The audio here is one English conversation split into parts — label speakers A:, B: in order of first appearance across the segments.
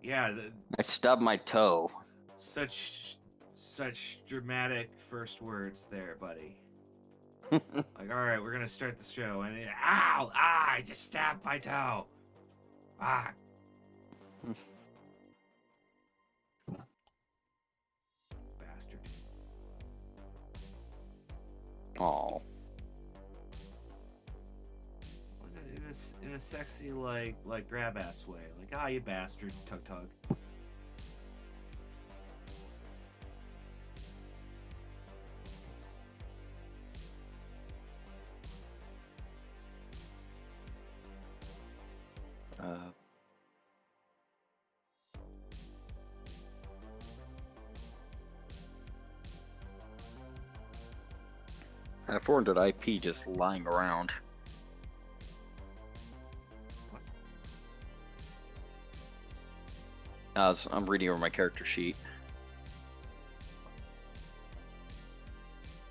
A: Yeah,
B: I stubbed my toe.
A: such dramatic first words there, buddy. Like, all right, we're gonna start the show, and ow, I just stabbed my toe. Ah, bastard.
B: Oh.
A: In a sexy like grab ass way, like you bastard, tug tug.
B: Uh, I have 400 IP just lying around.
A: What?
B: I'm reading over my character sheet.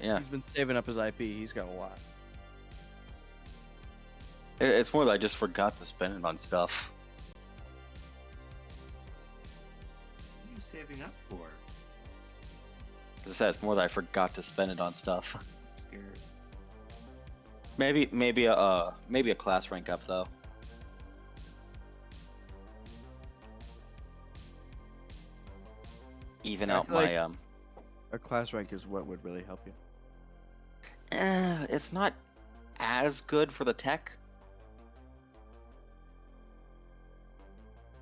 B: Yeah,
C: He's been saving up his IP. He's got a lot.
B: it's more that I just forgot to spend it on stuff.
A: What are you saving up for?
B: As I said, it's more that I forgot to spend it on stuff.
A: I'm scared.
B: Maybe a class rank up though. Even
C: I
B: out
C: feel
B: my
C: like a class rank is what would really help you.
B: It's not as good for the tech.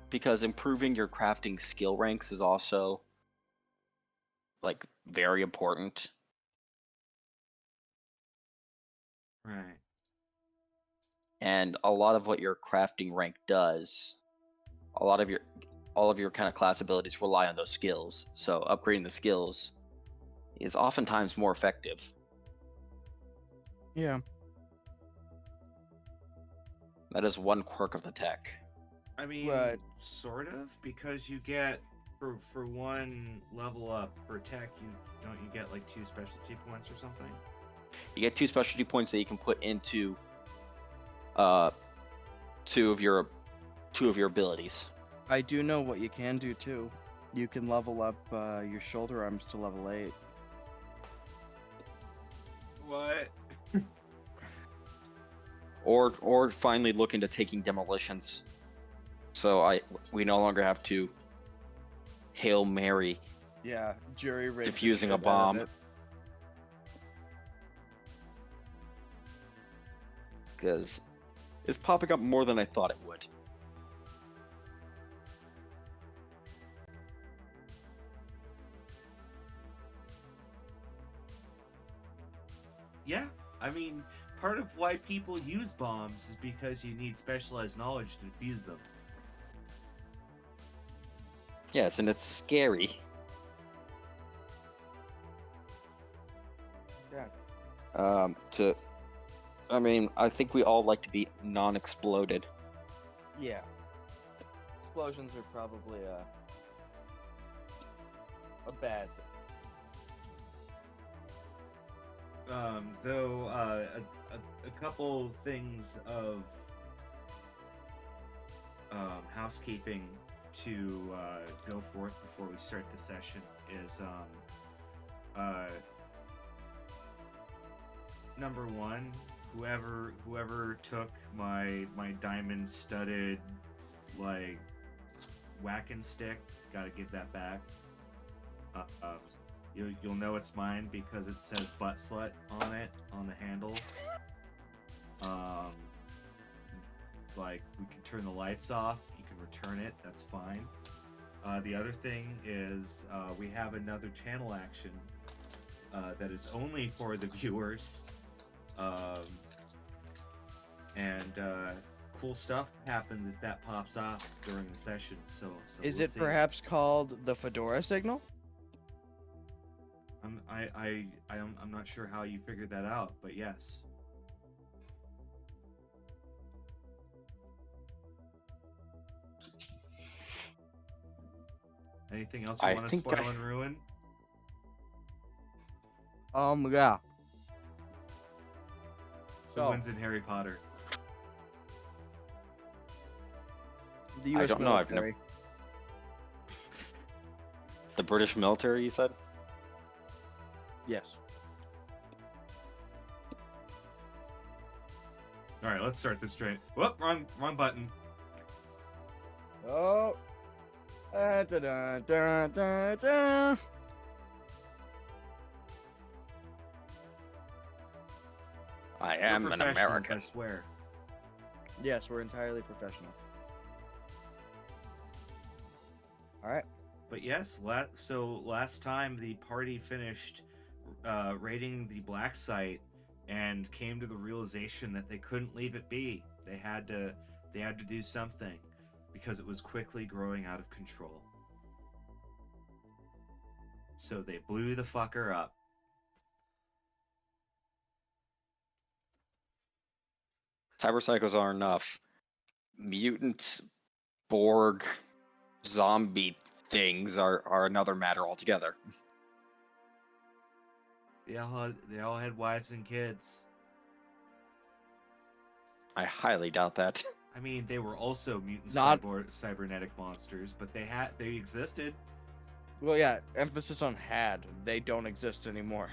B: Because improving your crafting skill ranks is also like very important.
A: Right.
B: And a lot of what your crafting rank does, all of your kind of class abilities rely on those skills. So upgrading the skills is oftentimes more effective.
C: Yeah.
B: That is one quirk of the tech.
A: I mean,
C: Right.
A: sort of, because you get for one level up for tech, you get like 2 specialty points or something.
B: You get 2 specialty points that you can put into two of your abilities.
C: I do know what you can do too. You can level up your shoulder arms to level 8.
A: What?
B: Or finally look into taking demolitions. So we no longer have to Hail Mary
C: Yeah, jury rig.
B: defusing a bomb. Because it's popping up more than I thought it would.
A: Yeah, I mean, part of why people use bombs is because you need specialized knowledge to defuse them.
B: Yes, and it's scary.
C: Yeah.
B: I mean, I think we all like to be non-exploded.
C: Yeah. Explosions are probably a bad thing.
A: Though a couple things of housekeeping to go forth before we start the session is number one, whoever took my diamond studded like whacking stick, gotta give that back. You'll know it's mine because it says butt slut on it on the handle. Like we can turn the lights off. You can return it. That's fine. The other thing is we have another channel action that is only for the viewers, and cool stuff happens if that pops off during the session. So
C: Is
A: we'll
C: it
A: see.
C: perhaps called the Fedora signal?
A: I'm not sure how you figured that out, but yes. Anything else you want to spoil and ruin?
C: Yeah.
A: Who wins in Harry Potter?
C: The U.S.
B: I don't know.
C: military.
B: The British military, you said?
C: Yes.
A: All right, let's start this train. Whoop, wrong button.
C: Oh. Da, da, da, da, da, da.
B: I
A: We're
B: am an
A: professionals,
B: American.
A: I swear.
C: Yes, we're entirely professional. All right.
A: But yes, so last time the party finished raiding the black site and came to the realization that they couldn't leave it be. They had to do something because it was quickly growing out of control. So they blew the fucker up.
B: Cyberpsychos are enough. Mutants, Borg, zombie things are another matter altogether.
A: They all had wives and kids.
B: I highly doubt that.
A: I mean, they were also mutant
C: Not-
A: cybernetic monsters, but they existed.
C: Well, yeah. Emphasis on had. They don't exist anymore.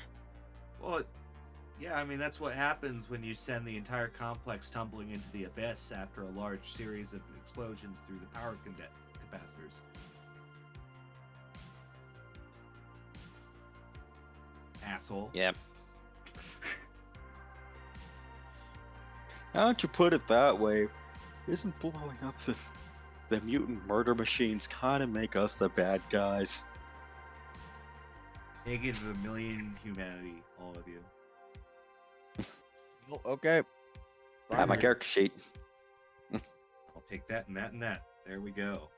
A: Well, yeah, I mean that's what happens when you send the entire complex tumbling into the abyss after a large series of explosions through the power capacitors. Asshole.
B: Yeah. Now that you put it that way, isn't blowing up the mutant murder machines kind of make us the bad guys?
A: Negative a million humanity, all of you.
C: Okay.
B: I have my
C: Fine.
B: character sheet.
A: I'll take that and that and that. There we go.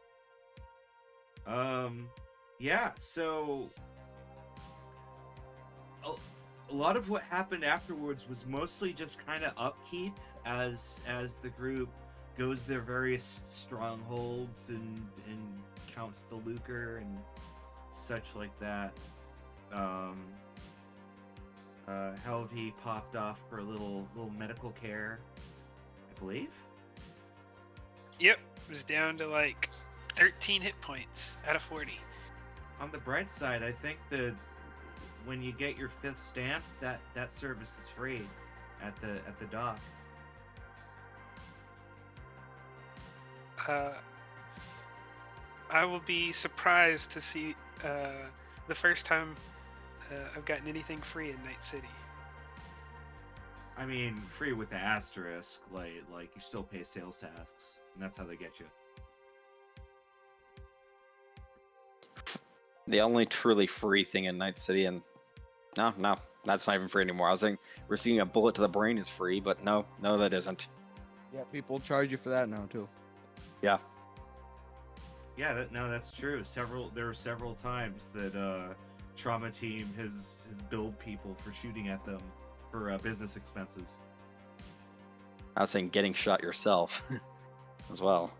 A: Yeah, so a lot of what happened afterwards was mostly just kind of upkeep as the group goes to their various strongholds and counts the lucre and such like that. Helvey popped off for a little medical care, I believe.
D: Yep, it was down to like 13 hit points out of 40.
A: On the bright side, I think when you get your 5th stamp, that service is free at the dock.
D: I will be surprised to see the first time I've gotten anything free in Night City.
A: I mean, free with the asterisk, like you still pay sales tax, and that's how they get you.
B: The only truly free thing in Night City, and no, that's not even free anymore. I was saying receiving a bullet to the brain is free, but no, that isn't.
C: Yeah, people charge you for that now too.
B: Yeah.
A: Yeah, that's true. There were several times that Trauma Team has billed people for shooting at them for business expenses.
B: I was saying getting shot yourself as well.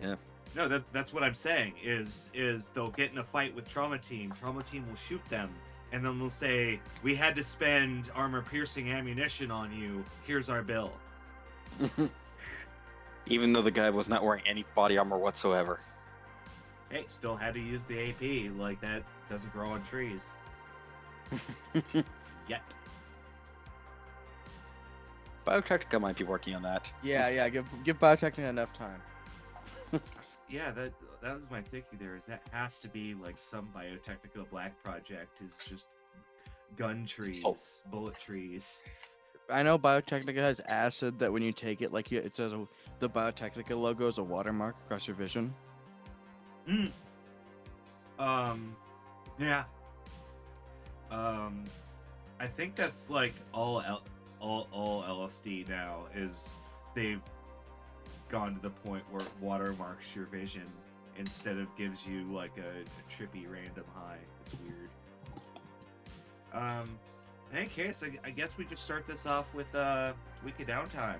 B: Yeah.
A: No, that's what I'm saying. Is they'll get in a fight with Trauma Team. Trauma Team will shoot them, and then they'll say, "We had to spend armor-piercing ammunition on you. Here's our bill."
B: Even though the guy was not wearing any body armor whatsoever.
A: Hey, still had to use the AP. Like, that doesn't grow on trees. Yet.
B: Biotechnica might be working on that.
C: Yeah. Give Biotechnica enough time.
A: Yeah, that was my thinking there, is that has to be like some Biotechnica Black project is just gun trees, bullet trees.
C: I know Biotechnica has acid that when you take it, like it says the Biotechnica logo is a watermark across your vision.
A: Yeah. I think that's like all LSD now is they've gone to the point where it watermarks your vision instead of gives you like a trippy random high. It's weird. In any case, I guess we just start this off with week of downtime.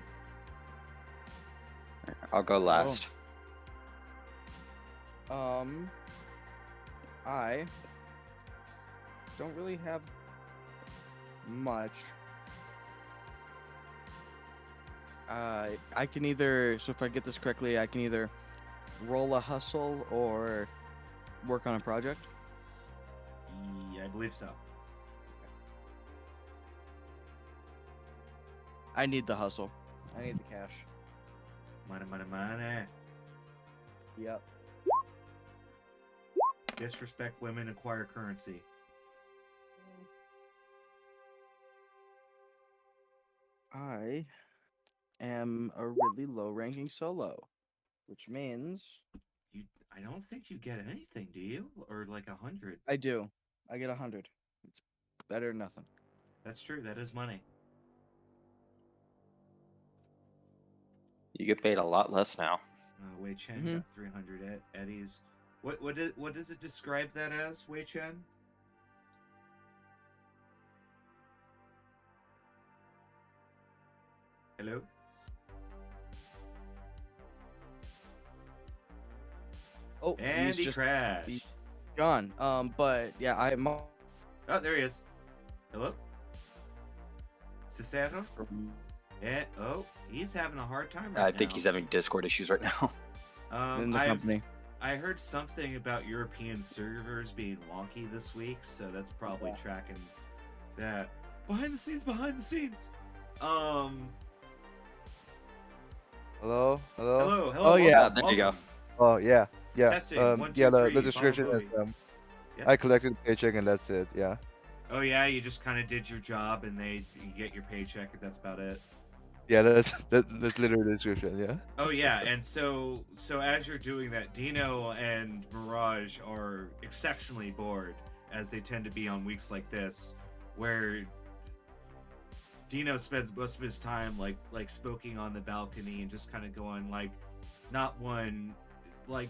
B: I'll go last.
C: I don't really have much. I can either, so if I get this correctly, I can either roll a hustle or work on a project.
A: I believe so.
C: I need the hustle. I need the cash.
A: Money, money, money.
C: Yep.
A: Disrespect women, acquire currency.
C: I am a really low-ranking solo, which means
A: I don't think you get anything, do you? Or like 100.
C: I do. I get 100. It's better than nothing.
A: That's true. That is money.
B: You get paid a lot less now.
A: Wei Chen
C: Mhm.
A: got 300 eddies. What does it describe that as, Wei Chen? Hello?
C: Oh,
A: And
C: he's
A: he
C: just
A: crashed.
C: gone. But yeah, I'm.
A: Oh, there he is. Hello? Cicero? Oh, he's having a hard time right now.
B: I think he's having Discord issues right now.
C: in the company.
A: I heard something about European servers being wonky this week, so that's probably tracking that. Behind the scenes, behind the scenes.
E: Hello?
A: Hello,
C: Oh,
A: welcome,
C: yeah,
B: there you go.
A: welcome.
E: Oh, yeah. Yeah.
A: Testing, 1, 2,
E: yeah,
A: 3,
E: the description
A: Baba
E: is,
A: Booey. Yes?
E: I collected a paycheck and that's it, yeah.
A: Oh yeah, you just kind of did your job and you get your paycheck and that's about it.
E: Yeah, that's literally the description, yeah.
A: Oh yeah, and so as you're doing that, Dino and Mirage are exceptionally bored, as they tend to be on weeks like this, where Dino spends most of his time like smoking on the balcony and just kind of going like, not one, like,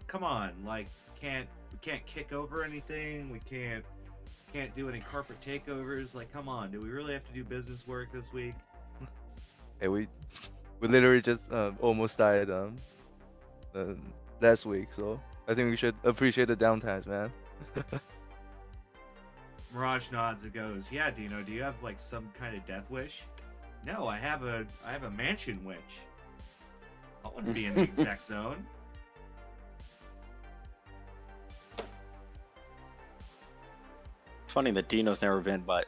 A: come on, like we can't kick over anything, we can't do any corporate takeovers, like come on, do we really have to do business work this week?
E: Hey, we literally just almost died last week, so I think we should appreciate the downtimes, man.
A: Mirage nods and goes, "Yeah, Dino, do you have like some kind of death wish?" "No, I have a mansion wish. I want to be in the exec zone."
B: It's funny that Dino's never been, but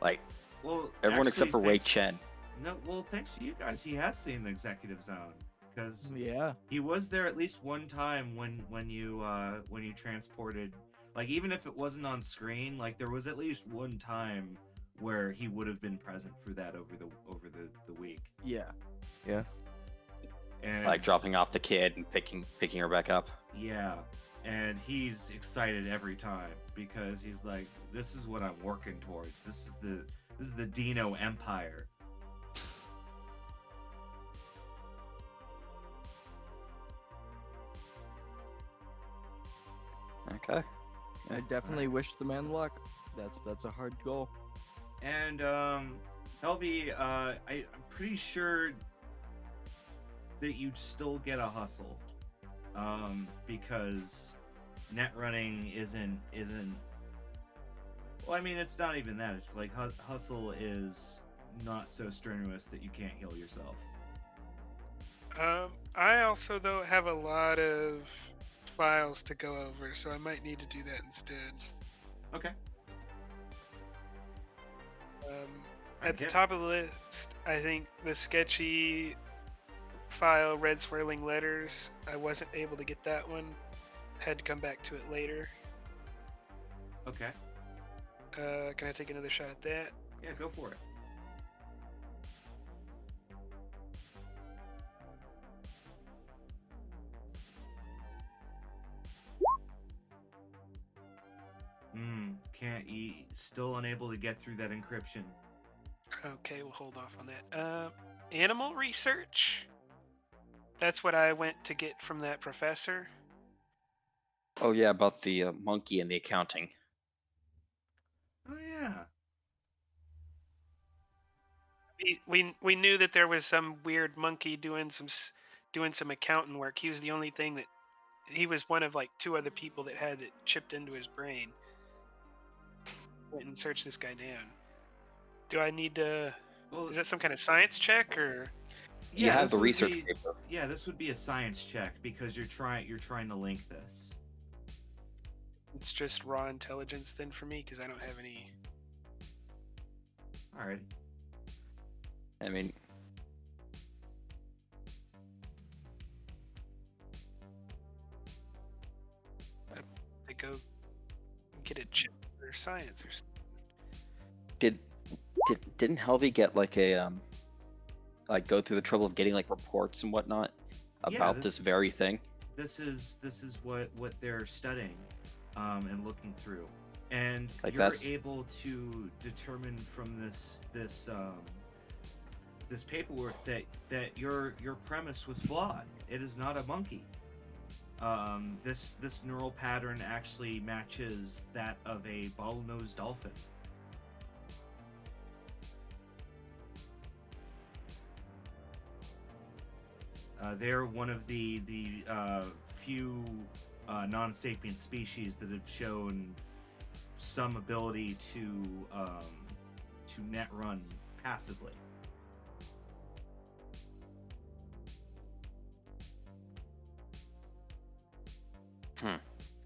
B: like
A: Well,
B: everyone
A: actually,
B: except for Wei
A: thanks-
B: Chen.
A: No, well, thanks to you guys, he has seen the executive zone because
C: Yeah.
A: he was there at least one time when you transported. Like even if it wasn't on screen, like there was at least one time where he would have been present for that over the week.
C: Yeah.
E: Yeah.
A: And
B: Like dropping off the kid and picking her back up.
A: Yeah, and he's excited every time because he's like, "This is what I'm working towards. This is the Dino Empire."
B: Okay.
C: I definitely wish the man luck. That's a hard goal.
A: And Helvy, I'm pretty sure that you'd still get a hustle, because net running isn't. Well, I mean, it's not even that. It's like hustle is not so strenuous that you can't heal yourself.
D: I also though have a lot of files to go over, so I might need to do that instead.
A: Okay.
D: At the
A: Okay.
D: top of the list, I think the sketchy file, red swirling letters. I wasn't able to get that one. Had to come back to it later.
A: Okay.
D: Can I take another shot at that?
A: Yeah, go for it. Can't you still unable to get through that encryption?
D: Okay, we'll hold off on that. Animal research? That's what I went to get from that professor.
B: Oh yeah, about the monkey and the accounting.
A: Oh yeah.
D: We knew that there was some weird monkey doing some accounting work. He was the only thing that he was one of like two other people that had it chipped into his brain. Went and searched this guy down. Do I need to?
A: Well,
D: Is that some kind of science check or?
B: You have
A: this
B: the
A: would
B: research
A: be-
B: paper.
A: Yeah, this would be a science check because you're trying to link this.
D: It's just raw intelligence then for me because I don't have any.
A: All right.
B: I mean,
D: I go get a chip for science or something.
B: didn't Helvey get like a like go through the trouble of getting like reports and whatnot
A: Yeah,
B: about this very thing?
A: This is what they're studying, and looking through, and
B: Like,
A: you're
B: that's-
A: able to determine from this paperwork that your premise was flawed. It is not a monkey. This neural pattern actually matches that of a bottlenose dolphin. They're one of the few non-sapient species that have shown some ability to net run passively.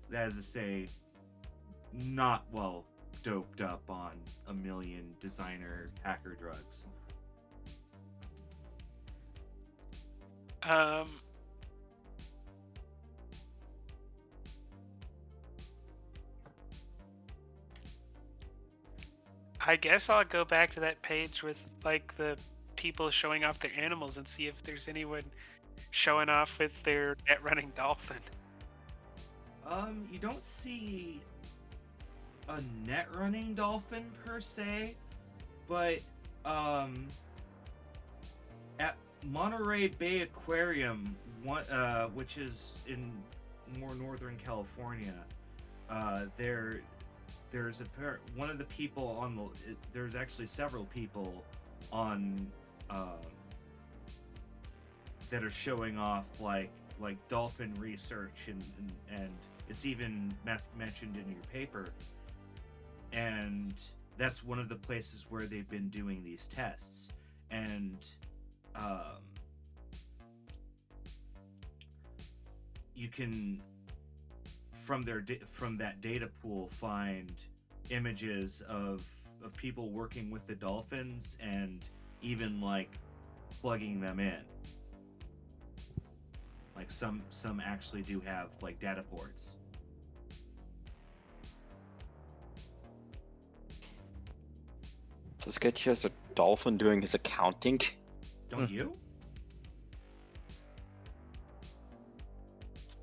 A: That is to say, not well doped up on a million designer hacker drugs.
D: I guess I'll go back to that page with like the people showing off their animals and see if there's anyone showing off with their net running dolphin.
A: You don't see a net running dolphin per se, but at Monterey Bay Aquarium, which is in more northern California, there's one of the people on the there's actually several people on that are showing off like dolphin research, and it's even mentioned in your paper, and that's one of the places where they've been doing these tests, and you can from that data pool find images of people working with the dolphins and even like plugging them in. Like some actually do have like data ports.
B: So Sketchy has a dolphin doing his accounting.
A: Don't you?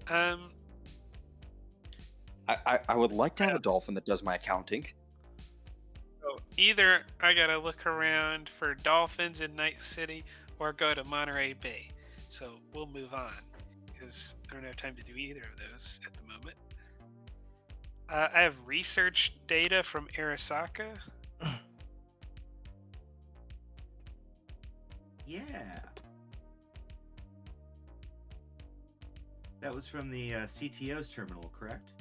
B: I would like to have a dolphin that does my accounting.
D: So either I gotta look around for dolphins in Night City or go to Monterey Bay. So we'll move on because I don't have time to do either of those at the moment. I have research data from Arasaka.
A: Yeah. That was from the CTO's terminal, correct?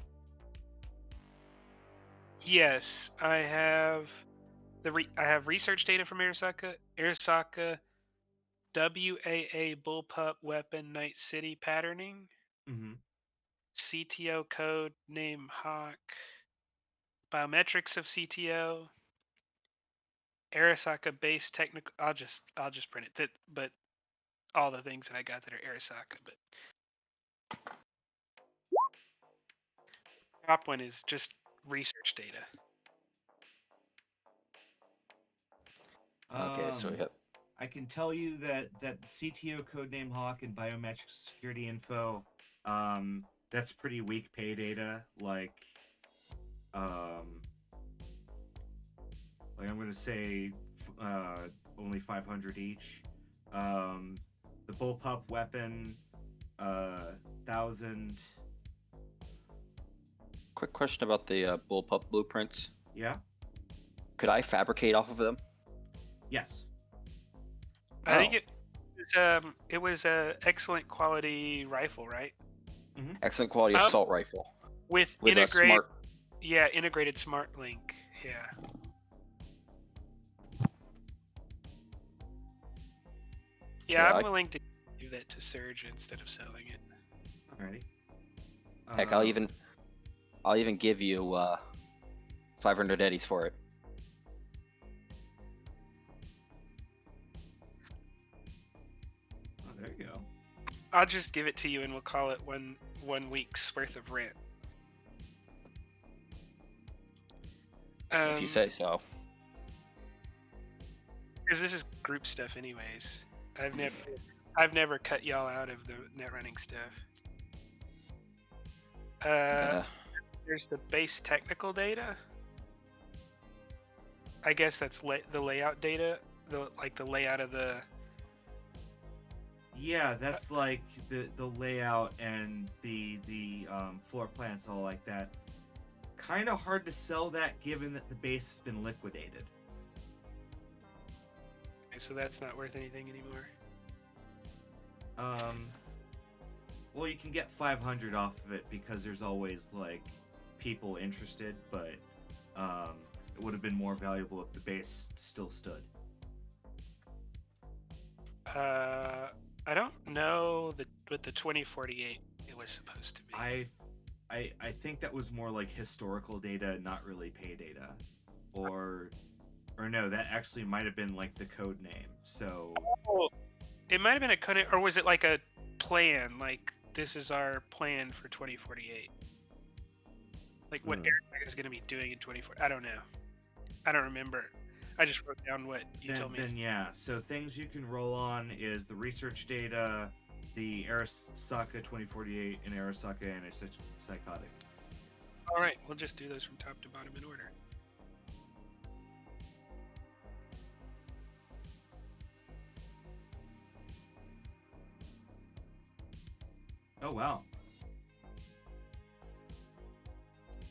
D: Yes, I have I have research data from Arasaka. Arasaka WAA bullpup weapon Night City patterning.
A: Mm-hmm.
D: CTO code name Hawk. Biometrics of CTO. Arasaka base technical. I'll just print it. But all the things that I got that are Arasaka. But top one is just research data.
B: Okay, so we have.
A: I can tell you that CTO codename Hawk and biometric security info, that's pretty weak pay data. Like I'm gonna say only 500 each. The bullpup weapon, 1,000.
B: Quick question about the bullpup blueprints.
A: Yeah.
B: Could I fabricate off of them?
A: Yes.
D: I think it was a excellent quality rifle, right?
A: Mm-hmm.
B: Excellent quality assault rifle
D: With
B: with a
D: integrated,
B: smart.
D: yeah, integrated smart link. Yeah. Yeah,
B: Yeah,
D: I'm willing to give that to Surge instead of selling it.
A: Alrighty.
B: Heck, I'll even give you 500 eddies for it.
A: Oh, there you go.
D: I'll just give it to you, and we'll call it one week's worth of rent.
B: If you say so.
D: Because this is group stuff, anyways. I've never cut y'all out of the net running stuff.
B: Yeah.
D: There's the base technical data. I guess that's the layout data, the layout of the.
A: Yeah, that's like the layout and the floor plans, all like that. Kind of hard to sell that given that the base has been liquidated.
D: Okay, so that's not worth anything anymore.
A: Well, you can get 500 off of it because there's always like people interested, but it would have been more valuable if the base still stood.
D: I don't know what the 2048 it was supposed to be.
A: I think that was more like historical data, not really pay data, or no, that actually might have been like the code name. So
D: it might have been a code, or was it like a plan? Like, this is our plan for 2048. Like what Eric is going to be doing in 2040. I don't know. I don't remember. I just wrote down what you told me.
A: Then yeah, so things you can roll on is the research data, the Arasaka 2048, and Arasaka Antipsychotic.
D: All right, we'll just do those from top to bottom in order.
A: Oh wow.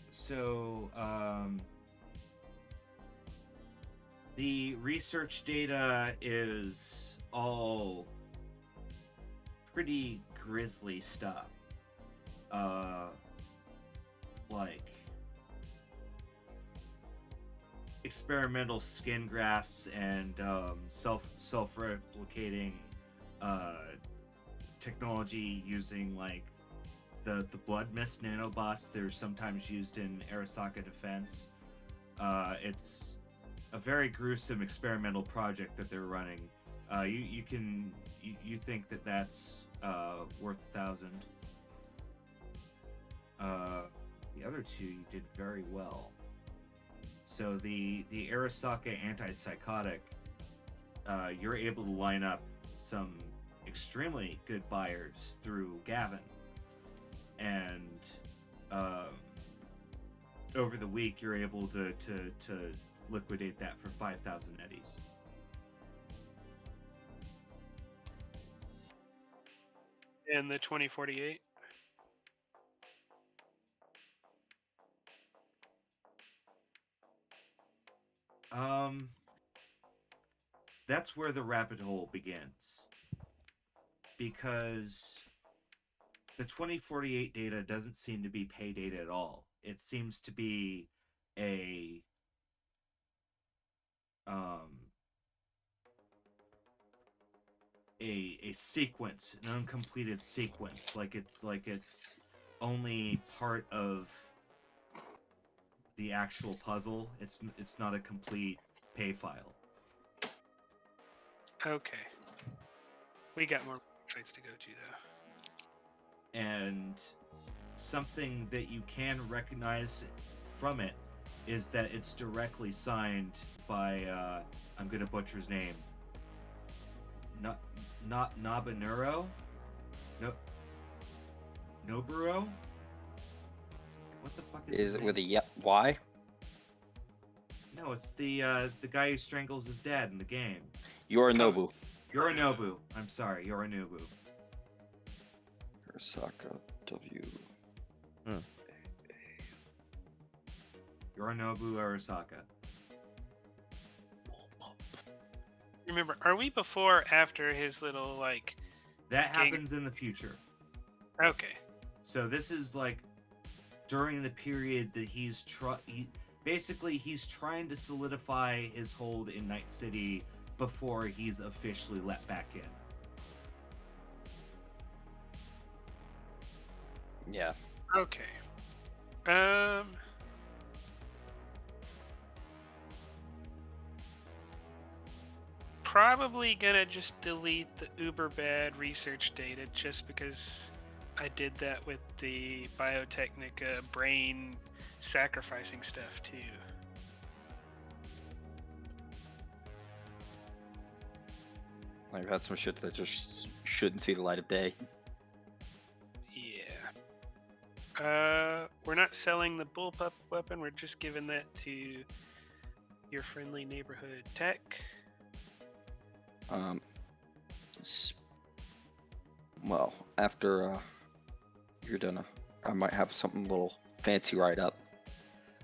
A: So the research data is all pretty grisly stuff. Like experimental skin grafts and self-replicating technology using like the blood mist nanobots. They're sometimes used in Arasaka defense. It's a very gruesome experimental project that they're running. You think that that's worth 1,000. The other two you did very well. So the Arasaka antipsychotic, you're able to line up some extremely good buyers through Gavin, and over the week you're able to liquidate that for 5,000 eddies.
D: And the 2048.
A: That's where the rabbit hole begins, because the 2048 data doesn't seem to be pay data at all. It seems to be a sequence, an uncompleted sequence, like it's only part of the actual puzzle. It's not a complete pay file.
D: Okay. We got more sites to go to though.
A: And something that you can recognize from it is that it's directly signed by I'm gonna butcher his name. Not Nobunuro? Noburo? What the fuck is his
B: Is it
A: name?
B: with a Y?
A: No, it's the guy who strangles his dad in the game.
B: Yorinobu.
A: Yorinobu. I'm sorry, Yorinobu.
B: Arasaka W.
A: Yorinobu Arasaka.
D: Remember, are we before or after his little like?
A: That happens in the future.
D: Okay.
A: So this is like during the period that he's trying to solidify his hold in Night City before he's officially let back in.
B: Yeah.
D: Okay. Um. Probably gonna just delete the uber bad research data just because I did that with the Biotechnica brain sacrificing stuff too.
B: I've had some shit that just shouldn't see the light of day.
D: Yeah. We're not selling the bullpup weapon. We're just giving that to your friendly neighborhood tech.
B: S- Well, after you're done, I might have something a little fancy right up.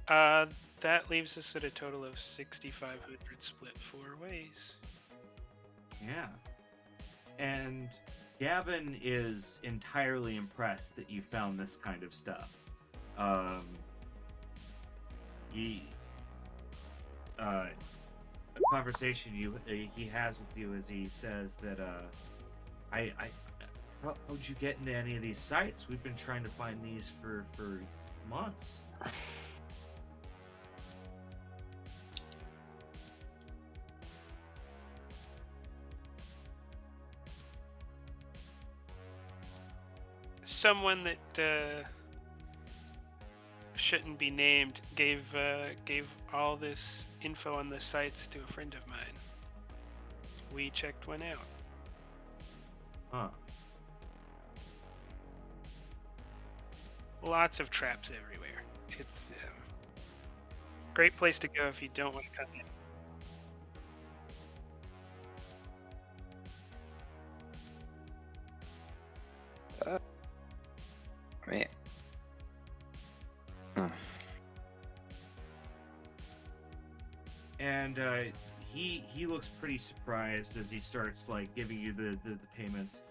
D: That leaves us at a total of 6,500 split 4 ways.
A: Yeah. And Gavin is entirely impressed that you found this kind of stuff. A conversation he has with you as he says that how'd you get into any of these sites? We've been trying to find these for months.
D: Someone that shouldn't be named gave all this info on the sites to a friend of mine. We checked one out.
A: Huh.
D: Lots of traps everywhere. It's a great place to go if you don't want to come in.
B: Man.
A: And he looks pretty surprised as he starts like giving you the payments,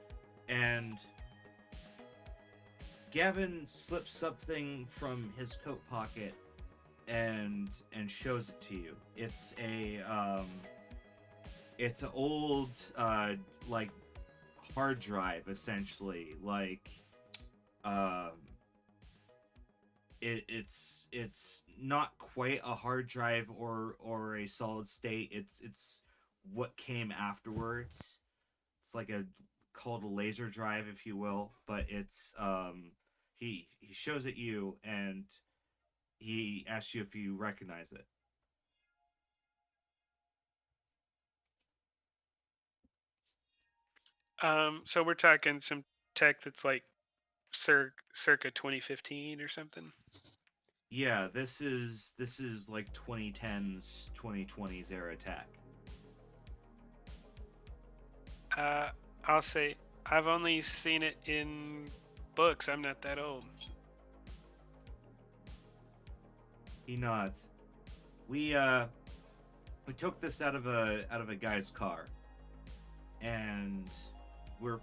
A: and Gavin slips something from his coat pocket and shows it to you. It's it's an old like hard drive essentially, like it's not quite a hard drive or a solid state. It's what came afterwards. It's like called a laser drive, if you will, but it's he shows it you and he asks you if you recognize it.
D: So we're talking some tech that's like circa 2015 or something.
A: Yeah, this is like 2010s, 2020s era tech.
D: I'll say I've only seen it in books. I'm not that old.
A: He nods. We took this out of a guy's car, and we're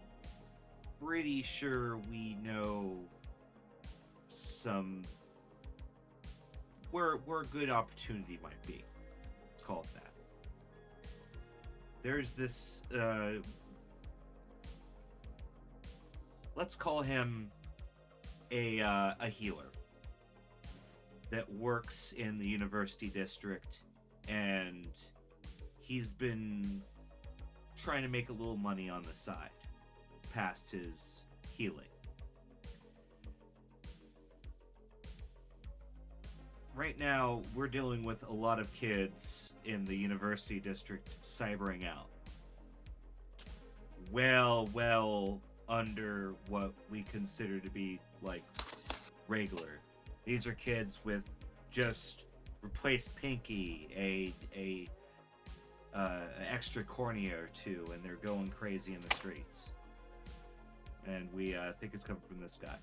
A: pretty sure we know some where a good opportunity might be. Let's call it that. There's this let's call him a healer that works in the university district, and he's been trying to make a little money on the side past his healing. Right now, we're dealing with a lot of kids in the university district cybering out. Well under what we consider to be like regular. These are kids with just replaced pinky, a extra cornea or two, and they're going crazy in the streets. And we think it's coming from this guy.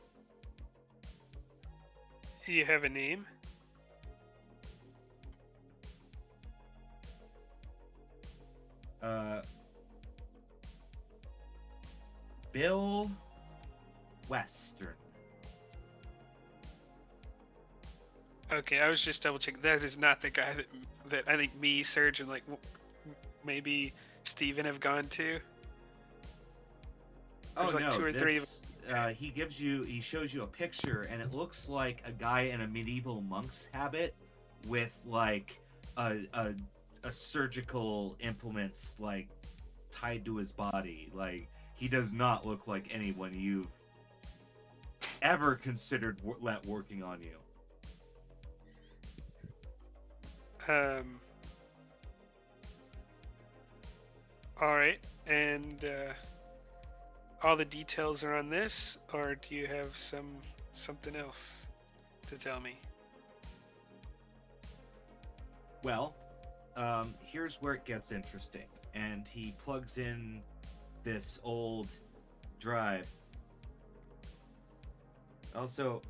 D: You have a name?
A: Bill Western.
D: Okay, I was just double checking. That is not the guy that I think me, Serge, and like maybe Steven have gone to.
A: Oh
D: There's like
A: no,
D: two or three of
A: he shows you a picture, and it looks like a guy in a medieval monk's habit with like a surgical implements like tied to his body. Like, he does not look like anyone you've ever considered let working on you.
D: All right, and all the details are on this, or do you have something else to tell me?
A: Well, here's where it gets interesting. And he plugs in this old drive. Also,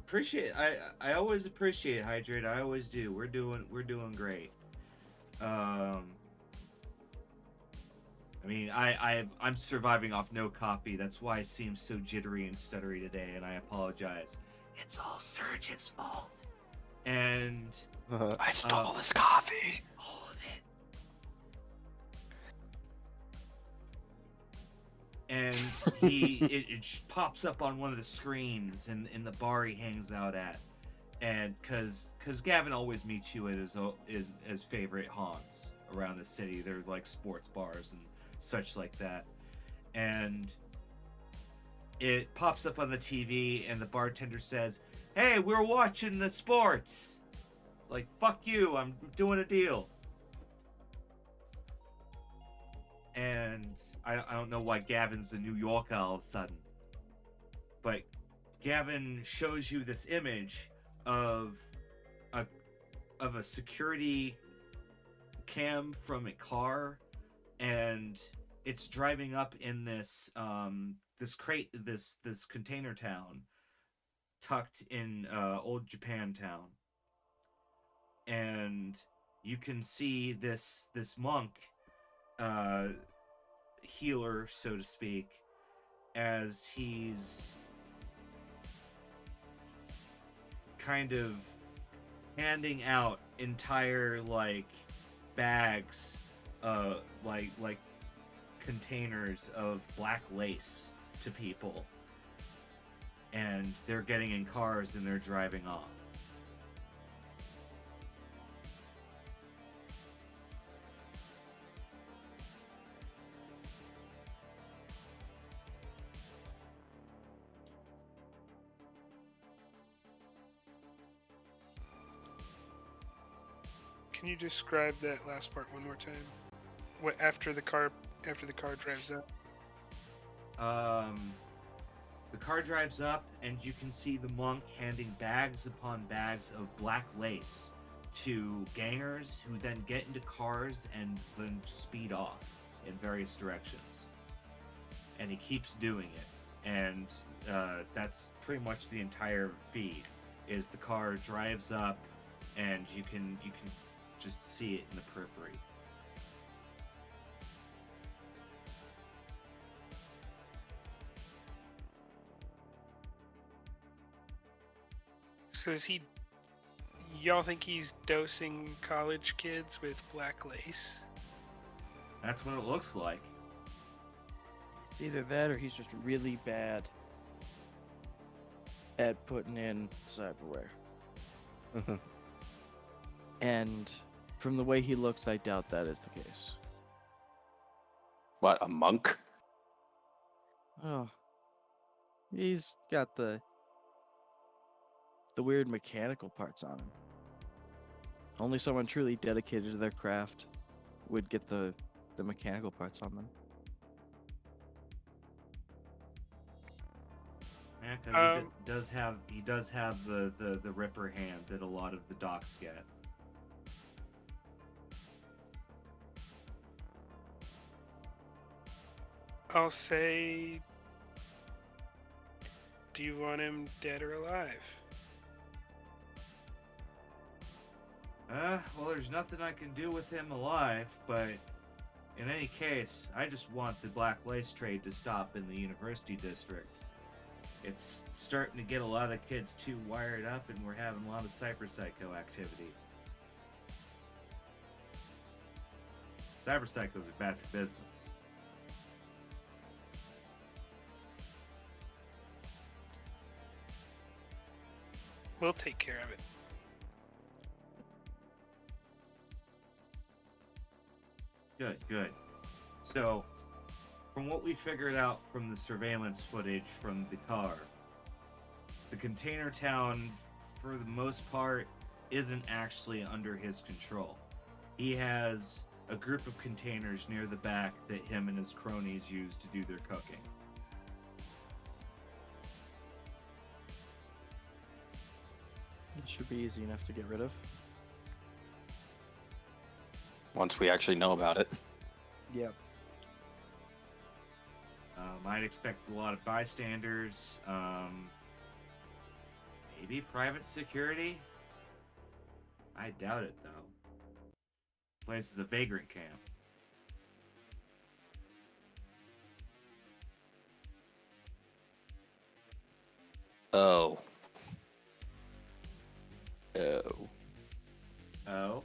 A: I always appreciate Hydrate. I always do. We're doing great. I mean, I'm surviving off no coffee. That's why I seem so jittery and stuttery today, and I apologize. It's all Surge's fault. And
B: I stole this coffee.
A: all of it. And it pops up on one of the screens in the bar he hangs out at, and because Gavin always meets you at his favorite haunts around the city. There's like sports bars and such like that, and it pops up on the TV, and the bartender says, "Hey, we're watching the sports." It's like, fuck you, I'm doing a deal. And I don't know why Gavin's in New York all of a sudden. But Gavin shows you this image of a security cam from a car, and it's driving up in this this container town tucked in old Japantown. And you can see this monk, healer, so to speak, as he's kind of handing out entire like bags, like containers of black lace to people, and they're getting in cars and they're driving off.
D: Can you describe that last part one more time? What after the car drives up?
A: The car drives up, and you can see the monk handing bags upon bags of black lace to gangers, who then get into cars and then speed off in various directions. And he keeps doing it, and that's pretty much the entire feed. Is the car drives up, and you can just see it in the periphery.
D: So y'all think he's dosing college kids with black lace?
A: That's what it looks like.
C: It's either that or he's just really bad at putting in cyberware. And from the way he looks, I doubt that is the case.
B: What, a monk?
C: Oh, he's got the weird mechanical parts on him. Only someone truly dedicated to their craft would get the mechanical parts on them.
A: Yeah, because he does have the ripper hand that a lot of the docs get.
D: I'll say, do you want him dead or alive?
A: Well, there's nothing I can do with him alive, but in any case, I just want the black lace trade to stop in the university district. It's starting to get a lot of kids too wired up, and we're having a lot of cyberpsycho activity. Cyberpsychos are bad for business.
D: We'll take care of it.
A: Good. So, from what we figured out from the surveillance footage from the car, the container town, for the most part, isn't actually under his control. He has a group of containers near the back that him and his cronies use to do their cooking.
C: It should be easy enough to get rid of.
B: Once we actually know about it.
C: Yep.
A: I'd expect a lot of bystanders. Maybe private security? I doubt it, though. Place is a vagrant camp.
B: Oh.
A: Oh?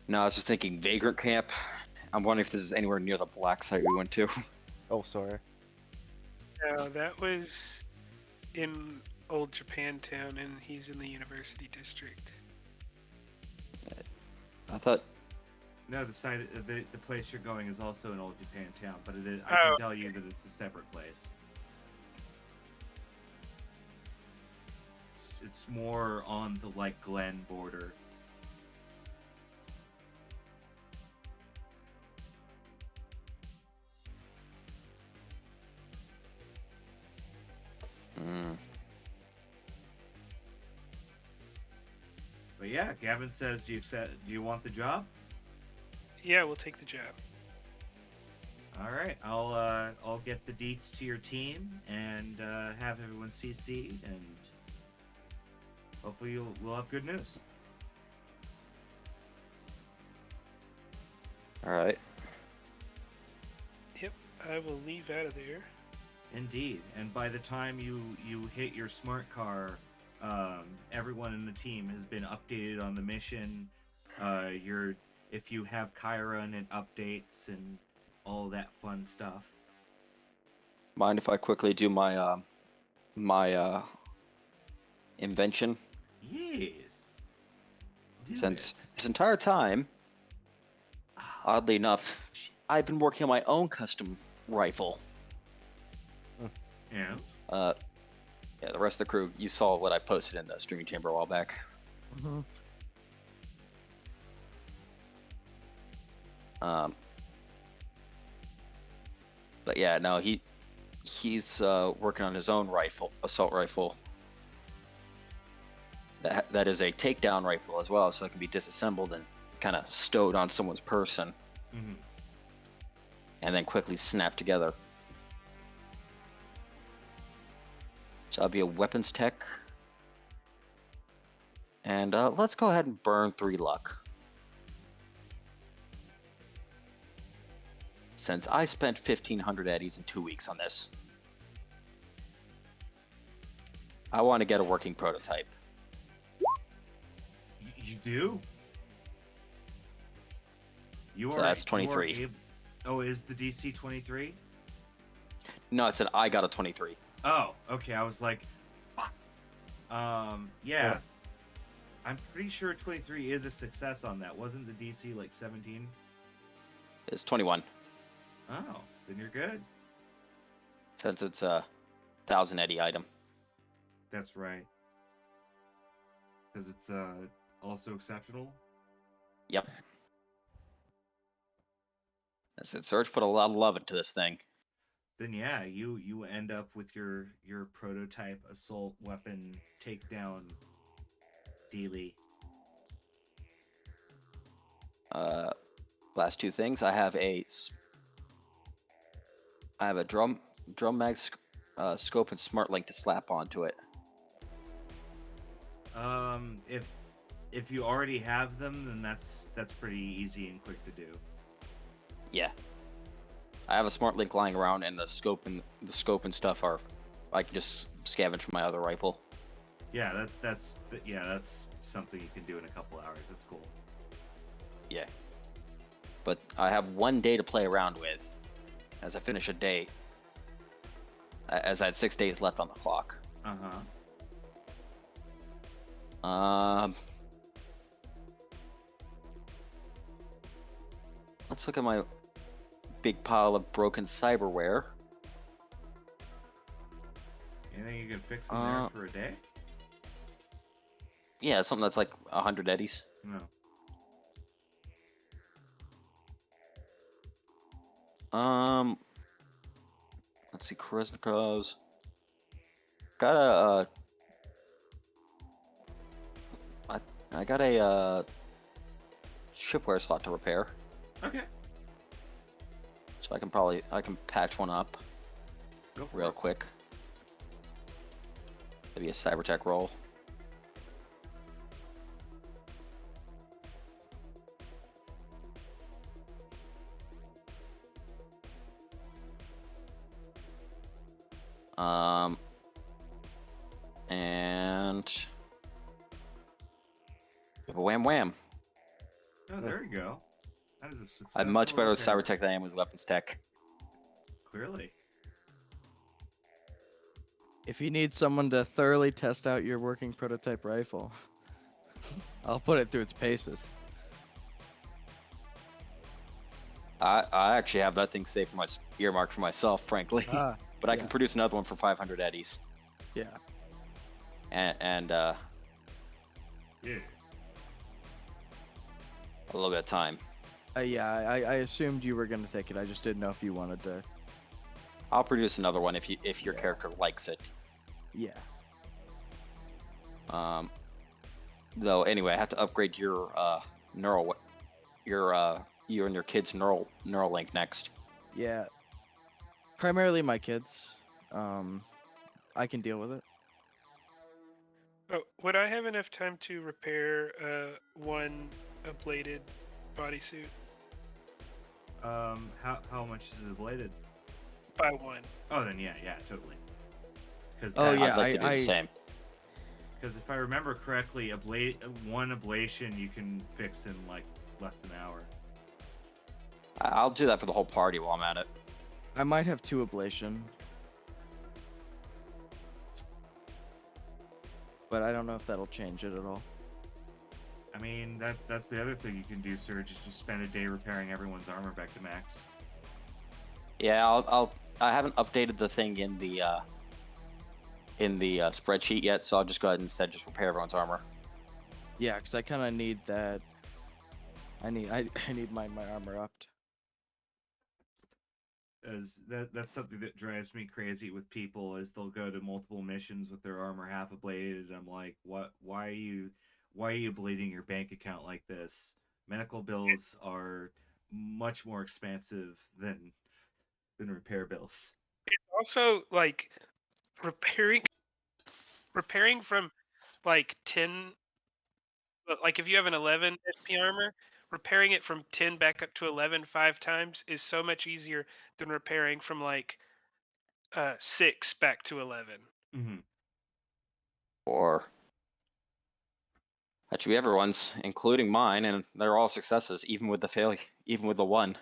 B: No, I was just thinking vagrant camp. I'm wondering if this is anywhere near the black site we went to.
E: Oh, sorry.
D: No, that was in Old Japantown, and he's in the University District.
B: I thought.
A: No, the place you're going is also in Old Japantown, but I can
D: Oh.
A: tell you that it's a separate place. It's more on the Glen border. But yeah, Gavin says, "Do you want the job?"
D: Yeah, we'll take the job.
A: All right, I'll get the deets to your team and have everyone CC'd, and hopefully we'll have good news.
B: All right.
D: Yep, I will leave out of there.
A: Indeed, and by the time you hit your smart car, everyone in the team has been updated on the mission. If you have Chiron and updates and all that fun stuff.
B: Mind if I quickly do my invention?
A: Yes. Do
B: Since
A: it.
B: this entire time, oddly enough,
A: Shit.
B: I've been working on my own custom rifle.
A: Yeah.
B: Yeah, the rest of the crew, you saw what I posted in the streaming chamber a while back.
C: Mm-hmm.
B: But yeah, no, he's working on his own assault rifle. That is a takedown rifle as well, so it can be disassembled and kind of stowed on someone's person,
A: Mm-hmm.
B: and then quickly snapped together. So I'll be a weapons tech, and let's go ahead and burn 3 luck. Since I spent 1,500 eddies in 2 weeks on this, I want to get a working prototype.
A: You do?
B: So that's 23.
A: Oh, is the DC 23?
B: No, I said I got a 23.
A: Oh, okay. I was like, fuck. Yeah. I'm pretty sure 23 is a success on that. Wasn't the DC 17?
B: It's 21.
A: Oh, then you're good.
B: Since it's a 1,000 eddy item.
A: That's right. Because it's also exceptional.
B: Yep. I said Surge put a lot of love into this thing.
A: Then yeah, you end up with your prototype assault weapon takedown dealy.
B: Last 2 things. I have a drum mag scope and smart link to slap onto it.
A: If you already have them, then that's pretty easy and quick to do.
B: Yeah. I have a smart link lying around, and the scope and stuff are I can just scavenge from my other rifle.
A: Yeah, that's something you can do in a couple hours. That's cool.
B: Yeah. But I have 1 day to play around with as I finish a day. As I had 6 days left on the clock.
A: Uh-huh.
B: Um, let's look at my big pile of broken cyberware.
A: Anything you can fix in there for a day?
B: Yeah, something that's like 100 eddies.
A: No.
B: Let's see, Krasnikov's. Got a, I got a shipware slot to repair,
A: Okay.
B: so I can patch one up
A: Go for
B: real
A: it.
B: quick. Maybe a cybertech roll. And wham wham.
A: Oh, there you go. That is a successful
B: I'm much better with
A: repair.
B: cybertech than I am with weapons tech.
A: Clearly.
C: If you need someone to thoroughly test out your working prototype rifle, I'll put it through its paces.
B: I actually have that thing saved for my earmarked for myself, frankly. But I can
C: yeah.
B: produce another one for 500 eddies.
C: Yeah.
B: And
A: Yeah.
B: a little bit of time.
C: Yeah, I assumed you were gonna take it. I just didn't know if you wanted to.
B: I'll produce another one if your
C: Yeah.
B: character likes it.
C: Yeah.
B: Though anyway, I have to upgrade your neural, you and your kid's neural link next.
C: Yeah. Primarily my kids. I can deal with it.
D: Oh, would I have enough time to repair one ablated bodysuit?
A: How much is it bladed?
D: By one.
A: Oh, then yeah, totally. Because
C: Oh, yeah,
B: I'd like to do the same.
A: Because if I remember correctly, one ablation you can fix in like less than an hour.
B: I'll do that for the whole party while I'm at it.
C: I might have 2 ablation. But I don't know if that'll change it at all.
A: I mean, that's the other thing you can do, Serge, is just spend a day repairing everyone's armor back to max.
B: Yeah, I haven't updated the thing in the spreadsheet yet, so I'll just go ahead and instead just repair everyone's armor.
C: Yeah, because I kind of need that. I need my armor upped.
A: As that's something that drives me crazy with people is they'll go to multiple missions with their armor half ablated, and I'm like, what? Why are you bleeding your bank account like this? Medical bills are much more expensive than repair bills.
D: Also, like repairing from like 10, like if you have an 11 SP armor, repairing it from 10 back up to 11 5 times is so much easier than repairing from like 6 back to 11.
A: Mm-hmm.
B: Or that should be everyone's, including mine, and they're all successes, even with the failure, even with the one.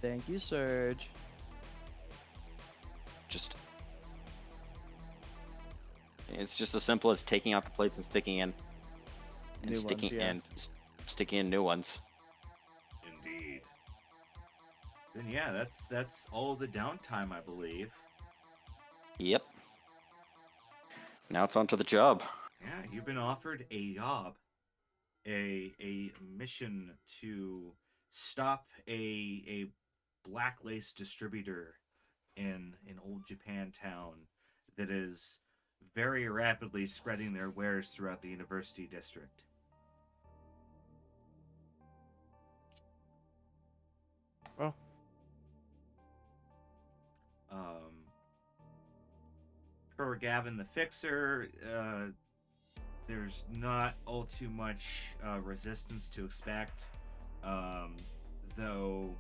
C: Thank you, Serge.
B: It's just as simple as taking out the plates and sticking in, and
C: New
B: sticking
C: ones, yeah.
B: and sticking in new ones.
A: Indeed. Then yeah, that's all the downtime, I believe.
B: Yep. Now it's on to the job.
A: Yeah, you've been offered a job, a mission to stop a black lace distributor in old Japantown that is very rapidly spreading their wares throughout the university district.
E: Well,
A: Per Gavin the Fixer, there's not all too much resistance to expect, though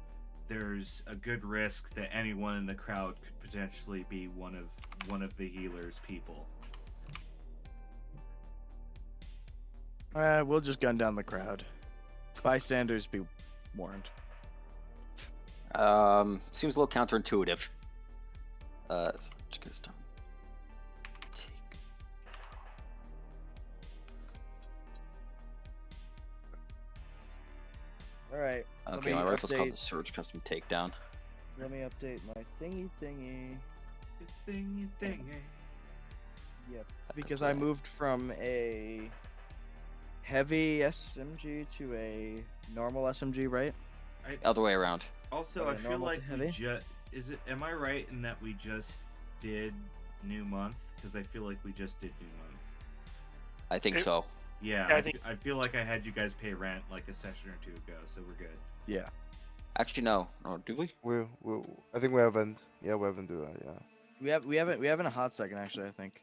A: there's a good risk that anyone in the crowd could potentially be one of the healer's people.
C: We'll just gun down the crowd. Bystanders be warned.
B: Seems a little counterintuitive.
C: All right. Let
B: Okay,
C: me
B: my rifle's called
C: update.
B: the Surge Custom Takedown.
C: Let me update my thingy.
A: Thingy thingy.
C: Yep. Because I moved from a heavy SMG to a normal SMG, right?
B: Other way around.
A: Also,
C: Okay,
A: I feel
C: normal to
A: like we
C: heavy?
A: just am I right in that we just did new month? Because I feel like we just did new month.
B: I think
D: It-
B: so.
A: Yeah,
D: Yeah, I
A: I,
D: think-
A: I feel like I had you guys pay rent like a session or two ago, so we're good.
C: Yeah.
B: Actually, no. No, do we?
E: I think we haven't. Yeah, we haven't do that. Yeah.
C: We haven't a hot second actually. I think.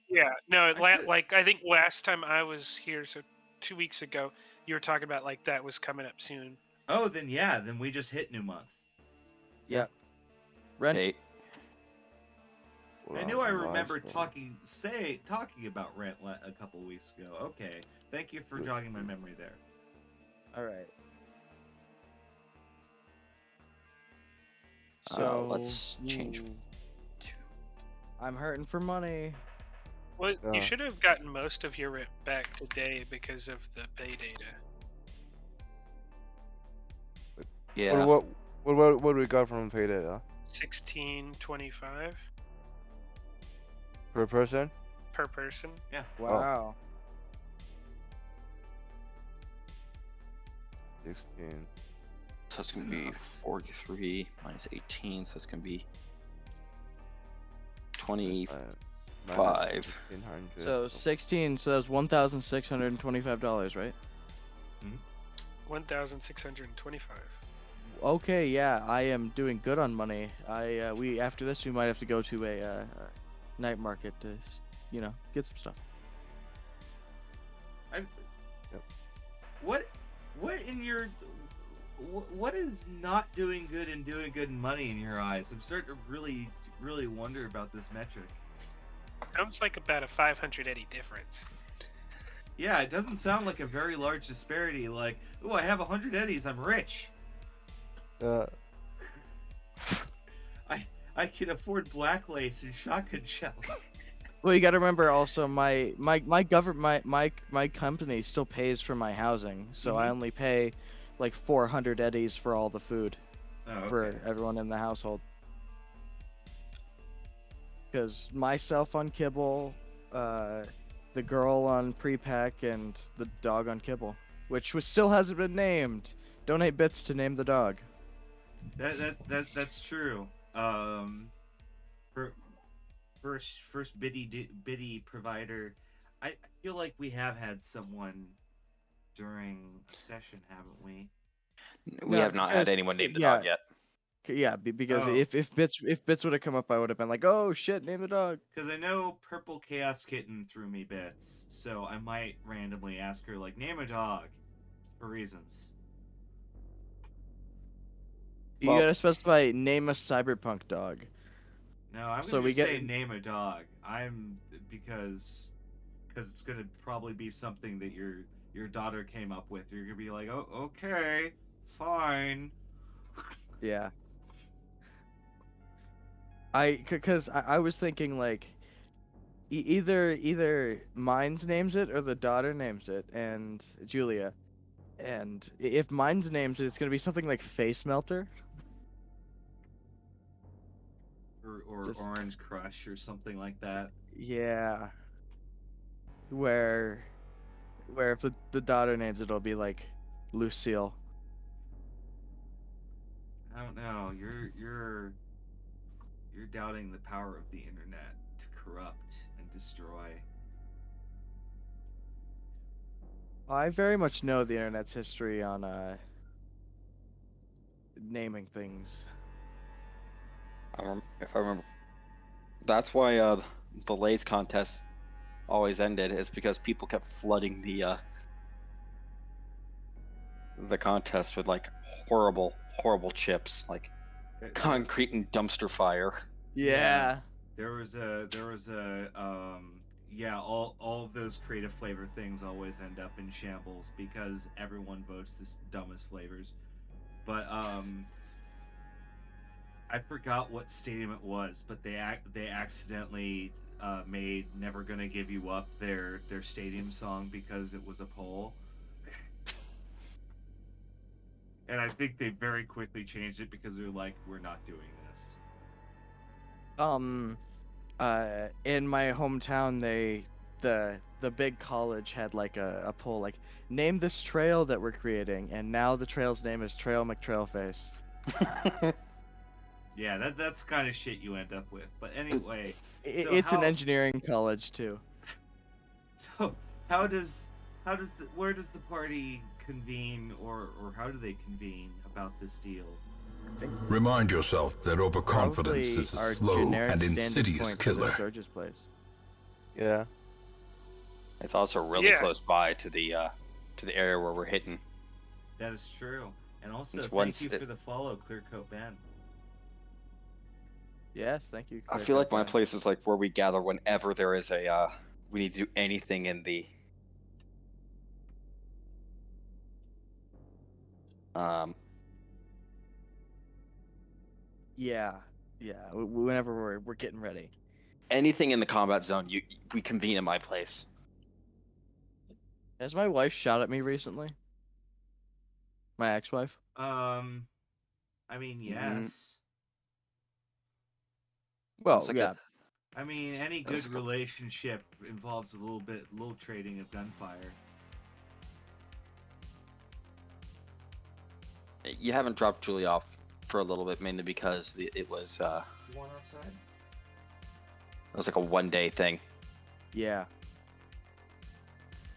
D: Yeah, no,
A: I could-
D: like I think last time I was here, so 2 weeks ago, you were talking about like that was coming up soon.
A: Oh, then yeah, then we just hit new month.
C: Yeah. Rent.
B: Hey,
A: I
E: Wow,
A: knew I
E: nice,
A: remembered
E: though.
A: talking about rent a couple weeks ago. Okay, thank you for
E: Good,
A: jogging my
E: good.
A: memory there.
C: All right. So
B: let's change.
C: ooh, I'm hurting for money.
D: Well, you
E: Yeah.
D: should have gotten most of your rent back today because of the pay data.
B: Yeah.
E: What do we got from payday?
D: 16.25
E: Per person?
D: per person.
A: Yeah.
C: Wow.
E: 16.
B: So it's gonna be
A: enough.
B: 43 minus 18. So it's gonna be
E: uh,
B: 20.
E: minus
B: 5.
E: 1600.
C: So 16. So that's $1,625, right?
D: 1,625.
C: Okay. Yeah, I am doing good on money. We after this we might have to go to a night market to, get some stuff.
A: What in your what is not doing good and doing good money in your eyes? I'm starting to really wonder about this metric.
D: Sounds like about a 500 eddy difference.
A: Yeah, it doesn't sound like a very large disparity. Like, oh, I have 100 eddies, I'm rich. I can afford black lace and shotgun shells.
C: Well, you got to remember also my government my company still pays for my housing, so I
A: Mhm.
C: only pay like 400 eddies for all the food
A: Oh,
C: for
A: okay.
C: everyone in the household. Because myself on kibble, the girl on pre-pack, and the dog on kibble, which still hasn't been named. Donate bits to name the dog.
A: That's true. For first biddy provider, I feel like we have had someone during a session, haven't we?
B: We
C: No,
B: have not
C: because
B: had anyone name the
C: yeah,
B: dog yet.
C: yeah, because
A: Oh.
C: if bits would have come up, I would have been like, oh shit, name the dog.
A: Because I know Purple Chaos Kitten threw me bits, so I might randomly ask her, like, name a dog, for reasons.
C: You
B: Well-
C: gotta specify name a cyberpunk dog.
A: No, I'm
C: So
A: gonna
C: we
A: just
C: get-
A: say name a dog. Because it's gonna probably be something that your daughter came up with. You're gonna be like, oh, okay, fine.
C: Yeah. Cause I was thinking like either Mines names it or the daughter names it, and Julia. And if Mines names it, it's gonna be something like Face Melter.
A: Or
C: Just-
A: Orange Crush or something like that.
C: Yeah. Where if the daughter names it, it'll be like Lucille.
A: I don't know. You're doubting the power of the internet to corrupt and destroy.
C: I very much know the internet's history on naming things.
B: If I remember, that's why the Lathes contest always ended, is because people kept flooding the contest with like horrible chips, like concrete and dumpster fire.
C: Yeah.
A: There was a yeah, all of those creative flavor things always end up in shambles because everyone votes the dumbest flavors. But I forgot what stadium it was, but they accidentally made "Never Gonna Give You Up" their stadium song because it was a poll. And I think they very quickly changed it because they're like, we're not doing this.
C: In my hometown, the big college had like a poll like, name this trail that we're creating, and now the trail's name is Trail McTrailface.
A: Yeah, that's kind of shit you end up with. But anyway, so
C: It's an
A: how-
C: engineering college too.
A: So where does the party convene, or how do they convene about this deal?
C: I think
F: Remind yourself that overconfidence
C: probably
F: is a
C: our
F: slow
C: generic
F: and
C: standing
F: insidious
C: point for the
F: killer.
C: Surge's place.
E: Yeah.
B: It's also really
D: Yeah.
B: close by to the area where we're hitting.
A: That is true. And also,
B: It's
A: thank
B: once
A: you
B: it-
A: for the follow, Clearcoat Ben.
C: Yes, thank you.
B: I
C: Clear
B: feel like
C: Cut
B: my
C: Ben.
B: place is like where we gather whenever there is a we need to do anything in the
C: Yeah, whenever we're getting ready.
B: anything in the combat zone. We convene in my place.
C: Has my wife shot at me recently? My ex-wife?
A: I mean, yes.
C: Well,
B: like
C: yeah.
A: I mean, any
B: That was
A: good
B: a couple-
A: relationship involves a little trading of gunfire.
B: You haven't dropped Julie off for a little bit, mainly because it was
A: You want outside?
B: it was like a 1 day thing,
C: Yeah.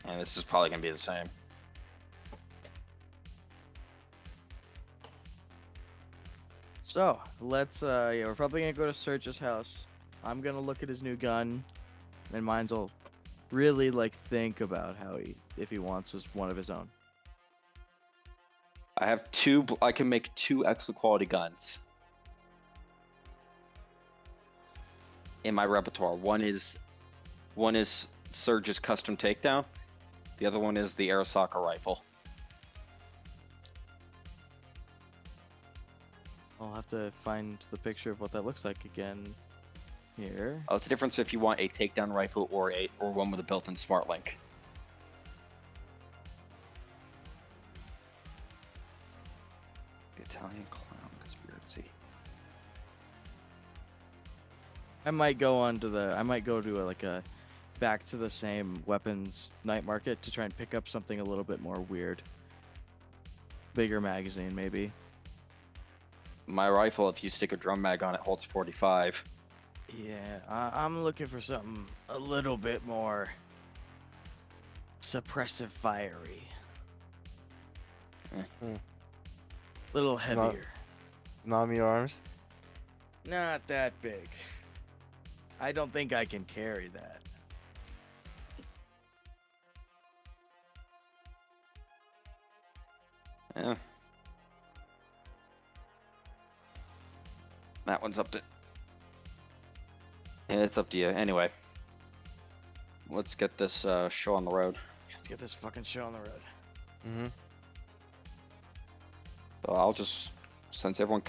B: and this is probably gonna be the same.
C: So, let's, yeah, we're probably gonna go to Serge's house. I'm gonna look at his new gun, and mine's will really, like, think about if he wants one of his own.
B: I have two. I can make 2 excellent quality guns in my repertoire. One is Surge's custom takedown. The other one is the Arasaka rifle.
C: I'll have to find the picture of what that looks like again here.
B: Oh, it's a difference if you want a takedown rifle or one with a built-in smart link. The Italian clown conspiracy.
C: I might go to a back to the same weapons night market to try and pick up something a little bit more weird. Bigger magazine, maybe.
B: My rifle, if you stick a drum mag on it, holds 45.
C: Yeah, I'm looking for something a little bit more suppressive, fiery. Little heavier.
E: Nami arms.
C: Not that big. I don't think I can carry that.
B: Yeah. That one's up to. Yeah, it's up to you. Anyway, let's get this show on the road.
C: Let's get this fucking show on the road.
E: Mm-hmm.
B: So I'll just, since everyone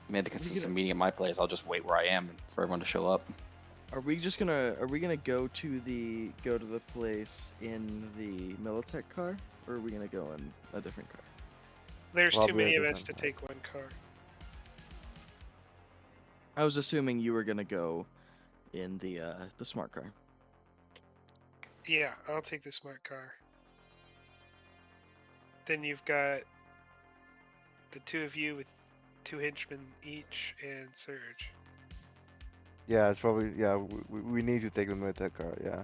B: made the consistent
C: gonna-
B: meeting at my place, I'll just wait where I am for everyone to show up.
C: Are we gonna go to the place in the Militech car, or are we gonna go in a different car?
D: There's too
E: Probably a
D: many of us to
E: different
D: take one car.
C: I was assuming you were gonna go in the smart car.
D: Yeah, I'll take the smart car. Then you've got the 2 of you with 2 henchmen each and Surge.
E: Yeah, it's probably, yeah, we need to take them with that car, yeah.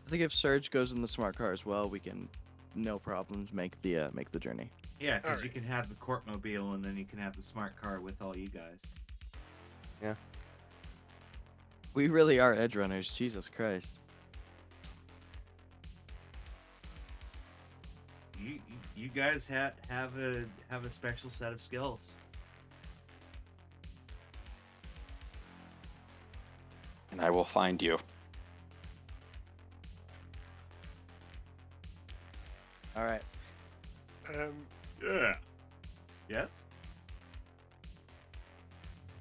C: I think if Surge goes in the smart car as well, we can, no problems, make the journey.
A: Yeah, because you
D: Alright.
A: can have the Courtmobile and then you can have the smart car with all you guys.
C: We really are edge runners, Jesus Christ.
A: You guys have a special set of skills.
B: And I will find you.
C: All right.
A: Yeah. Yes.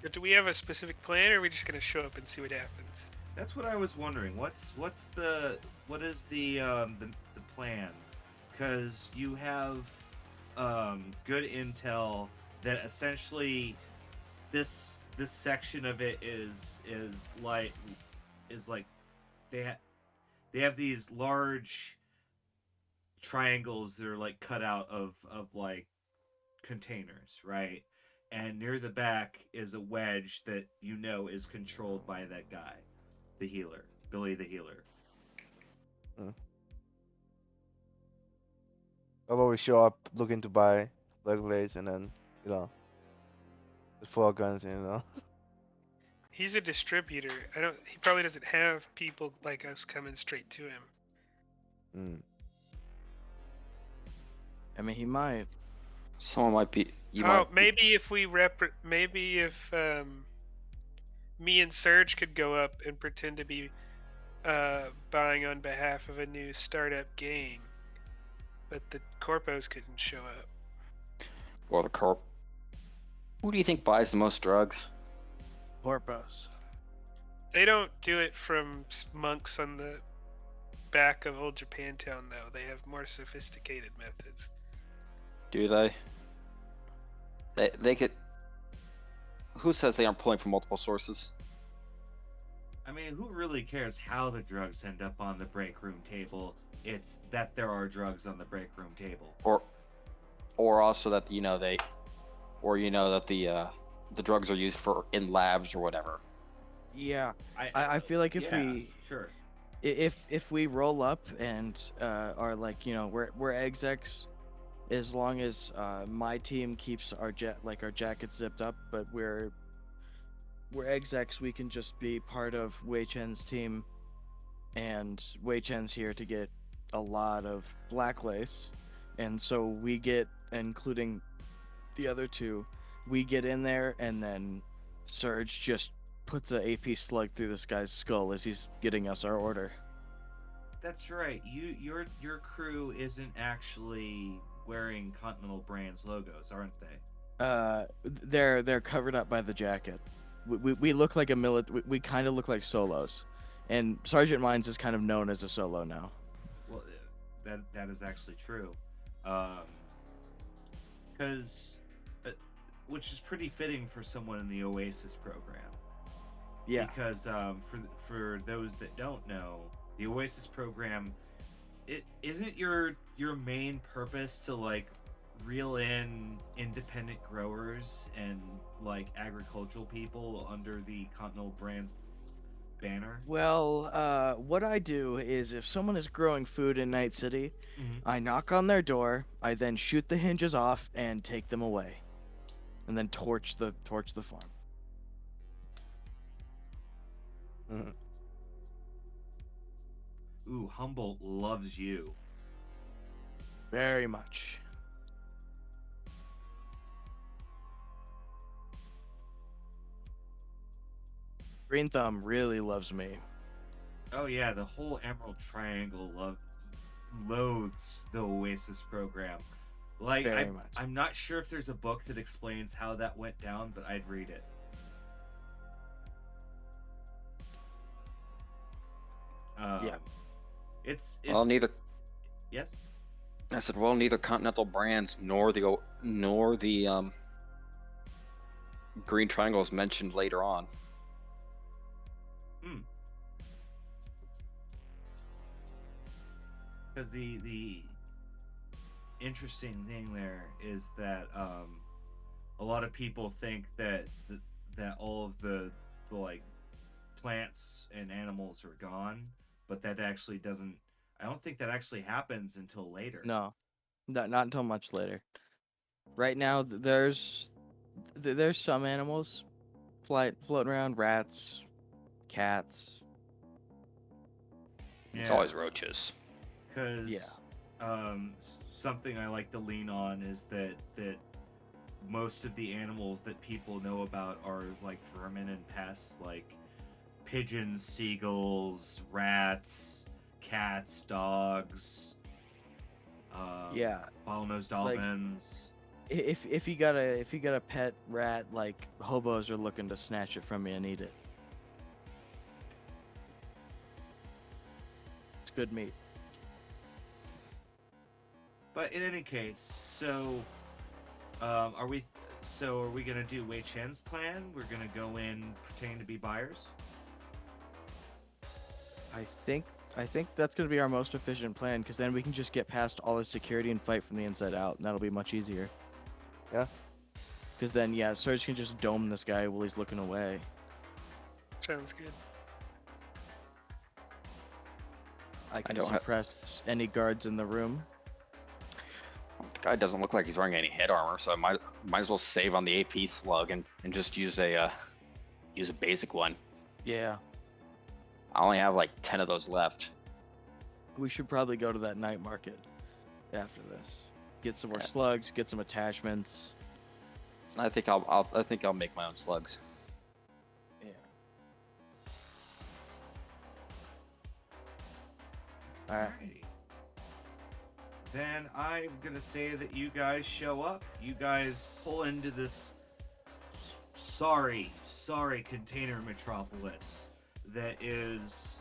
D: But do we have a specific plan, or are we just gonna show up and see what happens?
A: That's what I was wondering. What is the plan? because you have good intel that essentially this section of it is like they they have these large triangles that are like cut out of like containers, right? And near the back is a wedge that you know is controlled by that guy, the healer, Billy the healer.
E: How about we show up looking to buy Black Blades and then, you know, with 4 guns, you know?
D: He's a distributor. He probably doesn't have people like us coming straight to him.
E: Mm.
C: I mean, he might.
B: Someone might be.
D: Maybe if me and Serge could go up and pretend to be buying on behalf of a new startup game, but the corpos couldn't show up.
B: Well, the corp. Who do you think buys the most drugs?
C: Corpos.
D: They don't do it from monks on the back of Old Japantown, though. They have more sophisticated methods.
B: Do they? They could. Who says they aren't pulling from multiple sources?
A: I mean, who really cares how the drugs end up on the break room table? It's that there are drugs on the break room table.
B: Or also that that the drugs are used for in labs or whatever.
C: Yeah, I feel like if we roll up and are like, we're execs, as long as my team keeps our jackets zipped up, but we're execs, we can just be part of Wei Chen's team, and Wei Chen's here to get a lot of black lace, and so we get, including the other two, we get in there, and then Surge just puts an AP slug through this guy's skull as he's getting us our order.
A: That's right. Your crew isn't actually wearing Continental Brands logos, aren't they?
C: They're covered up by the jacket. We look like we kind of look like solos, and Sergeant Mines is kind of known as a solo now.
A: Well, that is actually true, because which is pretty fitting for someone in the Oasis program.
C: Yeah.
A: Because for those that don't know, the Oasis program, it isn't your main purpose to like reel in independent growers and like agricultural people under the Continental Brands banner.
C: Well, what I do is if someone is growing food in Night City, I knock on their door, I then shoot the hinges off and take them away, and then torch the farm.
E: Mm.
A: Ooh, Humboldt loves you.
C: Very much. Green Thumb really loves me.
A: Oh yeah, the whole Emerald Triangle loathes the Oasis program. Like,
C: Very much.
A: I'm not sure if there's a book that explains how that went down, but I'd read it.
C: Yeah.
A: It's
B: Well, neither.
A: Yes.
B: I said, well, neither Continental Brands nor the Green Triangle is mentioned later on.
A: Because the interesting thing there is that a lot of people think that all of the like plants and animals are gone, but that actually doesn't. I don't think that actually happens until later.
C: No, not until much later. Right now, there's some animals floating around, rats, cats.
B: It's always roaches.
A: Because something I like to lean on is that most of the animals that people know about are like vermin and pests, like pigeons, seagulls, rats, cats, dogs. Bottlenose dolphins.
C: Like, if you got a pet rat, like hobos are looking to snatch it from you and eat it. It's good meat.
A: But in any case, so are we? So are we gonna do Wei Chen's plan? We're gonna go in pretending to be buyers.
C: I think that's gonna be our most efficient plan, because then we can just get past all the security and fight from the inside out, and that'll be much easier.
E: Yeah.
C: Because then, yeah, Surge can just dome this guy while he's looking away.
D: Sounds good.
C: I can
B: don't have-
C: suppress any guards in the room.
B: The guy doesn't look like he's wearing any head armor, so I might as well save on the AP slug and just use a basic one.
C: Yeah.
B: I only have like 10 of those left.
C: We should probably go to that night market after this. Get some more
B: Yeah.
C: slugs, get some attachments.
B: I think I'll make my own slugs.
C: Yeah. Alright.
A: Alrighty. Then I'm gonna say that you guys show up. You guys pull into this sorry container metropolis that is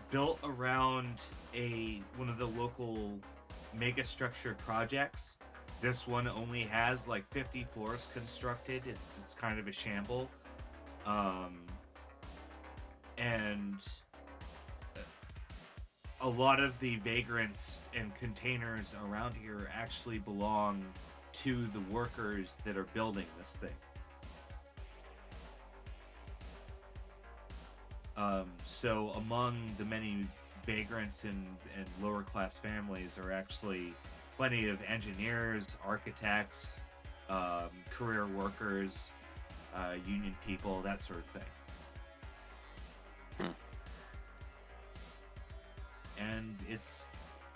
A: built around one of the local megastructure projects. This one only has like 50 floors constructed. It's kind of a shamble, and a lot of the vagrants and containers around here actually belong to the workers that are building this thing. So among the many vagrants and lower class families are actually plenty of engineers, architects, career workers, union people, that sort of thing. And it's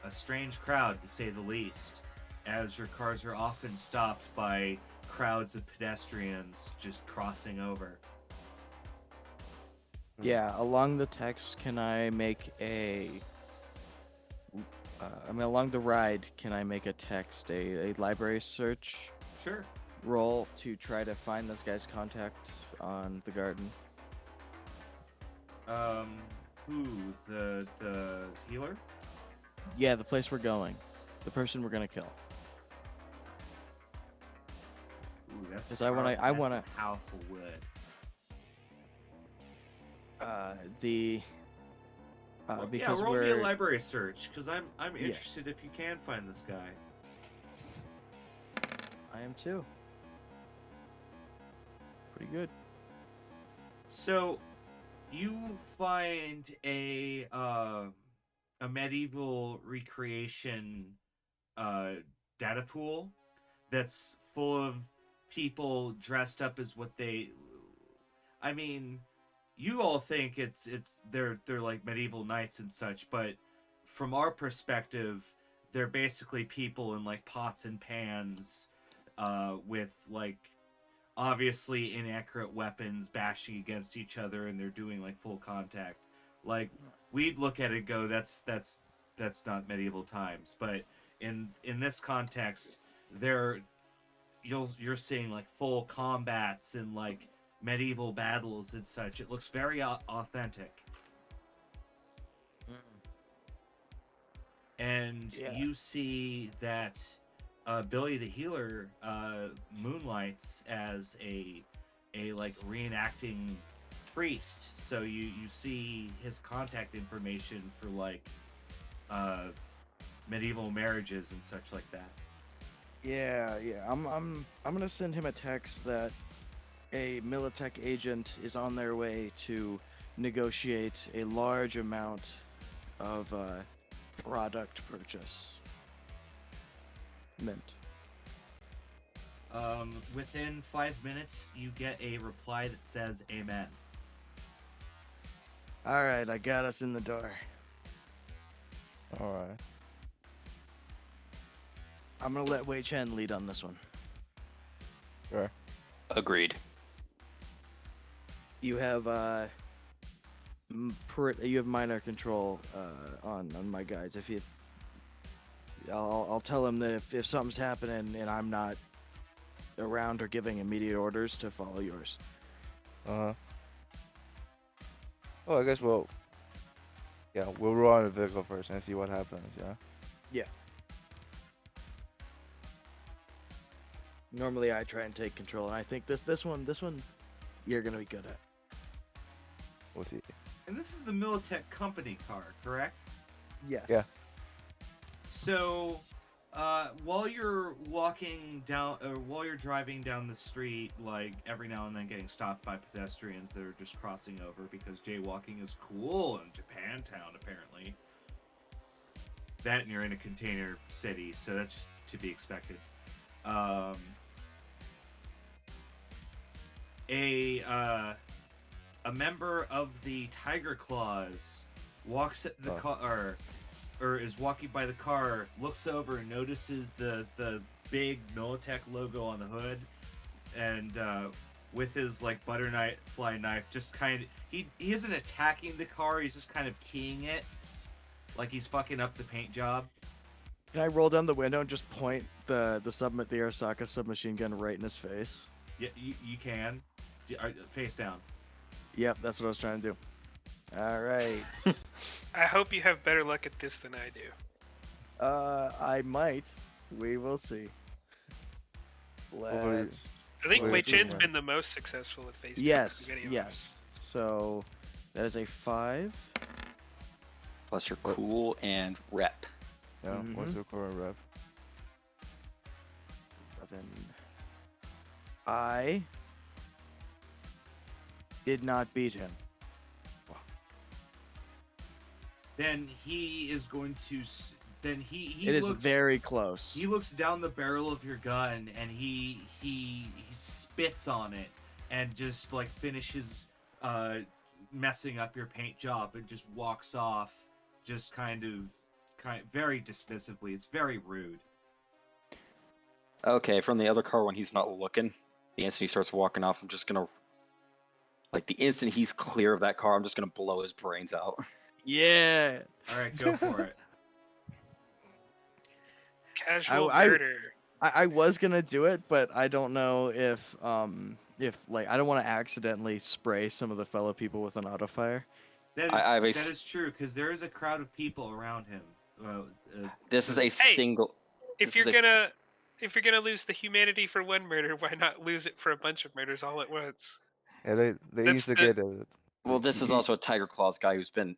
A: a strange crowd, to say the least, as your cars are often stopped by crowds of pedestrians just crossing over.
C: Yeah, along the text, can I make along the ride, can I make a text, a library search
A: Sure.
C: roll to try to find this guy's contact on the garden?
A: Who? The healer?
C: Yeah, the place we're going. The person we're gonna kill.
A: Ooh, that's
C: 'Cause I wanna-
A: powerful wood. Well,
C: Because
A: yeah, roll me a
C: we're
A: library search, because I'm interested if you can find this guy.
C: I am too. Pretty good.
A: So, you find a medieval recreation data pool that's full of people dressed up as what they. I mean, you all think they're like medieval knights and such, but from our perspective, they're basically people in like pots and pans, with like obviously inaccurate weapons bashing against each other, and they're doing like full contact. Like we'd look at it and go, that's not medieval times, but in this context, you're seeing like full combats and like medieval battles and such. It looks very authentic. And
C: Yeah.
A: you see that Billy the Healer moonlights as a like reenacting priest. So you see his contact information for like medieval marriages and such like that.
C: Yeah. I'm gonna send him a text that a Militech agent is on their way to negotiate a large amount of product purchase. Mint.
A: Within 5 minutes, you get a reply that says "Amen."
C: All right, I got us in the door.
E: All right.
C: I'm gonna let Wei Chen lead on this one.
E: Sure.
B: Agreed.
C: You have you have minor control on my guys. If you, I'll tell him that if something's happening and I'm not around or giving immediate orders, to follow yours.
E: Oh, I guess we'll roll on the vehicle first and see what happens. Yeah.
C: Yeah. Normally I try and take control, and I think this one you're gonna be good at.
E: We'll see.
A: And this is the Militech company car, correct?
C: Yes.
E: Yeah.
A: So, while you're walking down, or while you're driving down the street, like every now and then getting stopped by pedestrians that are just crossing over because jaywalking is cool in Japantown, apparently. That and you're in a container city, so that's just to be expected. A member of the Tiger Claws walks at the car, or is walking by the car, looks over, notices the big Militech logo on the hood, and with his like butterfly knife, just kind of he isn't attacking the car, he's just kind of keying it, like he's fucking up the paint job.
C: Can I roll down the window and just point the Arasaka submachine gun right in his face?
A: Yeah, you can. Face down.
C: Yep, that's what I was trying to do. All right.
D: I hope you have better luck at this than I do.
C: I might. We will see.
E: Hopefully-
C: Let's.
D: I think
E: Well,
D: Wei
E: it's good,
D: Chen's
E: man.
D: been the most successful with Facebook.
C: Yes.
D: video.
C: Yes. So that is a 5.
B: Plus your cool and rep.
E: Yeah. What's
C: Mhm.
E: your current rep?
C: 11. I did not beat him.
A: Then he is going to. Then he
C: It is
A: looks
C: very close.
A: He looks down the barrel of your gun and he spits on it and just like finishes messing up your paint job and just walks off, just kind of very dismissively. It's very rude.
B: Okay, from the other car when he's not looking, the instant he starts walking off, I'm just gonna, like the instant he's clear of that car, I'm just gonna blow his brains out.
C: Yeah.
A: All right, go for it.
D: Casual
C: I-
D: murder.
C: I was gonna do it, but I don't know if like I don't want to accidentally spray some of the fellow people with an auto fire.
A: That
B: I have a
A: that
B: s-
A: is true because there is a crowd of people around him.
B: This is a
D: Hey,
B: single.
D: If
B: this
D: you're
B: is a s-
D: gonna lose the humanity for one murder, why not lose it for a bunch of murders all at once?
E: Yeah, they
D: That's
E: used to
D: the-
E: get it.
B: Well, this is also a Tiger Claws guy who's been.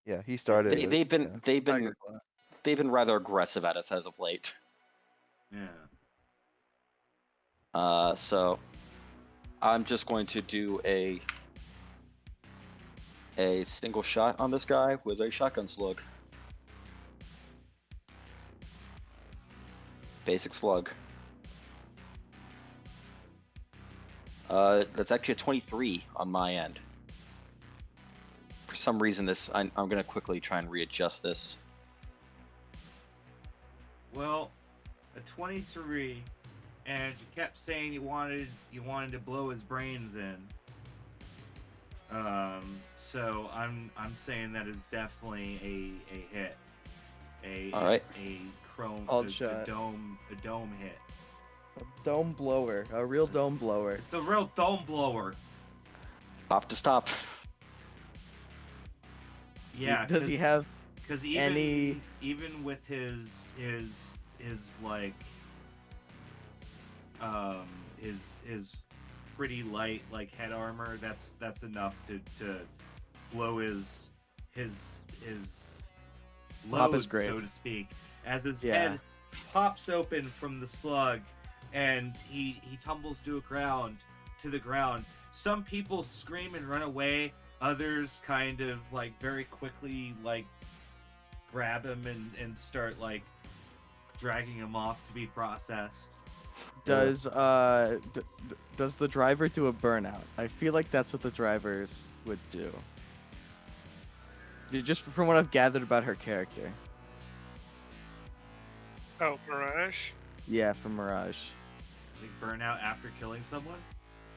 E: Yeah, he started.
B: They,
E: it,
B: they've been
E: yeah.
B: they've been
C: Tiger Claw.
B: they've been rather aggressive at us as of late.
A: Yeah.
B: So I'm just going to do a single shot on this guy with a shotgun slug. Basic slug. That's actually a 23 on my end. For some reason, I'm gonna quickly try and readjust this.
A: Well, a 23, and you kept saying you wanted to blow his brains in. So I'm saying that is definitely a hit.
B: All right.
A: A chrome
C: Odd
A: a
C: shot.
A: dome hit.
C: A dome blower, a real dome blower.
A: It's the real dome blower.
B: Pop to stop.
A: Yeah.
C: Does he have?
A: Because even
C: any-
A: even with his like his pretty light like head armor, that's enough to blow his
C: Pop his
A: load,
C: grape.
A: so to speak, as his
C: Yeah.
A: head pops open from the slug and he tumbles to the ground. Some people scream and run away, others kind of like very quickly like grab him and start like dragging him off to be processed.
C: Does does the driver do a burnout? I feel like that's what the drivers would do. Just from what I've gathered about her character.
D: Oh, Mirage.
C: Yeah, from Mirage.
A: Like burn out after killing someone.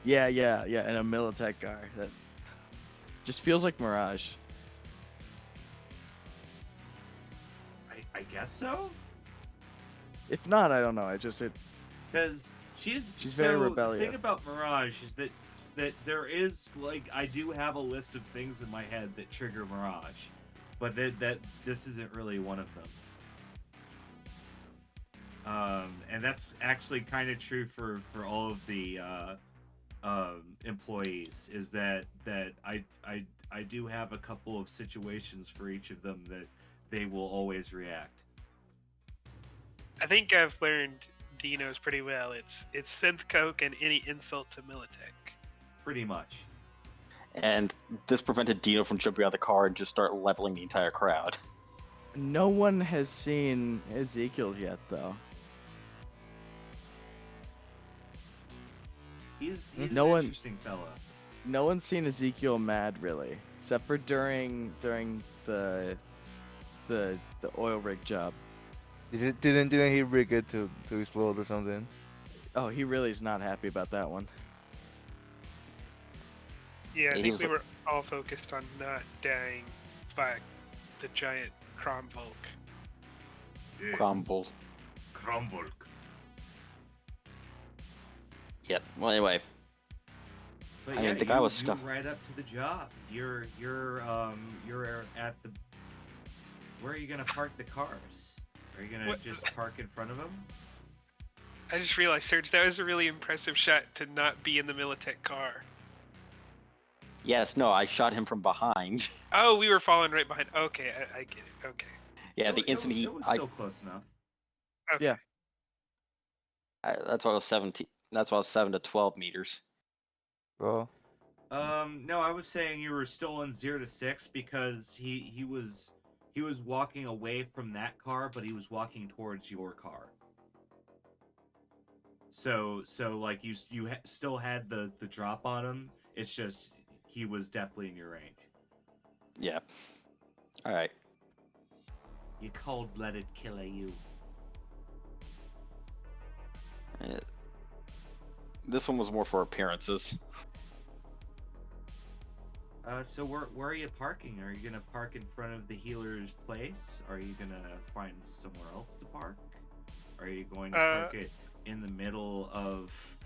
C: Yeah, and a Militech car. That just feels like Mirage.
A: I guess so.
C: If not, I don't know.
A: Because she's
C: very
A: so,
C: rebellious.
A: The thing about Mirage is that there is like I do have a list of things in my head that trigger Mirage, but that this isn't really one of them. And that's actually kind of true for all of the employees. Is that I do have a couple of situations for each of them that they will always react.
D: I think I've learned Dino's pretty well. It's synth coke and any insult to Militech.
A: Pretty much.
B: And this prevented Dino from jumping out of the car and just start leveling the entire crowd.
C: No one has seen Ezekiel's yet, though.
A: He's
C: No
A: an
C: one-
A: interesting fella.
C: No one's seen Ezekiel mad really, except for during the oil rig job.
E: Didn't he rig it to explode or something?
C: Oh, he really is not happy about that one.
D: Yeah, I
B: He
D: think
B: was
D: we
B: like-
D: were all focused on not dying by the giant Cromvolk.
A: Yes.
B: Crumble.
A: Cromvolk.
B: Yep. Well, anyway,
A: But
B: I
A: yeah,
B: mean, the guy
A: you,
B: was
A: you
B: scuff-
A: right up to the job. You're at the. Where are you gonna park the cars? Are you gonna
D: What-
A: just park in front of them?
D: I just realized, Serge, that was a really impressive shot to not be in the Militech car.
B: yes, no, I shot him from behind.
D: Oh, we were following right behind. Okay, I get it. Okay.
B: Yeah,
A: It-
B: the
A: it
B: instant
A: was-
B: he,
A: it was
B: I,
A: still close enough.
D: Okay.
C: Yeah.
B: that's why I was 17. That's why I was 7 to 12 meters.
E: Well,
A: No, I was saying you were still in 0 to 6 because he was walking away from that car, but he was walking towards your car. So like you still had the drop on him. It's just he was definitely in your range.
B: Yeah. All right.
A: You cold-blooded killer, you.
B: Uh, This one was more for appearances.
A: So where are you parking? Are you gonna park in front of the healer's place? Are you gonna find somewhere else to park? Are you going to park it in the middle of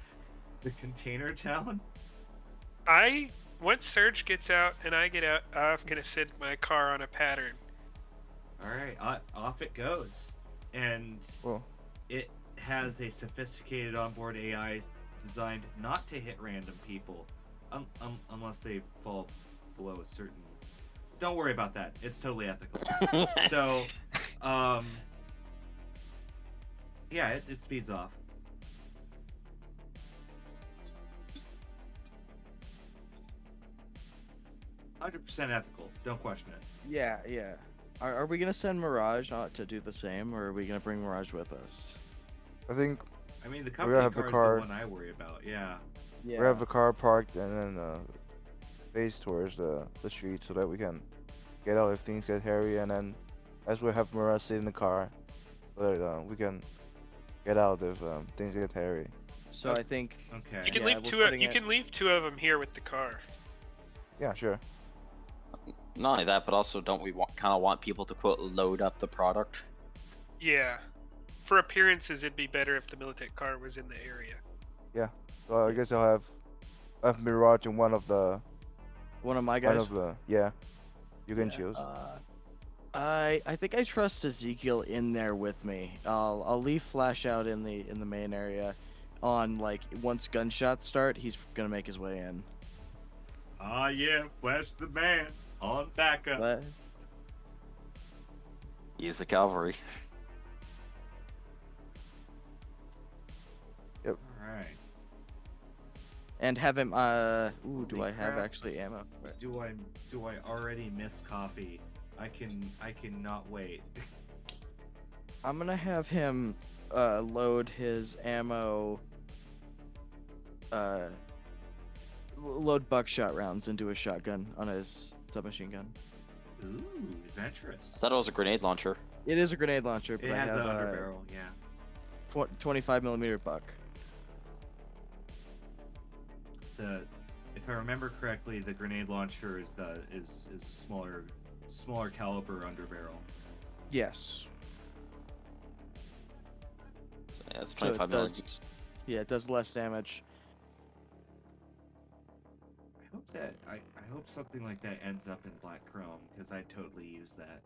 A: the container town?
D: Once Serge gets out and I get out, I'm gonna set my car on a pattern.
A: All right, off it goes, and
E: well,
A: it has a sophisticated onboard AI designed not to hit random people, unless they fall below a certain. Don't worry about that. It's totally ethical. So, yeah, it speeds off. "100% ethical. Don't question it."
C: Yeah, yeah. Are we gonna send Mirage to do the same, or are we gonna bring Mirage with us?
E: I think
A: I mean, the
E: We
A: company
E: have the
A: car is
E: car.
A: the one I worry about. Yeah.
C: Yeah.
E: we have the car parked and then face towards the street so that we can get out if things get hairy, and then as we have Mirage sit in the car so that we can get out if things get hairy.
C: So I think
A: Okay.
D: You can
C: Yeah,
D: leave
C: we're
D: two.
C: putting
D: You
C: it-
D: can leave two of them here with the car.
E: Yeah, sure.
B: Not only that, but also don't we kind of want people to quote load up the product?
D: Yeah. For appearances, it'd be better if the Militech car was in the area.
E: So I guess I'll have Mirage in one of the
C: one of my
E: one
C: guys.
E: of the yeah. You can
C: Yeah,
E: choose.
C: I think I trust Ezekiel in there with me. I'll leave Flash out in the main area. On like once gunshots start, he's gonna make his way in.
A: Ah, yeah, Flash the man on backup.
C: But
B: Use the cavalry.
A: All right.
C: and have him. Ooh, do
A: Holy
C: I have
A: crap.
C: actually ammo? Right.
A: Do I already miss coffee? I cannot wait.
C: I'm gonna have him load his ammo. Load buckshot rounds into a shotgun on his submachine gun.
A: Ooh, adventurous.
B: I thought it was a grenade launcher.
C: It is a grenade launcher, but
A: It
C: I
A: has
C: have
A: an
C: a
A: underbarrel, yeah.
C: 25 millimeter buck.
A: If I remember correctly, the grenade launcher is a smaller caliber underbarrel.
C: Yes.
B: Yeah, it's
C: So it
B: 25
C: does.
B: millimeters.
C: Yeah, it does less damage.
A: I hope something like that ends up in black chrome, because I'd totally use that.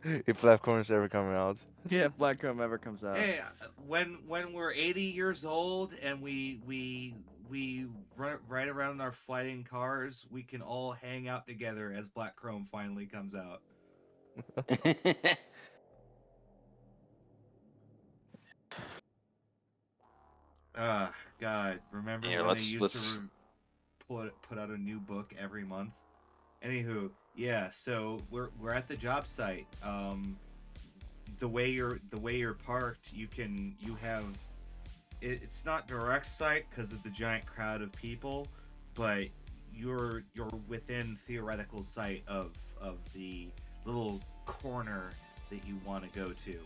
E: If Black Corn's ever coming out.
C: Yeah, if Black Chrome ever comes out.
A: Hey, when we're 80 years old and we ride around in our fighting cars, we can all hang out together as Black Chrome finally comes out. Ah, God, remember
B: Here,
A: when they
B: let's
A: used to put out a new book every month? Anywho, yeah. So we're at the job site. The way you're parked, you have it's not direct sight because of the giant crowd of people, but you're within theoretical sight of the little corner that you want to go to.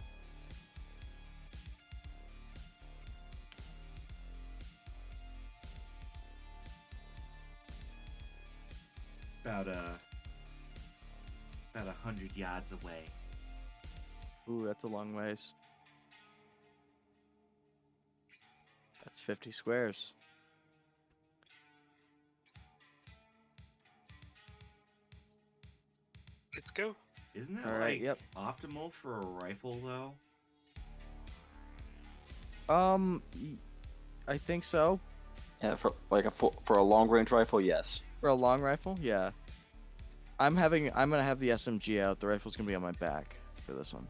A: It's about 100 yards away.
C: Ooh, that's a long ways. That's 50 squares.
D: Let's go.
A: Isn't that
C: All right,
A: like
C: yep.
A: optimal for a rifle though?
C: I think so.
B: Yeah, for like for a long range rifle, yes.
C: For a long rifle, yeah. I'm gonna have the SMG out. The rifle's gonna be on my back for this one.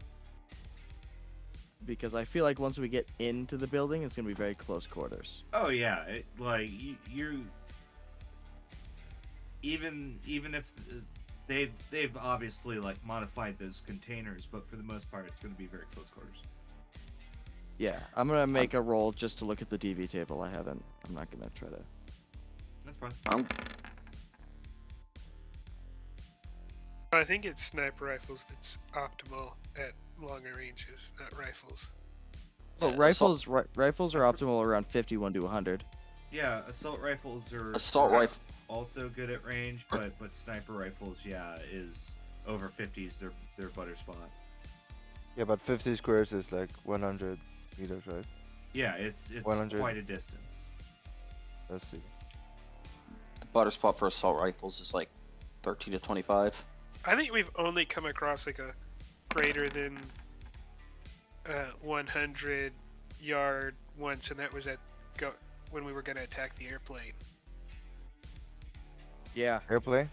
C: Because I feel like once we get into the building, it's gonna be very close quarters.
A: Oh yeah, like you even if they've obviously like modified those containers, but for the most part, it's going to be very close quarters.
C: Yeah, I'm gonna make a roll just to look at the DV table. I'm not gonna try to.
A: That's fine.
D: I think it's sniper rifles that's optimal at longer ranges, not rifles.
C: Well,
B: Yeah,
C: rifles are optimal around 51 to 100.
A: Yeah, assault rifles are also good at range, but sniper rifles, yeah, is over 50s. They're butter spot.
E: Yeah, but 50 squares is like 100 meters, right?
A: Yeah, it's
E: 100.
A: quite a distance.
E: Let's see.
B: The butter spot for assault rifles is like 13 to 25.
D: I think we've only come across like a greater than 100 yard once, and that was when we were gonna attack the airplane.
C: Yeah.
E: Airplane?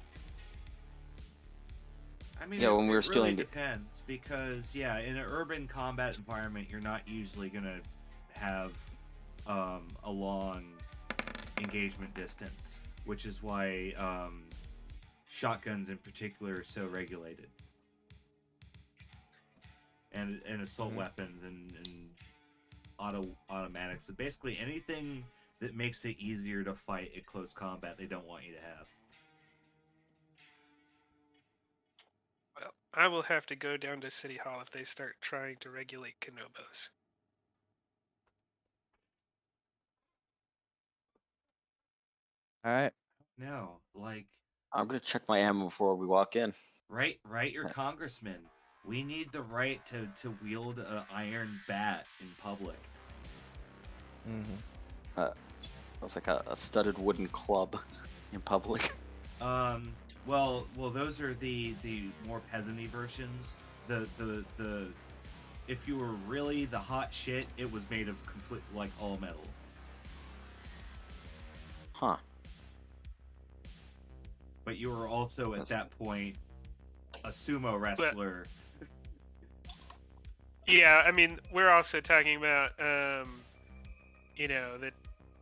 A: I mean,
B: Yeah, when we were
A: it really
B: stealing
A: depends because yeah, in an urban combat environment, you're not usually gonna have a long engagement distance, which is why shotguns in particular are so regulated, and assault weapons and automatics. So basically, anything that makes it easier to fight at close combat, they don't want you to have.
D: Well, I will have to go down to City Hall if they start trying to regulate Kanobos.
C: All right.
A: No, like
B: I'm gonna check my ammo before we walk in.
A: write your congressman. We need the right to wield an iron bat in public.
E: Mm-hmm.
B: It's like a studded wooden club in public.
A: Well, those are the more peasant-y versions. The if you were really the hot shit, it was made of complete like all metal.
B: Huh.
A: But you were also at that point a sumo wrestler.
D: Yeah, I mean, we're also talking about, the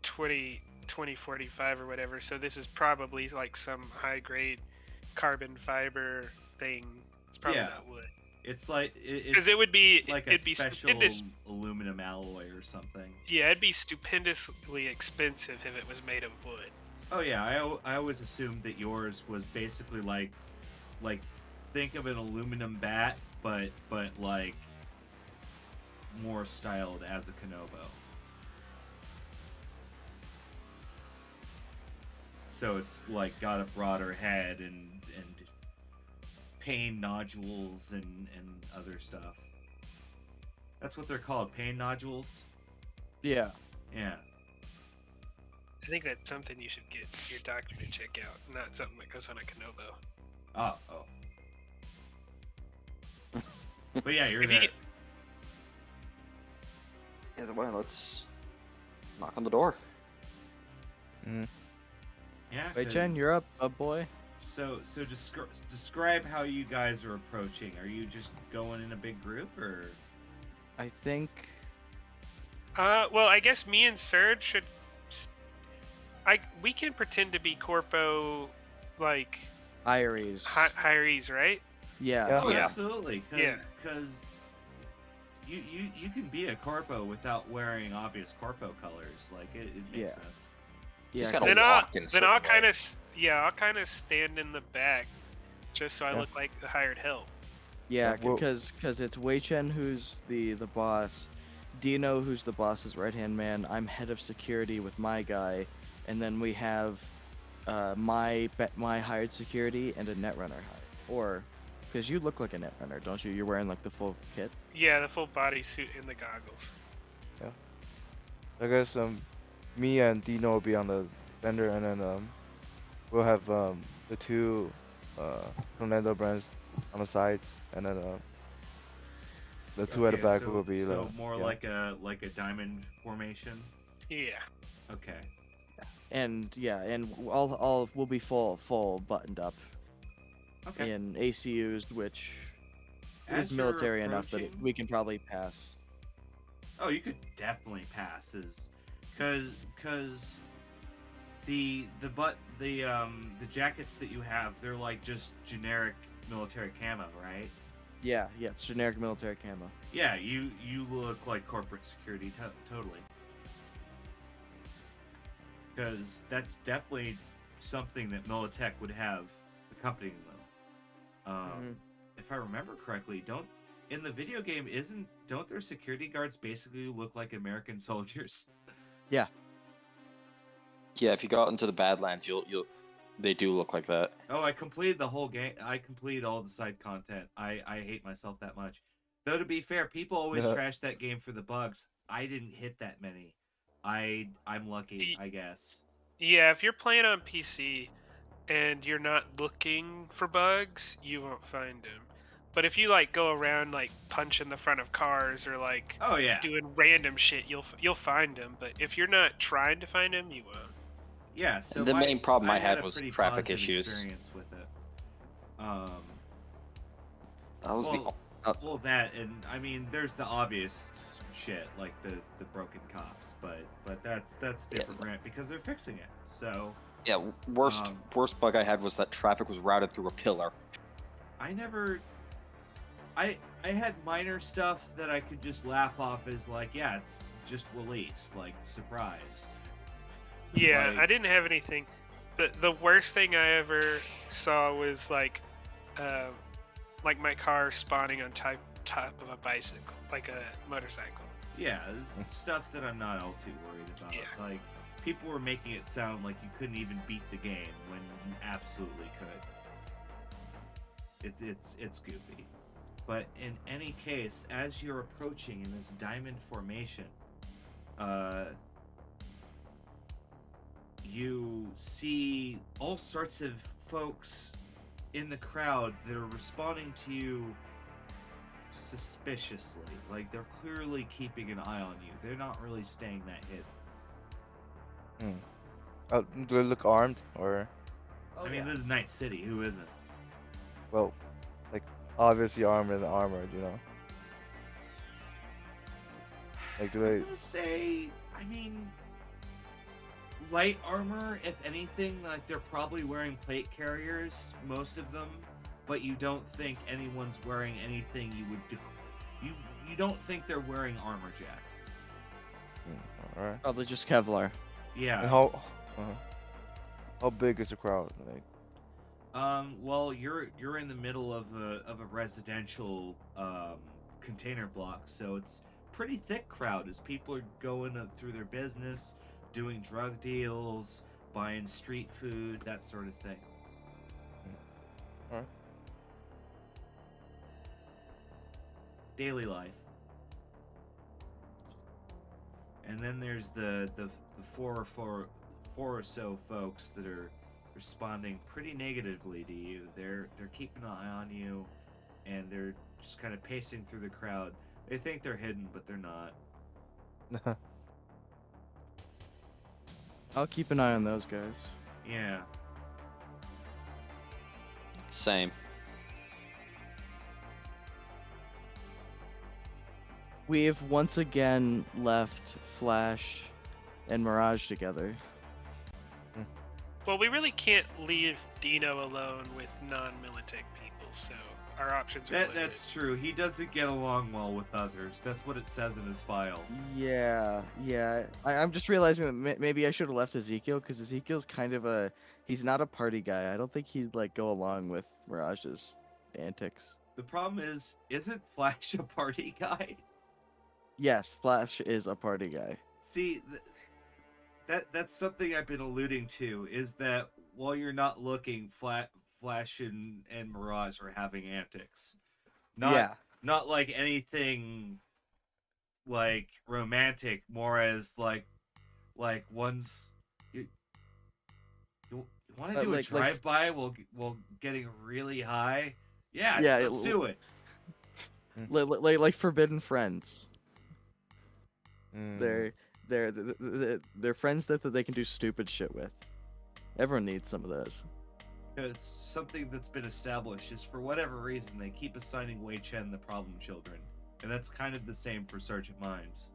D: 2045 or whatever. So this is probably like some high grade carbon fiber thing. It's probably not wood.
A: It's like
D: because it would be
A: like a special aluminum alloy or something.
D: Yeah, it'd be stupendously expensive if it was made of wood.
A: Oh yeah, I always assumed that yours was basically like think of an aluminum bat, but like more styled as a Kanobo. So it's like got a broader head and pain nodules and other stuff. That's what they're called, pain nodules?
C: Yeah.
A: Yeah.
D: I think that's something you should get your doctor to check out, not something that goes on a Kanobo.
A: Oh. But yeah, you're
D: If you
A: there.
B: Yeah, well, let's knock on the door.
E: Mm-hmm.
A: Yeah.
C: Wait, Jen, you're up,
A: 'cause-
C: boy.
A: So describe how you guys are approaching. Are you just going in a big group, or?
C: I think.
D: well, I guess me and Serge should. We can pretend to be Corpo, like
C: Iries.
D: hirees, right?
C: Yeah.
E: Yeah.
A: Oh,
B: Yeah.
A: absolutely.
D: Yeah.
A: Because you can be a corpo without wearing obvious corpo colors. Like it makes
C: Yeah.
A: sense.
C: Yeah.
B: Just gotta
C: 'cause-
B: walk in a certain
D: I'll
B: way.
D: I'll kind of stand in the back, just so I
E: Yeah.
D: look like the hired help.
C: Yeah,
E: Yeah, well-
C: because it's Wei Chen who's the boss, Dino who's the boss's right hand man. I'm head of security with my guy, and then we have my hired security and a netrunner hired. Or because you look like a netrunner, don't you? You're wearing like the full kit.
D: Yeah, the full body suit and the goggles.
E: I guess me and Dino will be on the fender, and then we'll have the two Tornado brands on the sides, and then the two at the
A: Okay,
E: back
A: so,
E: will be
A: so more
E: yeah.
A: like a diamond formation.
D: Yeah.
A: Okay.
C: And yeah, and all will be full buttoned up
A: Okay.
C: in ACUs, which
A: As
C: is
A: you're
C: military enough that
A: approaching-
C: we can probably pass.
A: Oh, you could definitely pass, cause the jackets that you have, they're like just generic military camo, right?
C: Yeah, it's generic military camo.
A: Yeah, you look like corporate security totally. Because that's definitely something that Militech would have accompanying them.
C: Mhm.
A: If I remember correctly, in the video game don't their security guards basically look like American soldiers?
B: Yeah, if you go out into the Badlands, they do look like that.
A: Oh, I completed the whole game. I completed all the side content. I hate myself that much. Though to be fair, people always
E: Yeah.
A: trash that game for the bugs. I didn't hit that many. I'm lucky, I guess.
D: Yeah, if you're playing on PC and you're not looking for bugs, you won't find them. But if you like go around like punching the front of cars or like
A: Oh yeah.
D: doing random shit, you'll find them. But if you're not trying to find them, you won't.
A: Yeah, so
B: The main problem I had
A: a
B: was
A: pretty
B: traffic
A: positive
B: issues.
A: experience with it.
B: That was
A: Well,
B: the
A: well, that and I mean, there's the obvious shit like the broken cops, but that's
B: Yeah.
A: different rant because they're fixing it. So
B: yeah worst
A: um,
B: worst bug I had was that traffic was routed through a pillar.
A: I never. I had minor stuff that I could just laugh off as like, yeah, it's just released, like surprise.
D: Yeah,
A: Like-
D: I didn't have anything. The worst thing I ever saw was like my car spawning on top of a bicycle, like a motorcycle.
A: Yeah, it's stuff that I'm not all too worried about.
D: Yeah.
A: Like people were making it sound like you couldn't even beat the game when you absolutely could. It's goofy. But in any case, as you're approaching in this diamond formation, you see all sorts of folks in the crowd that are responding to you suspiciously. Like they're clearly keeping an eye on you. They're not really staying that hidden.
E: Do they look armed or?
A: I mean, this is Night City. Who isn't?
E: Well, like obviously armored and armored, you know. Like do
A: I'm
E: they?
A: gonna say, I mean, light armor. If anything, like they're probably wearing plate carriers, most of them. But you don't think anyone's wearing anything you would. You don't think they're wearing armor, Jack?
E: All right.
C: Probably just Kevlar.
A: Yeah.
E: And how big is the crowd? Like
A: Well, you're in the middle of a residential container block, so it's pretty thick crowd as people are going through their business, doing drug deals, buying street food, that sort of thing.
E: Alright.
A: Daily life. And then there's the four or so folks that are responding pretty negatively to you. They're keeping an eye on you, and they're just kind of pacing through the crowd. They think they're hidden, but they're not.
C: I'll keep an eye on those guys.
A: Yeah.
B: Same.
C: We have once again left Flash and Mirage together.
D: Well, we really can't leave Dino alone with non-Militech people, so our options are limited.
A: That's true. He doesn't get along well with others. That's what it says in his file.
C: Yeah. I'm just realizing that maybe I should have left Ezekiel, because Ezekiel's kind of he's not a party guy. I don't think he'd like go along with Mirage's antics.
A: The problem is, isn't Flash a party guy?
C: Yes, Flash is a party guy.
A: See, that's something I've been alluding to, is that while you're not looking, Flash and Mirage are having antics. Not like anything like romantic, more as like one's you want to do a drive-by while getting really high? Yeah, let's do it.
C: Like Forbidden Friends.
E: Mm.
C: They're friends that they can do stupid shit with. Everyone needs some of those.
A: Because something that's been established is, for whatever reason, they keep assigning Wei Chen the problem children. And that's kind of the same for Sergeant Mines.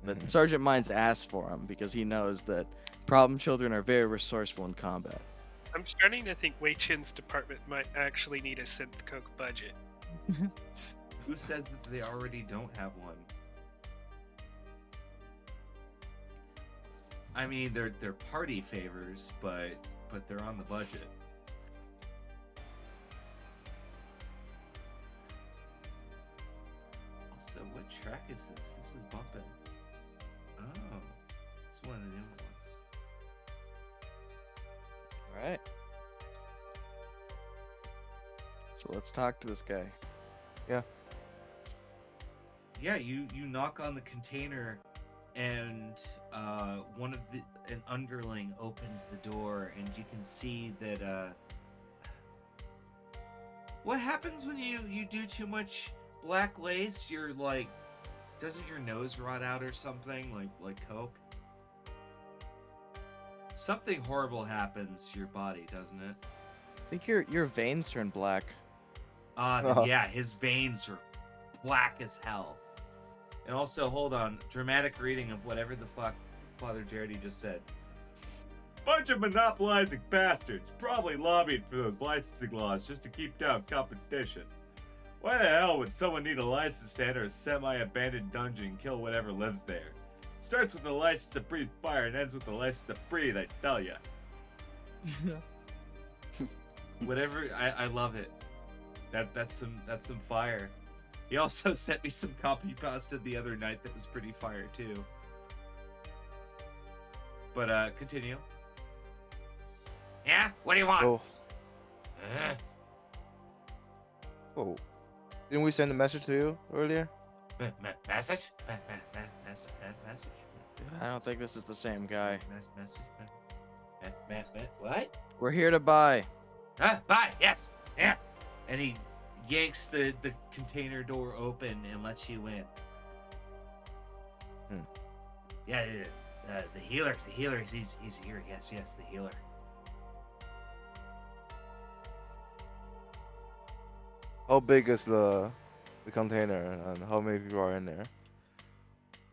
C: But Sergeant Mines asks for him because he knows that problem children are very resourceful in combat.
D: I'm starting to think Wei Chin's department might actually need a synth coke budget.
A: Who says that they already don't have one? I mean, they're party favors, but they're on the budget. Also, what track is this? This is bumping. Oh, it's one of the new ones.
C: All right. So let's talk to this guy.
A: Yeah, you knock on the container, and an underling opens the door, and you can see that what happens when you do too much black lace? You're like, doesn't your nose rot out or something, like coke? Something horrible happens to your body, doesn't it?
C: I think your veins turn black.
A: Yeah, his veins are black as hell. And also, hold on, dramatic reading of whatever the fuck Father Jaredy just said. Bunch of monopolizing bastards, probably lobbied for those licensing laws just to keep down competition. Why the hell would someone need a license to enter a semi-abandoned dungeon and kill whatever lives there? Starts with the license to breathe fire and ends with the license to breathe, I tell ya. Whatever, I love it. That's some fire. He also sent me some copy pasta the other night that was pretty fire too. But continue. Yeah? What do you want?
E: Oh. Oh. Didn't we send a message to you earlier?
A: Message? Message?
C: I don't think this is the same guy.
A: Message? What?
C: We're here to buy.
A: Buy, yes. Yeah. And he yanks the container door open and lets you in. Yeah, the healer, he's here. Yes, the healer.
E: How big is the container and how many people are in there?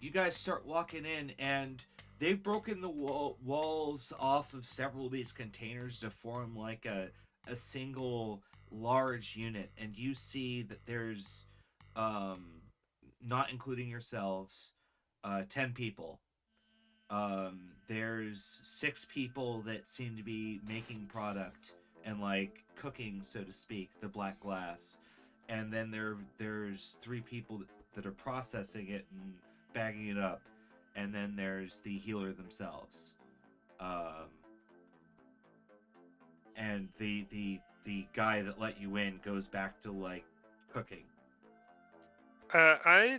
A: You guys start walking in, and they've broken the walls off of several of these containers to form like a single large unit, and you see that there's not including yourselves 10 people. There's 6 people that seem to be making product and like cooking, so to speak, the black glass, and then there's 3 people that are processing it and bagging it up, and then there's the healer themselves, and the guy that let you in goes back to like cooking.
D: I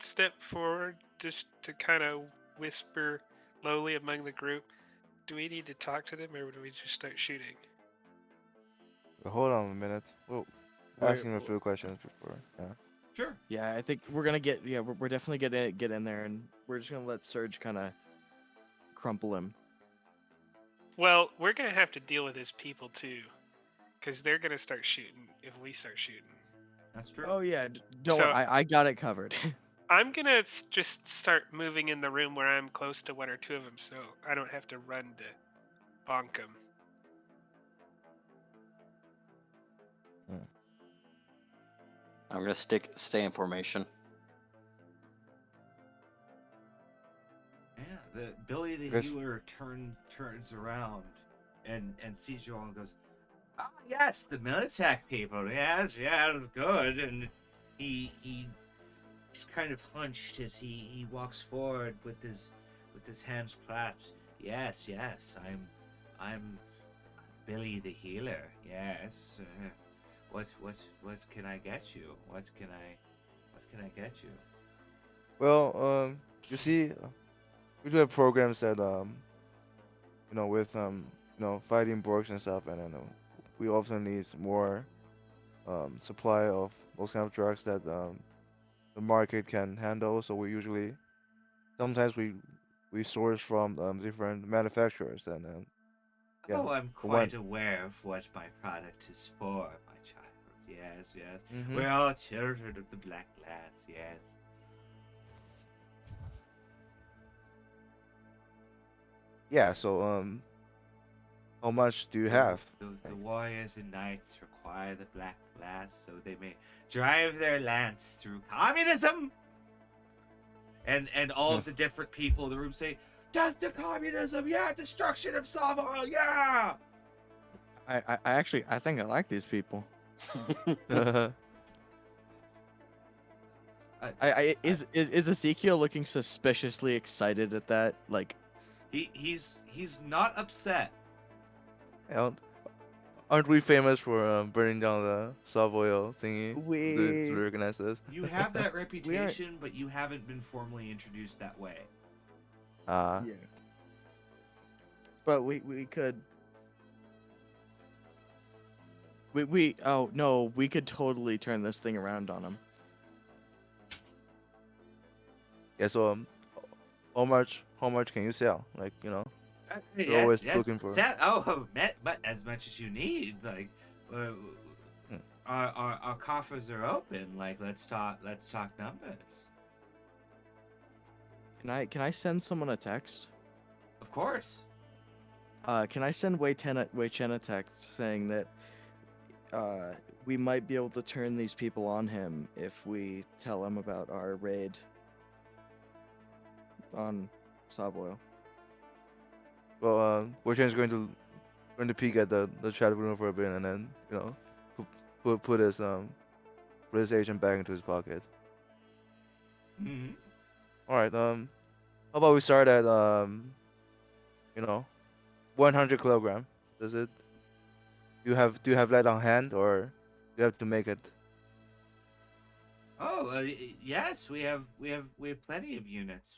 D: step forward just to kind of whisper lowly among the group. Do we need to talk to them, or do we just start shooting?
E: Hold on a minute. Whoa. asking a few questions before. Yeah.
A: Sure.
C: Yeah, I think we're gonna get. Yeah, we're definitely gonna get in there, and we're just gonna let Surge kind of crumple him.
D: Well, we're gonna have to deal with his people too, because they're gonna start shooting if we start shooting.
A: That's true.
C: Oh yeah, don't
D: So-
C: worry, I got it covered.
D: I'm gonna just start moving in the room where I'm close to one or two of them, so I don't have to run to bonk them.
B: I'm gonna stay in formation.
A: Yeah, the Billy the
E: Yes.
A: Healer turns around and sees you all and goes, "Ah, yes, the Militech people. Yes, yeah, good." And he's kind of hunched as he walks forward with his hands clasped. Yes, I'm Billy the Healer. Yes. What can I get you? What can I get you?
E: Well, you see, we do have programs that with fighting borgs and stuff, and then we also need more supply of those kind of drugs that the market can handle. So we usually sometimes we source from different manufacturers, and yeah.
A: Oh, I'm
E: for one-
A: quite aware of what my product is for, my child. Yes.
E: Mhm.
A: We're all children of the Black Glass, yes.
E: Yeah. So how much do you have?
A: The warriors and knights require the Black Glass so they may drive their lance through communism. And all of the different people in the room say, "Death to communism! Yeah, destruction of Salvador! Yeah!"
C: I actually I think I like these people. Is Ezekiel looking suspiciously excited at that? Like,
A: He's not upset.
E: And aren't we famous for burning down the Savoy thingy? To recognize this.
A: You have that reputation, but you haven't been formally introduced that way.
E: Ah.
C: yeah. But we could. Oh no, we could totally turn this thing around on him.
E: Yeah. So how much can you sell? Like We're always looking for.
A: But as much as you need. Like,
E: Hmm.
A: our coffers are open. Like, let's talk numbers.
C: Can I send someone a text?
A: Of course.
C: Can I send Wei Chen a text saying that we might be able to turn these people on him if we tell him about our raid on Savoy?
E: Well, Wojciech's going to peek at the chat room for a bit, and then put his agent back into his pocket.
A: Mm-hmm.
E: All right. How about we start at 100 kilogram? Do you have that on hand, or you have to make it?
A: Oh, yes, we have plenty of units.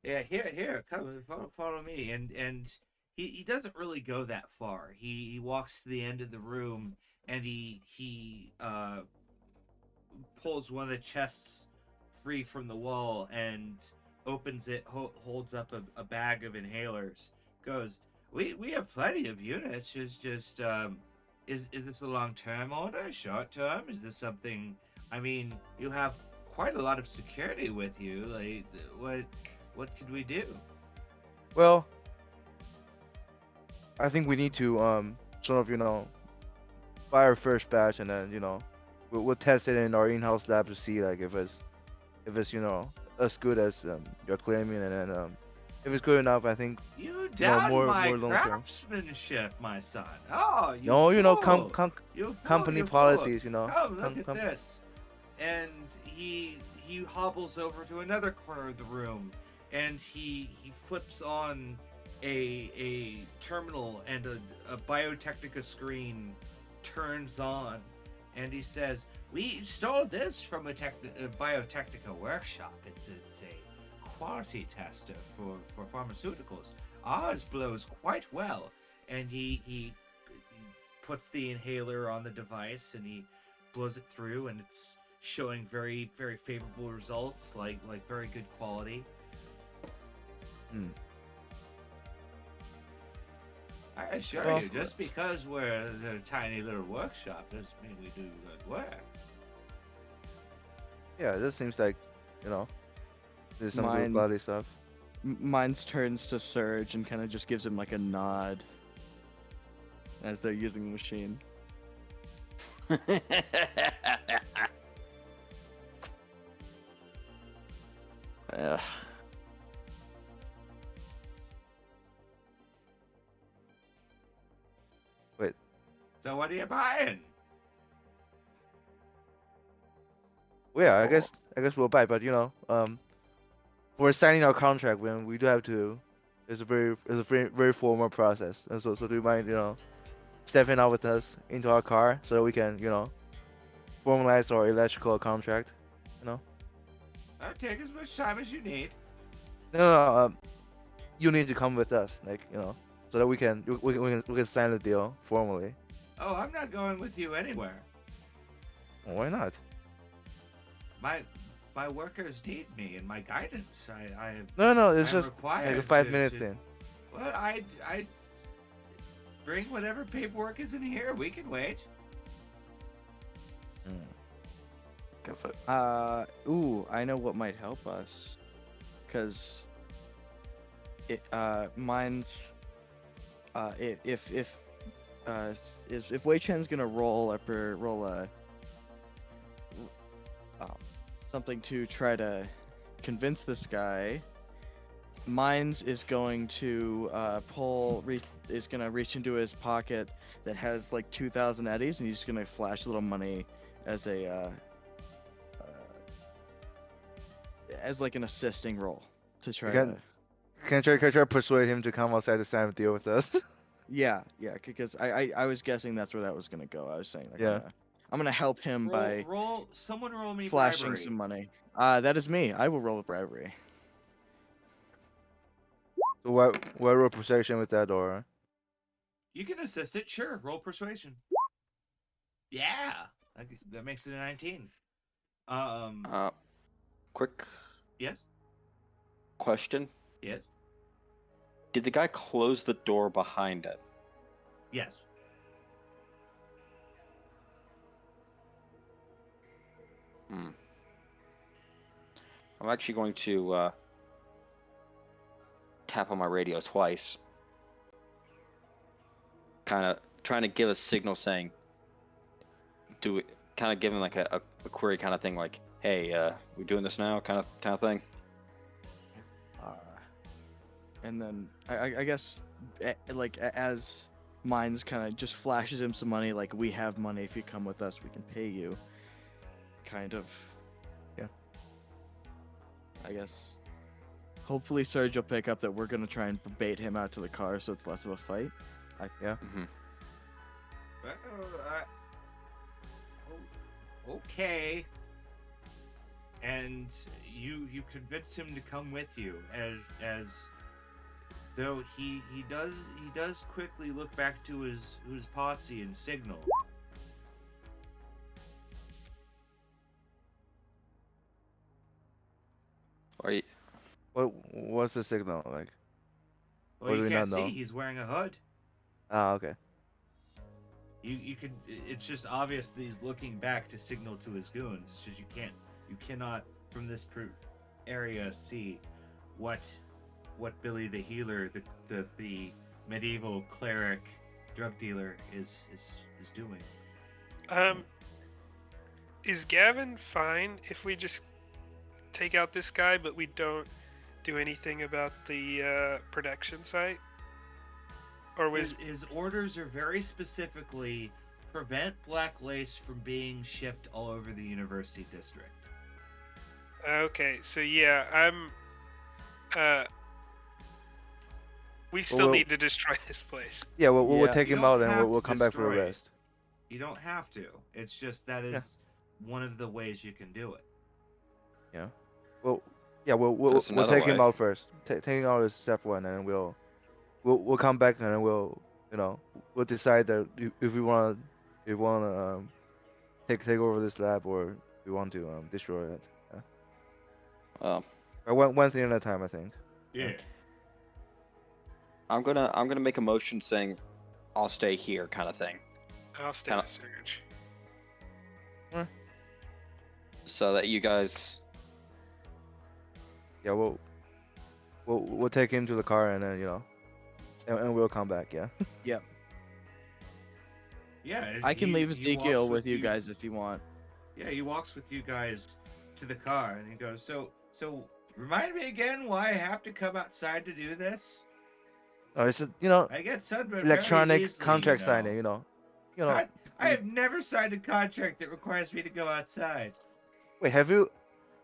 A: Yeah, here, come follow me. And he doesn't really go that far. He walks to the end of the room and he pulls one of the chests free from the wall and opens it, holds up a bag of inhalers. Goes, we have plenty of units. Just is this a long-term order, short-term? Is this something? I mean, you have quite a lot of security with you. Like, what could we do?
E: Well, I think we need to sort of buy our first batch, and then we'll test it in our in-house lab to see like if it's as good as you're claiming, and then if it's good enough, I think
A: You doubt my
E: more long-term.
A: craftsmanship, my son. Oh, you
E: No,
A: fool. You fool,
E: company
A: you fool.
E: policies,
A: Come, look at this. And he hobbles over to another corner of the room, and he flips on a terminal, and a Biotechnica screen turns on, and he says, "We stole this from a Biotechnica workshop. It's a quality tester for pharmaceuticals. Ours blows quite well." And he puts the inhaler on the device and he blows it through, and it's showing very, very favorable results, like very good quality.
E: Hmm.
A: I assure
E: Well,
A: you, just because we're a tiny little workshop doesn't mean we do good work.
E: Yeah, this seems like, there's some good
C: Mine-
E: quality stuff.
C: Mines turns to Surge and kind of just gives him like a nod as they're using the machine.
B: Yeah.
A: So what are you buying?
E: Well, yeah, I guess we'll buy, but we're signing our contract when we do have to. It's a very formal process, and so do you mind stepping out with us into our car so that we can formalize our electrical contract?
A: I'll take as much time as you need.
E: No, you need to come with us, so that we can sign the deal formally.
A: Oh, I'm not going with you anywhere.
E: Well, why not?
A: My workers need me and my guidance.
E: No, it's
A: I'm
E: just
A: required
E: like a 5 minute
A: to-
E: thing.
A: Well, I bring whatever paperwork is in here. We can wait.
B: Go for it.
C: I know what might help us, cause mine's if Wei Chen's gonna roll something to try to convince this guy, Mines is going to is gonna reach into his pocket that has like 2,000 eddies, and he's just gonna flash a little money as as like an assisting roll to try
E: can-
C: to.
E: Can I try to persuade him to come outside to sign a deal with us?
C: Yeah, because I was guessing that's where that was gonna go. I was saying like
E: Yeah.
C: I'm gonna help him by
A: Someone roll me
C: flashing
A: bribery.
C: some money. That is me. I will roll a bribery.
E: So what roll perception with that, or?
A: You can assist it, sure. Roll persuasion. Yeah, that makes it a 19.
B: Quick
A: Yes,
B: question.
A: yes,
B: Did the guy close the door behind it?
A: yes.
B: I'm actually going to tap on my radio twice. Kind of trying to give a signal saying, kind of giving like a query kind of thing, like, hey, we doing this now, kind of thing.
C: And then I guess as Mines kind of just flashes him some money, like we have money. If you come with us, we can pay you. Kind of.
E: Yeah.
C: I guess. Hopefully, Serge will pick up that we're gonna try and bait him out to the car, so it's less of a fight.
A: Okay. And you convince him to come with you, as though he does quickly look back to his posse and signal.
B: Are you?
E: What's the signal like?
A: Well,
E: Or
A: you
E: do we
A: can't
E: not know?
A: see. He's wearing a hood.
E: Ah, okay.
A: You can. It's just obvious that he's looking back to signal to his goons. It's just you cannot from this area see what Billy the healer, the medieval cleric drug dealer is doing.
D: Is Gavin fine if we just take out this guy, but we don't do anything about the production site? Or was
A: His orders are very specifically prevent black lace from being shipped all over the university district.
D: okay? So yeah, I'm. We still need to destroy this place.
E: Yeah, we'll
C: Yeah.
E: take
A: You
E: him
A: don't
E: out and
A: have
E: we'll
A: to
E: come back for
A: destroy it.
E: arrest.
A: You don't have to. It's just that is one of the ways you can do it.
E: Well, yeah, we'll
B: There's
E: we'll
B: another
E: take him
B: way.
E: out first. Taking out is step one, and we'll come back and we'll we'll decide that if we wanna take over this lab or we want to destroy it. Yeah.
B: Um,
E: One thing at a time, I think.
A: Yeah.
B: I'm gonna make a motion saying I'll stay here, kind of thing,
D: I'll stay
B: Kinda-
D: with Surge.
B: so that you guys.
E: Yeah, we'll take him to the car and then and we'll come back. Yeah.
C: Yep.
A: Yeah.
C: I can leave
A: he walks
C: Ezekiel with you guys if you want.
A: Yeah, he walks with you guys to the car, and he goes, So remind me again why I have to come outside to do this?
E: Oh, it's
A: I get sunburned
E: electronic
A: very easily,
E: contract
A: you know.
E: signing.
A: I have never signed a contract that requires me to go outside.
E: Wait, have you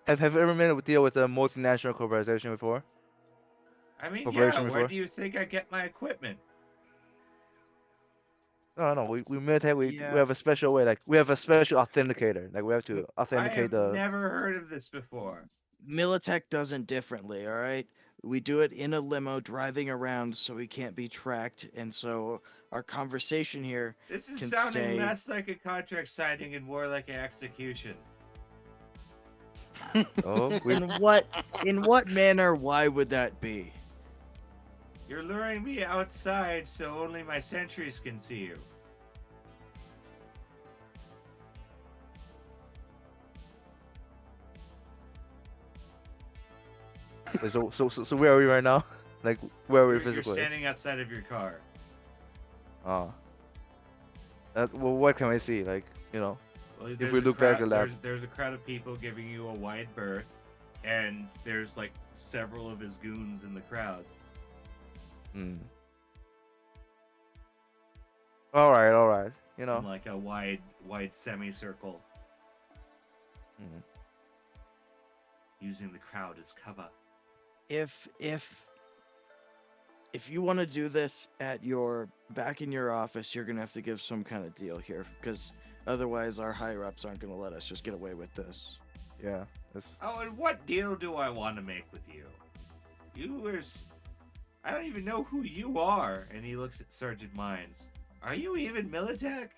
E: ever made a deal with a multinational corporation before?
A: I mean,
E: Corporation
A: yeah, where
E: before?
A: do you think I get my equipment?
E: No. We military. We
C: Yeah.
E: have a special way. Like we have a special authenticator. Like we have to
A: I
E: authenticate
A: have
E: the.
A: never heard of this before.
C: Militech does it differently, all right? We do it in a limo driving around so we can't be tracked, and so our conversation here
A: This is
C: can
A: sounding
C: stay-
A: less like a contract signing and more like an execution.
E: Oh,
C: in what manner why would that be?
A: You're luring me outside so only my sentries can see you.
E: so where are we right now? Like where are we
A: You're
E: physically?
A: standing outside of your car.
E: Oh. Well, what can I see? Like
A: Well,
E: we look back at that-
A: there's a crowd of people giving you a wide berth, and there's like several of his goons in the crowd.
E: Hmm. All right.
A: In like a wide semicircle,
E: Hmm.
A: using the crowd as cover.
C: If you want to do this at back in your office, you're gonna have to give some kind of deal here, because otherwise our higher ups aren't gonna let us just get away with this.
E: Yeah. That's.
A: Oh, and what deal do I want to make with you? I don't even know who you are. And he looks at Sergeant Mines. Are you even Militech?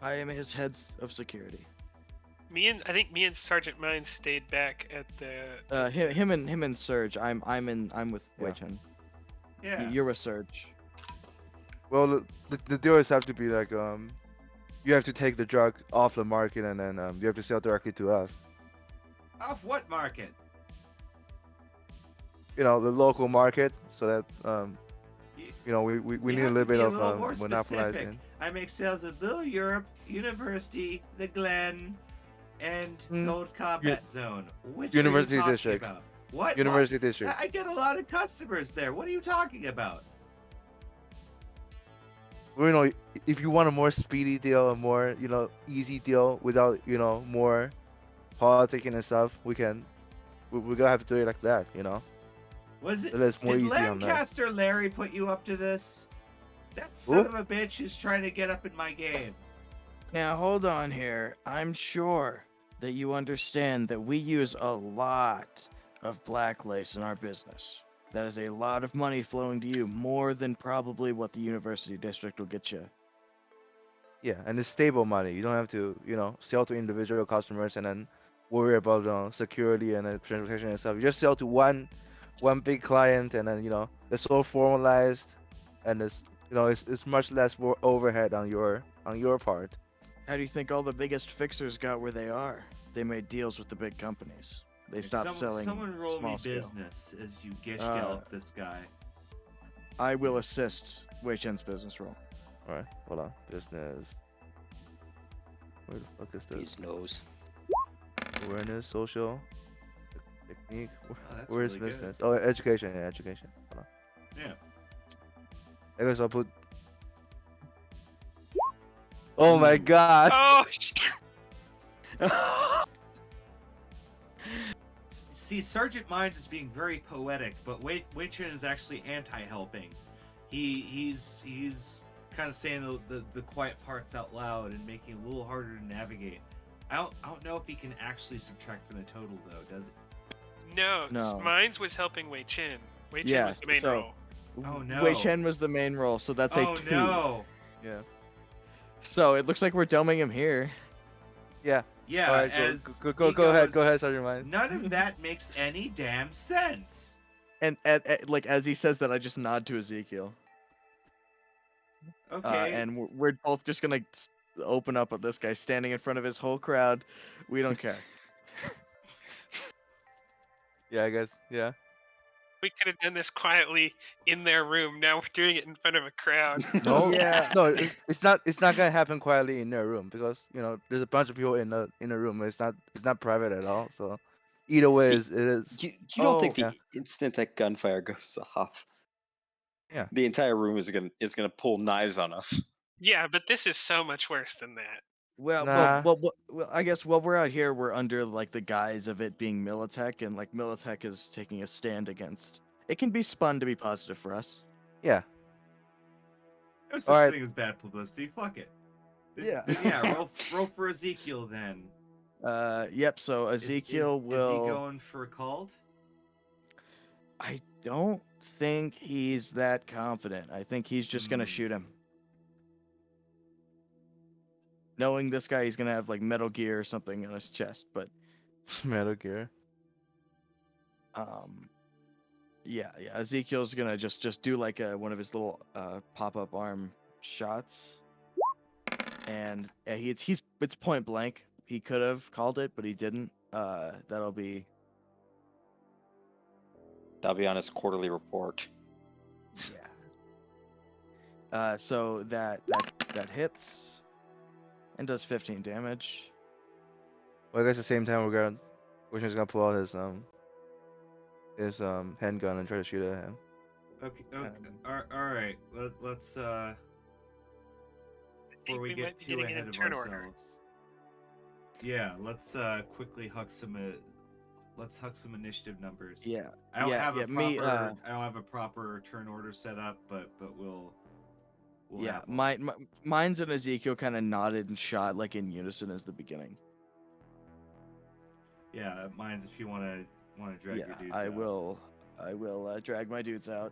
C: I am his heads of security.
D: I think me and Sergeant Mines stayed back at the.
C: Him and Surge. I'm with
E: Yeah.
C: Wei Chen.
A: Yeah.
C: You're with Surge.
E: Well, the deals have to be like you have to take the drug off the market and then you have to sell directly to us.
A: Off what market?
E: The local market, so that
A: Y-
E: we
A: you
E: need a
A: have
E: little
A: to be
E: bit
A: a
E: of
A: little more specific.
E: monopolizing.
A: I make sales at Little Europe, University, the Glen, and Gold Combat Zone. Which
E: University
A: are you talking
E: District.
A: about? What?
E: University
A: What?
E: District.
A: I get a lot of customers there. What are you talking about?
E: Well, if you want a more speedy deal, a more easy deal without more politicking and stuff, we're gonna have to do it like that.
A: Was it?
E: So that's more
A: Did
E: easy on that.
A: Lancaster Larry put you up to this? That son of a bitch is trying to get up in my game.
C: Now hold on here. I'm sure that you understand that we use a lot of black lace in our business. That is a lot of money flowing to you, more than probably what the university district will get you.
E: Yeah, and it's stable money. You don't have to sell to individual customers and then worry about security and transaction and stuff. You just sell to one big client and then it's all formalized and it's much less overhead on your part.
C: How do you think all the biggest fixers got where they are? They made deals with the big companies. They stopped selling
A: Someone roll me
C: small scale.
A: business as you gish gallop this guy.
C: I will assist Wei Chen's business roll.
E: All right, hold on. Business. Where the fuck is this?
B: His nose.
E: Awareness, social, technique.
A: That's
E: Where's
A: really good.
E: business? Oh, education. Yeah, education. Hold on.
A: Yeah.
E: I guess I'll put. Oh my
A: Ooh.
E: god!
D: Oh, shit.
A: See, Sergeant Mines is being very poetic, but Wei Chen is actually anti-helping. He's kind of saying the quiet parts out loud and making it a little harder to navigate. I don't know if he can actually subtract from the total though, does it?
D: No,
C: No.
D: Mines was helping Wei Chin. Wei Chin was
C: Yes,
D: the main
C: so-
D: role.
A: Oh
C: Wei
A: no.
C: Chen was the main role, so that's a
A: Oh
C: 2.
A: no.
E: Yeah.
C: So it looks like we're doming him here.
E: Yeah.
A: Yeah,
E: All right.
A: as
E: Go ahead. Go
A: Ego's-
E: ahead. Sergeant Mines.
A: None of that makes any damn sense.
C: And like as he says that, I just nod to Ezekiel.
A: Okay.
C: And we're both just gonna open up with this guy standing in front of his whole crowd. We don't care.
E: Yeah, I guess. Yeah.
D: We could have done this quietly in their room. Now we're doing it in front of a crowd.
E: No.
C: Yeah.
E: No. It's not. It's not gonna happen quietly in their room because there's a bunch of people in the room. It's not private at all. So either way, it is.
B: You don't think
C: Oh.
B: the instant that gunfire goes off,
E: Yeah.
B: the entire room is gonna pull knives on us?
D: Yeah, but this is so much worse than that.
C: Well,
E: Nah.
C: well, I guess while we're out here, we're under like the guise of it being Militech, and like Militech is taking a stand against. It can be spun to be positive for us.
E: Yeah.
A: No such
E: Alright.
A: thing as bad publicity. Fuck it.
C: Yeah.
A: Yeah. Roll for Ezekiel then.
C: Yep. So Ezekiel will.
A: Is he going for a cult?
C: I don't think he's that confident. I think he's just gonna
A: Hmm.
C: shoot him. Knowing this guy, he's gonna have like Metal Gear or something on his chest. But
E: Metal Gear.
C: yeah. Ezekiel's gonna just do like one of his little pop-up arm shots, and it's point blank. He could have called it, but he didn't. That'll be
B: on his quarterly report.
C: yeah. So that hits and does 15 damage.
E: Well, I guess at the same time we're just gonna pull out his handgun and try to shoot at him.
A: Okay. All right. Let's
D: I think
A: before we
D: might
A: get
D: be
A: too
D: getting
A: ahead
D: an
A: of
D: turn order.
A: ourselves. Yeah. Let's quickly huck some. Let's huck some initiative numbers.
C: Yeah.
A: I don't have a proper.
C: Me,
A: I don't have a proper turn order set up, but we'll
C: yeah.
A: have one.
C: Mine's and Ezekiel kind of nodded and shot like in unison as the beginning.
A: Yeah, mine's if you want to drag your dudes
C: I
A: out.
C: will drag my dudes out,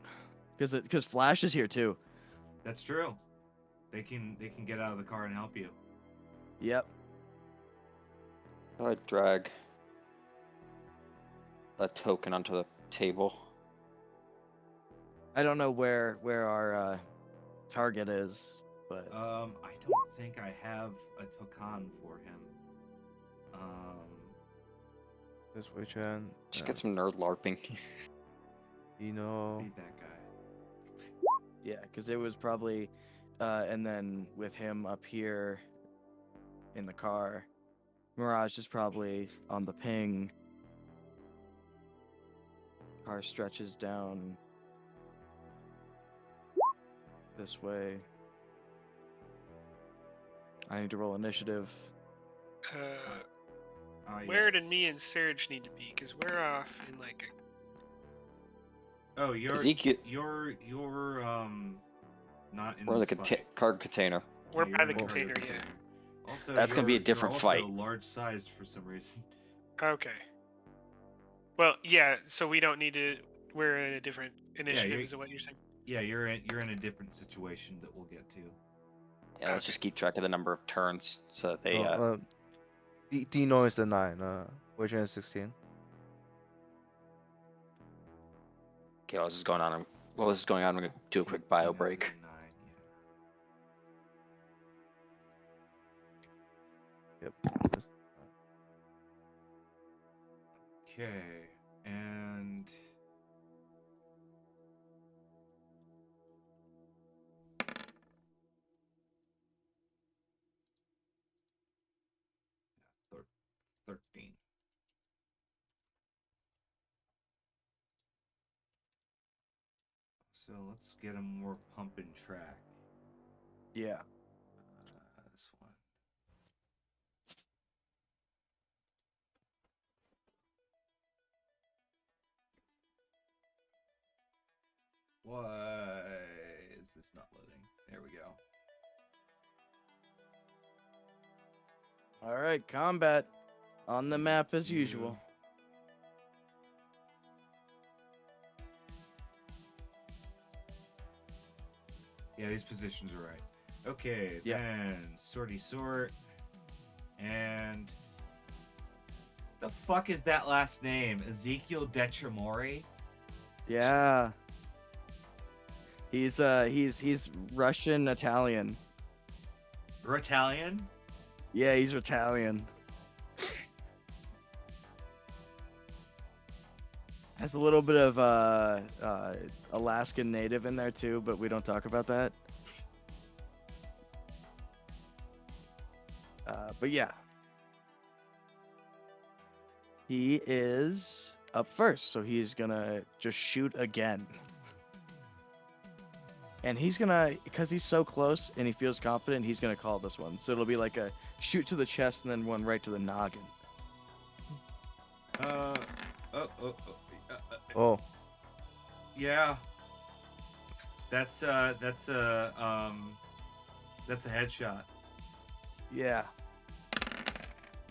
C: because Flash is here too.
A: That's true. They can get out of the car and help you.
C: Yep.
B: I drag a token onto the table.
C: I don't know where our target is, but
A: I don't think I have a token for him.
E: This Wei Chen.
B: Just get some nerd larping.
A: Beat that guy.
C: yeah, because it was probably, and then with him up here in the car, Mirage is probably on the ping. Car stretches down this way. I need to roll initiative.
D: Where did
A: Yes.
D: me and Serge need to be? Because we're off in like a.
A: Oh, you're
B: Ezekiel-
A: not in
B: Or
A: this
B: the
A: fight.
B: card container.
D: We're
A: Yeah,
D: by
A: you're
D: the
A: in the
D: container, yeah.
A: Also,
B: That's gonna be a
A: you're
B: different
A: also
B: fight.
A: large sized for some reason.
D: Okay. Well, yeah. So we don't need to. We're in a different initiative. Is what you're saying?
A: Yeah, you're in a different situation that we'll get to.
B: Yeah, let's just keep track of the number of turns so that they.
E: Dino is the 9. Wei Chen is 16.
B: Okay, while this is going on, I'm gonna do a quick bio
A: Tina's
B: break.
A: at 9, yeah.
E: Yep.
A: Okay, and yeah, 13. So let's get a more pumping track.
C: Yeah.
A: This one. Why is this not loading? There we go.
C: All right, combat on the map as usual.
A: Yeah, these positions are right. Okay,
C: Yeah.
A: then sorty sort. And the fuck is that last name? Ezekiel Detremori?
C: Yeah. He's Russian Italian.
A: You're Italian?
C: Yeah, he's Italian. Has a little bit of Alaskan native in there too, but we don't talk about that. But yeah. He is up first, so he's gonna just shoot again. And he's gonna, because he's so close and he feels confident, he's gonna call this one. So it'll be like a shoot to the chest and then one right to the noggin.
E: Oh,
A: Yeah. That's a headshot.
C: Yeah.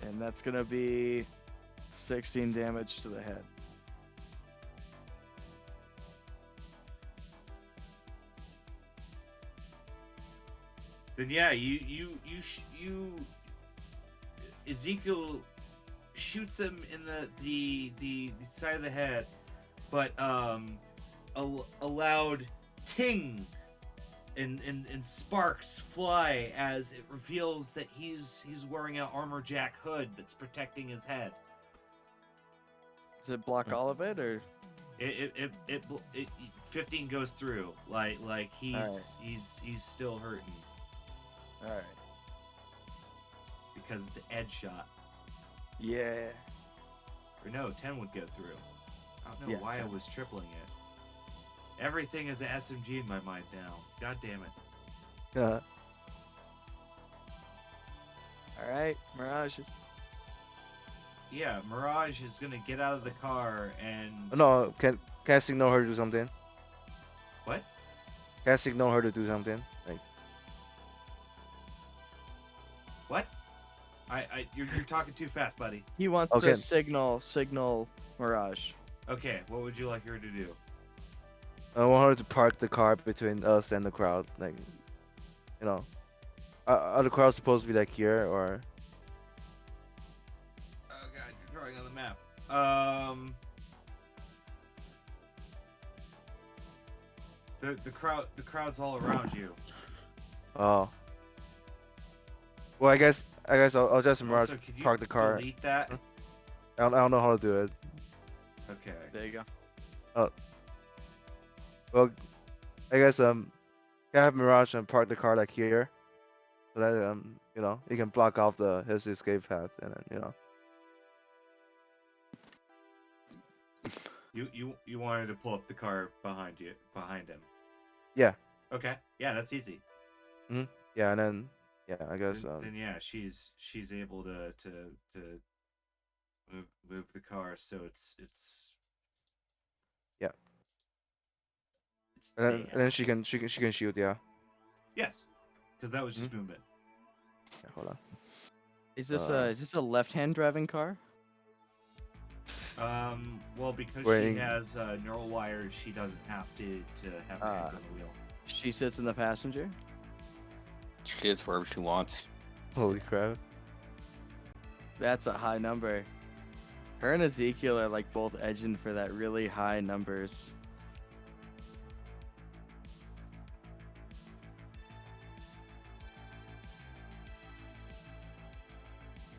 C: And that's gonna be 16 damage to the head.
A: Then yeah, Ezekiel shoots him in the side of the head, but a loud ting and sparks fly as it reveals that he's wearing an armor jack hood that's protecting his head.
C: Does it block all of it, or?
A: It 15 goes through like he's
C: Alright.
A: he's still hurting
C: All right.
A: because it's an edge shot.
C: Yeah.
A: Or no, 10 would go through. I don't know
C: Yeah,
A: why
C: 10.
A: I was tripling it. Everything is an SMG in my mind now. God damn it.
C: All right, Mirages.
A: Yeah, Mirage is gonna get out of the car and
E: no, can I signal her to do something?
A: What?
E: Can I signal her to do something? Like,
A: What? You're talking too fast, buddy.
C: He wants
E: Okay.
C: to signal Mirage.
A: Okay, what would you like her to do?
E: I want her to park the car between us and the crowd. Like, you know, are the crowd supposed to be like here or?
A: Oh god, you're drawing on the map. The crowd's all around you.
E: Oh. Well, I guess I'll just Mirage
A: Also, could you
E: park the car.
A: delete that?
E: I don't know how to do it.
A: Okay.
C: There you go.
E: Well, I guess can I have Mirage park the car like here, so that you know, he can block off his escape path, and then
A: You wanted to pull up the car behind him.
E: Yeah.
A: Okay. Yeah, that's easy.
E: yeah, and then I guess
A: Then yeah, she's able to move the car so it's
E: Yeah.
A: It's
E: and then she can shoot. Yeah.
A: yes, because that was just movement.
E: Yeah, hold on.
C: Is this a left-hand driving car?
A: Well, because
E: Waiting.
A: she has neural wires, she doesn't have to have her hands on the wheel.
C: She sits in the passenger.
B: She gets wherever she wants.
E: Holy crap.
C: That's a high number. Her and Ezekiel are like both edging for that really high numbers.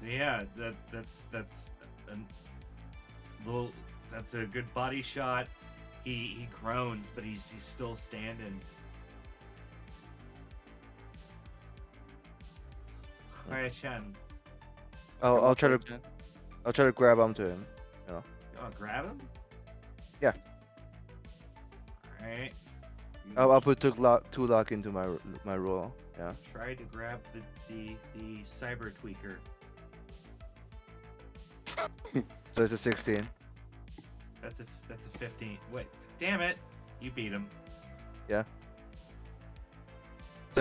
A: Yeah, that's a little. That's a good body shot. He groans, but he's still standing. Question.
E: I'll try to grab onto him.
A: You wanna grab him?
E: Yeah.
A: All right.
E: I'll put two lock into my roll. Yeah.
A: Try to grab the cyber tweaker.
E: So it's a 16.
A: That's a 15. Wait, damn it! You beat him.
E: So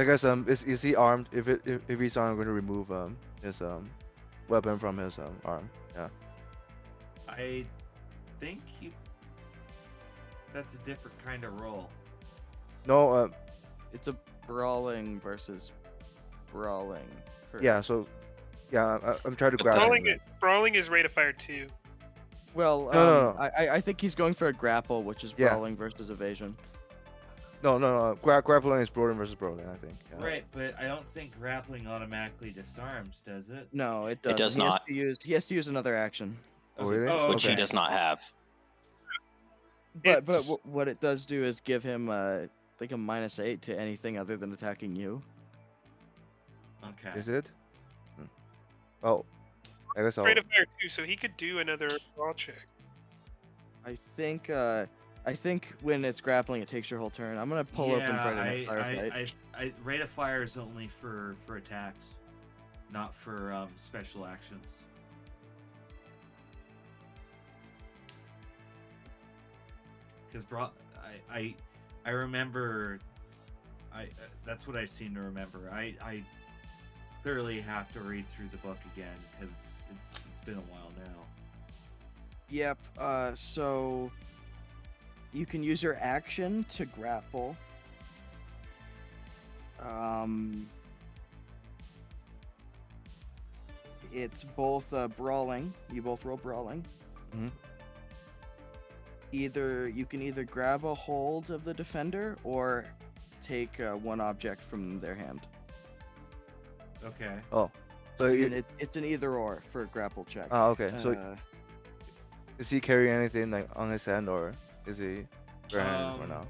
E: I guess is he armed? If he's armed, I'm going to remove his weapon from his arm. Yeah.
A: I think you. That's a different kind of roll.
E: No.
C: It's a brawling versus brawling.
E: Yeah. So, yeah, I'm trying to
D: But
E: grab
D: brawling,
E: him.
D: brawling is rate of fire too.
C: Well,
E: No.
C: I think he's going for a grapple, which is
E: Yeah.
C: brawling versus evasion.
E: No. Grappling is brawling versus brawling, I think. Yeah.
A: Right, but I don't think grappling automatically disarms, does it?
C: No, it
B: It
C: doesn't.
B: does
C: he
B: not.
C: Has to use another action.
E: Oh, really?
A: Oh,
B: Which he
A: okay.
B: does not have.
C: But
D: It's-
C: what it does do is give him like a -8 to anything other than attacking you.
A: Okay.
E: Is it? Oh, I guess I'll.
D: Rate of fire too, so he could do another brawl check.
C: I think when it's grappling, it takes your whole turn. I'm gonna pull open
A: Yeah,
C: Friday Night Firefight.
A: I rate of fire is only for attacks, not for special actions. Because I remember, that's what I seem to remember. I clearly have to read through the book again because it's been a while now.
C: Yep. So you can use your action to grapple. It's both brawling. You both roll brawling.
E: Mhm.
C: You can either grab a hold of the defender or take one object from their hand.
A: Okay.
E: Oh, so you.
C: And it's an either or for a grapple check.
E: Oh, okay. So
C: Uh,
E: is he carrying anything like on his hand, or is he barehanded for now?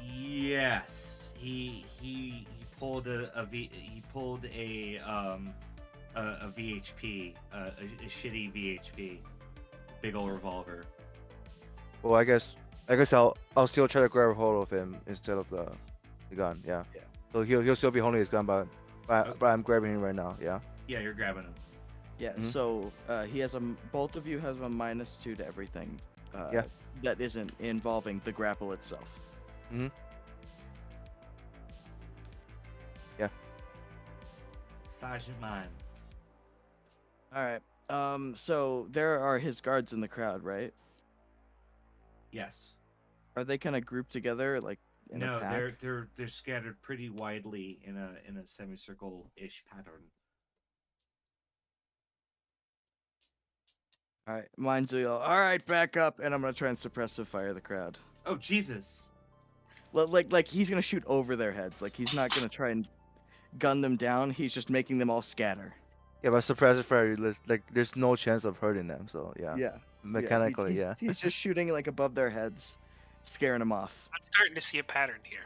A: Yes, he pulled a VHP, a shitty VHP, big ol' revolver.
E: Well, I guess I'll still try to grab a hold of him instead of the gun. Yeah.
C: Yeah.
E: So he'll still be holding his gun, but I'm grabbing him right now. Yeah.
A: Yeah, you're grabbing him.
C: Yeah,
E: Mhm.
C: so he has both of you have a -2 to everything.
E: Yeah.
C: That isn't involving the grapple itself.
A: Sergeant Mines.
C: All right. So there are his guards in the crowd, right?
A: Yes.
C: Are they kind of grouped together, like in
A: No,
C: a pack?
A: they're scattered pretty widely in a semicircle-ish pattern.
C: All right. Mine's will yell, "All right, back up!" And I'm gonna try and suppressive fire the crowd.
A: Oh Jesus!
C: Like he's gonna shoot over their heads. Like he's not gonna try and gun them down. He's just making them all scatter.
E: Yeah, but suppressive fire, like there's no chance of hurting them. So yeah.
C: Yeah.
E: Mechanically,
C: he's,
E: yeah.
C: He's just shooting like above their heads, scaring them off.
D: I'm starting to see a pattern here.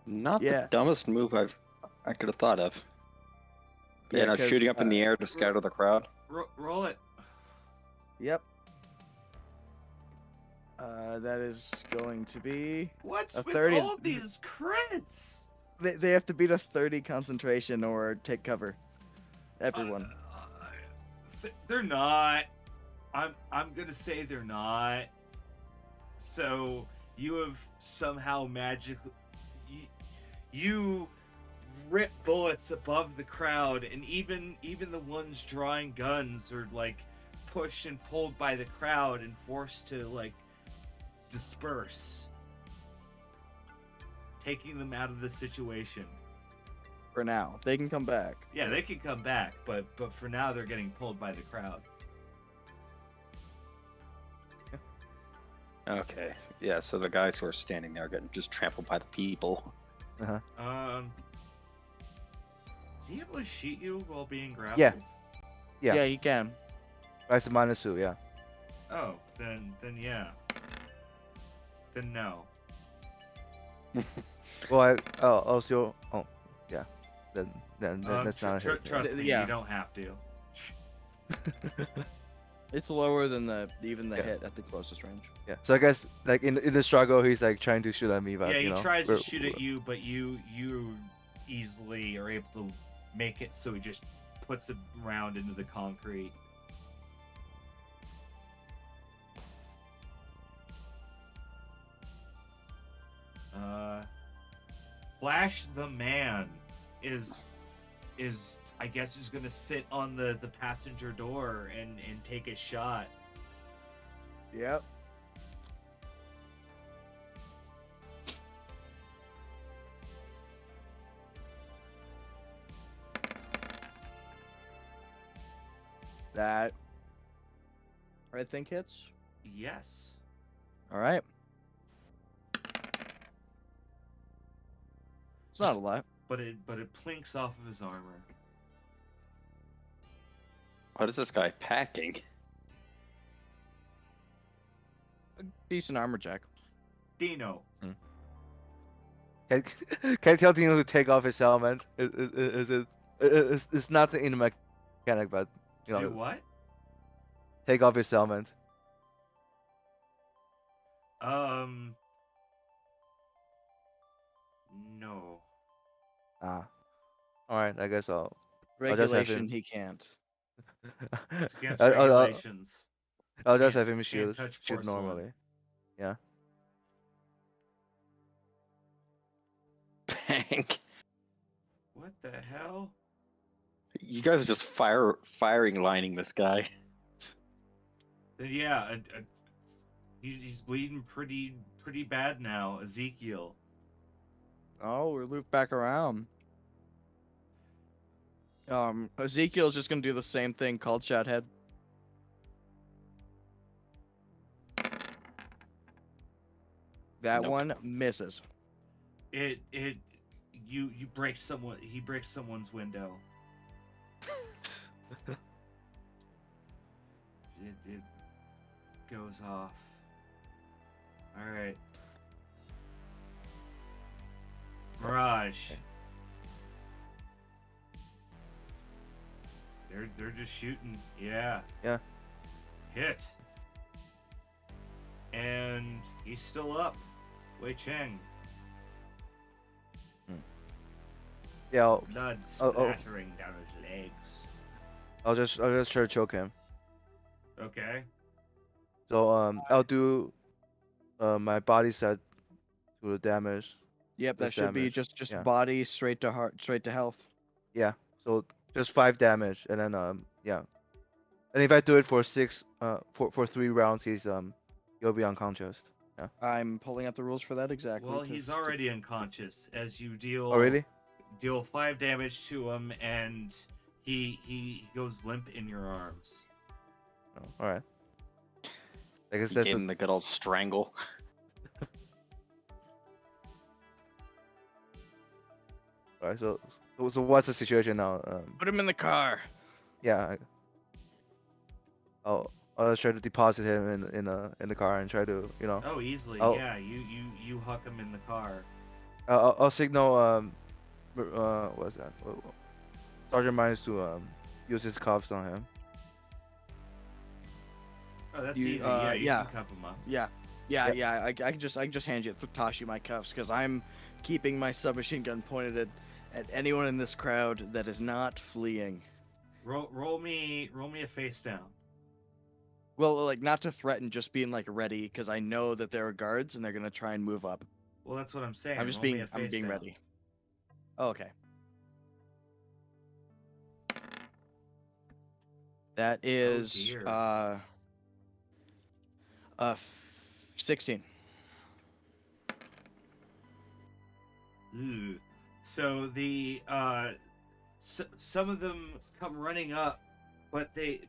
B: Not
C: Yeah.
B: the dumbest move I could have thought of.
C: Yeah,
B: Yeah,
C: 'cause,
B: shooting up in the air to scatter the crowd.
A: Roll it.
C: Yep. That is going to be.
A: What's
C: A
A: with
C: 30.
A: all these crits?
C: They have to beat a 30 concentration or take cover. Everyone.
A: They're not. I'm gonna say they're not. So you have somehow magically you rip bullets above the crowd, and even the ones drawing guns are like pushed and pulled by the crowd and forced to like disperse, taking them out of the situation.
C: For now, they can come back.
A: Yeah, they could come back, but for now they're getting pulled by the crowd.
B: Okay. Yeah, so the guys who are standing there are getting just trampled by the people.
A: Is he able to shoot you while being grappled?
E: Yeah. Yeah.
C: Yeah, he can.
E: That's a -2. Yeah.
A: Oh, then yeah. Then no.
E: Well, I'll still. Oh, yeah. Then that's not a hit.
A: Trust me,
C: Yeah.
A: you don't have to.
C: It's lower than even the
E: Yeah.
C: hit at the closest range.
E: Yeah. So I guess like in the struggle, he's like trying to shoot at me, but
A: Yeah,
E: you
A: he
E: know,
A: tries to
E: we're-
A: shoot at you, but you easily are able to make it, so he just puts a round into the concrete. Flash the Man is I guess is gonna sit on the passenger door and take a shot.
C: Yep. That I think hits.
A: Yes.
C: All right. It's not a lot.
A: But it plinks off of his armor.
B: What is this guy packing?
C: A decent armor check.
A: Dino.
E: Can can I tell Dino to take off his helmet? It's not in the mechanic, but you
A: To do
E: know,
A: what?
E: take off his helmet.
A: No.
E: Ah, all right. I guess I'll just have
C: Regulation,
E: him.
C: he can't.
A: It's against
E: I'll
A: regulations.
E: just
A: Can't-
E: have him
A: can't
E: shoot
A: touch
E: shoot
A: porcelain.
E: normally. Yeah.
B: Bang.
A: What the hell?
B: You guys are just firing lining this guy.
A: Yeah, he's bleeding pretty bad now. Ezekiel.
C: Oh, we're looped back around. Ezekiel's just gonna do the same thing. Called shot head. That
B: Nope.
C: one misses.
A: You break someone. He breaks someone's window. It goes off. All right. Mirage. They're just shooting. Yeah.
E: Yeah.
A: Hit. And he's still up. Wei Cheng.
E: Yeah.
A: Blood
E: oh.
A: splattering down his legs.
E: I'll just try to choke him.
A: Okay.
E: So I'll do my body set to the damage.
C: Yep, that
E: This
C: should be
E: damage,
C: just
E: yeah.
C: body straight to heart, straight to health.
E: Yeah. So just 5 damage, and then yeah. And if I do it for 6 for 3 rounds, he'll be unconscious. Yeah.
C: I'm pulling up the rules for that exactly.
A: Well, he's already unconscious as you deal
E: Oh really?
A: deal 5 damage to him, and he goes limp in your arms.
E: Oh, all right. I guess
B: He
E: that's
B: gave
E: a,
B: him the good old strangle.
E: all right. So what's the situation now?
C: Put him in the car.
E: Yeah. I'll just try to deposit him in the car and try to
A: Oh, easily.
E: Oh.
A: Yeah, you huck him in the car.
E: I'll signal what's that? Sergeant Mines to use his cuffs on him.
A: Oh, that's
C: You-
A: easy. Yeah, you
C: yeah.
A: can cuff him up.
C: Yeah. I can just hand you toss you my cuffs because I'm keeping my submachine gun pointed at anyone in this crowd that is not fleeing.
A: Roll me a face down.
C: Well, like not to threaten, just being like ready because I know that there are guards and they're gonna try and move up.
A: Well, that's what I'm saying.
C: I'm just
A: Roll me
C: being
A: a face down.
C: ready. Oh, okay. That is
A: dear.
C: 16.
A: Ooh. So the some of them come running up, but they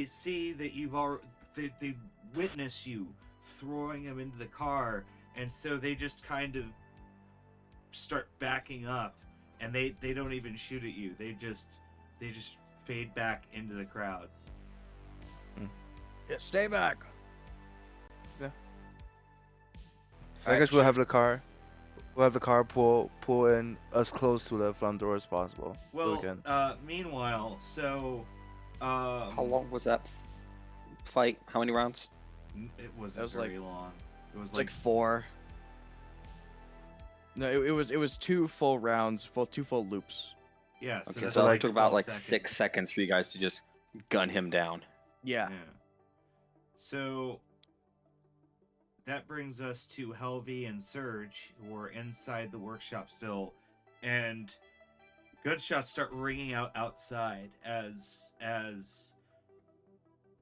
A: see that they witness you throwing him into the car, and so they just kind of start backing up, and they don't even shoot at you. They just fade back into the crowd.
C: Yeah, stay back.
E: I guess we'll have the car. We'll have the car pull in as close to the front door as possible. So
A: Well,
E: we can.
A: meanwhile, so
B: How long was that fight? How many rounds?
A: It wasn't
C: That was
A: very long. It was
C: It's like 4. No, it was 2 full rounds, 2 full loops.
A: yeah. So
B: Okay,
A: that's
B: so
A: like
B: it took about
A: 12
B: like
A: seconds.
B: 6 seconds for you guys to just gun him down.
C: Yeah.
A: So that brings us to Helvey and Surge, who are inside the workshop still, and gunshots start ringing out outside as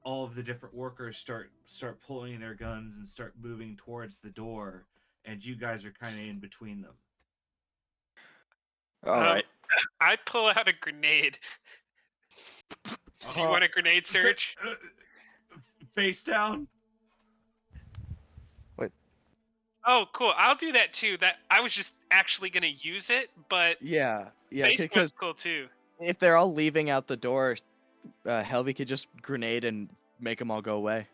A: all of the different workers start pulling their guns and start moving towards the door, and you guys are kind of in between them.
B: All right.
D: I pull out a grenade. Do you want a grenade, Surge?
A: Face down.
D: Oh, cool. I'll do that too. That I was just actually gonna use it, but
C: Yeah,
D: face
C: because
D: down's cool too.
C: if they're all leaving out the door, Helvy could just grenade and make them all go away.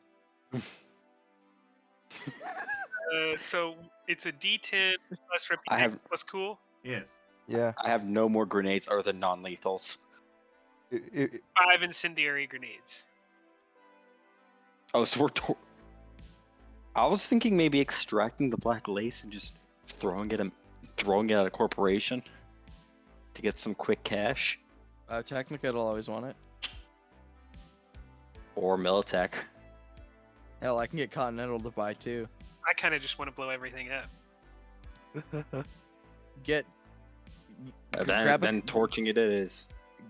D: So it's a D10 plus reputation
B: I have
D: plus cool.
A: Yes.
E: Yeah.
B: I have no more grenades other than non-lethals.
D: 5 incendiary grenades.
B: Oh, so I was thinking maybe extracting the black lace and just throwing it at a corporation to get some quick cash,
C: Technica will always want it.
B: or Militech.
C: Hell, I can get Continental to buy too.
D: I kind of just want to blow everything up.
C: Get
B: Then torching it is.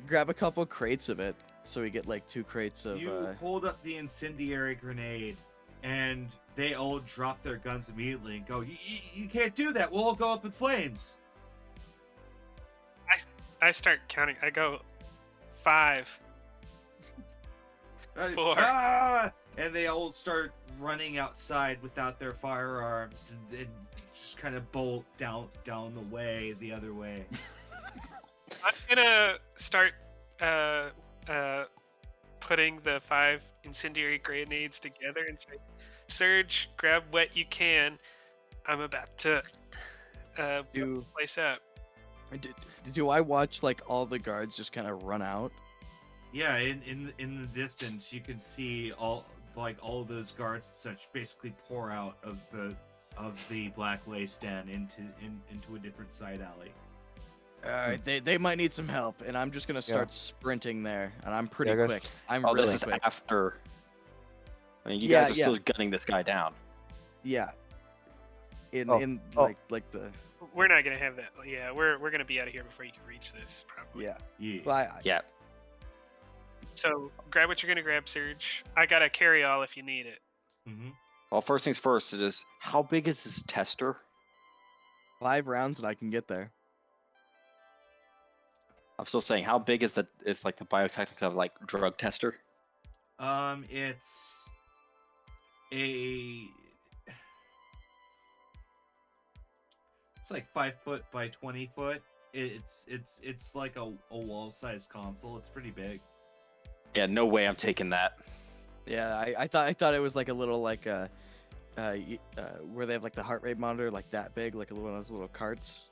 C: grab a couple crates of it, so we get like 2 crates of.
A: You hold up the incendiary grenade, and they all drop their guns immediately and go, you can't do that. We'll all go up in flames.
D: I start counting. I go 5. 4.
A: And they all start running outside without their firearms and just kind of bolt down the way, the other way.
D: I'm gonna start putting the 5 incendiary grenades together and say, Surge, grab what you can. I'm about to blow
C: Do
D: the place up.
C: do I watch like all the guards just kind of run out?
A: Yeah, in the distance you can see all those guards and such basically pour out of the black lace den into a different side alley.
C: Alright, they might need some help, and I'm just gonna start sprinting there, and I'm pretty
E: Yeah, guys.
C: quick. I'm
B: Oh,
C: really
B: this is
C: quick.
B: after. I mean, you
C: Yeah,
B: guys are still gunning this guy down.
C: Yeah. In
E: Oh.
C: like the
D: We're not gonna have that. Yeah, we're gonna be out of here before you can reach this, probably.
C: yeah.
A: Yeah.
C: Well,
B: Yeah.
D: So grab what you're gonna grab, Surge. I got a carry all if you need it.
A: Mm-hmm.
B: Well, first things first. It is how big is this tester?
C: 5 rounds and I can get there.
B: I'm still saying, how big is like the biotechnica like drug tester?
A: It's like 5 foot by 20 foot. It's like a wall-sized console. It's pretty big.
B: Yeah, no way I'm taking that.
C: Yeah, I thought it was like a little like where they have like the heart rate monitor like that big, like one of those little carts.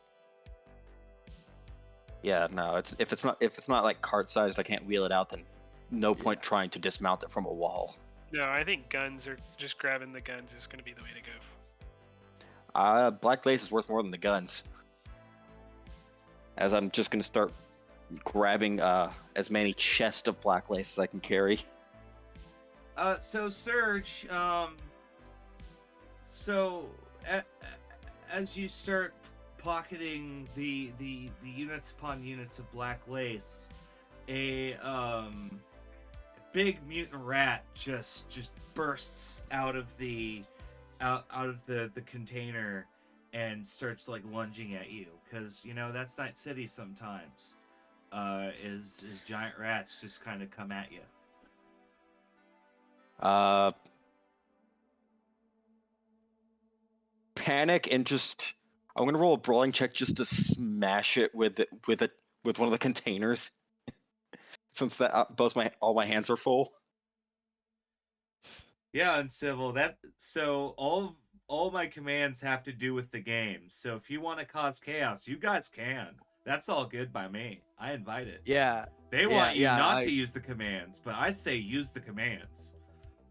B: Yeah, no. If it's not like cart sized, I can't wheel it out. Then no point trying to dismount it from a wall.
D: No, I think guns are just grabbing the guns is gonna be the way to go.
B: Black lace is worth more than the guns. As I'm just gonna start grabbing as many chests of black lace as I can carry.
A: So Surge, as you start pocketing the units upon units of black lace, a big mutant rat just bursts out of the container and starts like lunging at you, because that's Night City sometimes. Is giant rats just kind of come at you.
B: Panic and just I'm gonna roll a brawling check just to smash it with one of the containers. Since that all my hands are full.
A: Yeah, Uncivil. So all my commands have to do with the game. So if you want to cause chaos, you guys can. That's all good by me. I invite it.
C: Yeah.
A: They want you not to use the commands, but I say use the commands.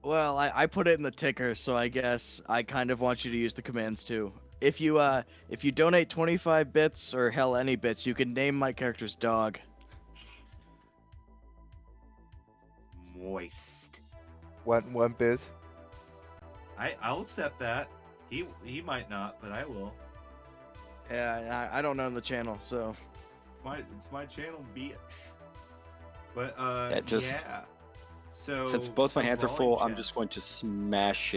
C: Well, I put it in the ticker, so I guess I kind of want you to use the commands too. If you donate 25 bits or hell any bits, you can name my character's dog.
A: Moist.
E: One bit.
A: I'll accept that. He might not, but I will.
C: Yeah, I don't know the channel, so
A: It's my channel, bitch. But yeah. So
B: since both my hands are full,
A: brawling
B: I'm just going to smash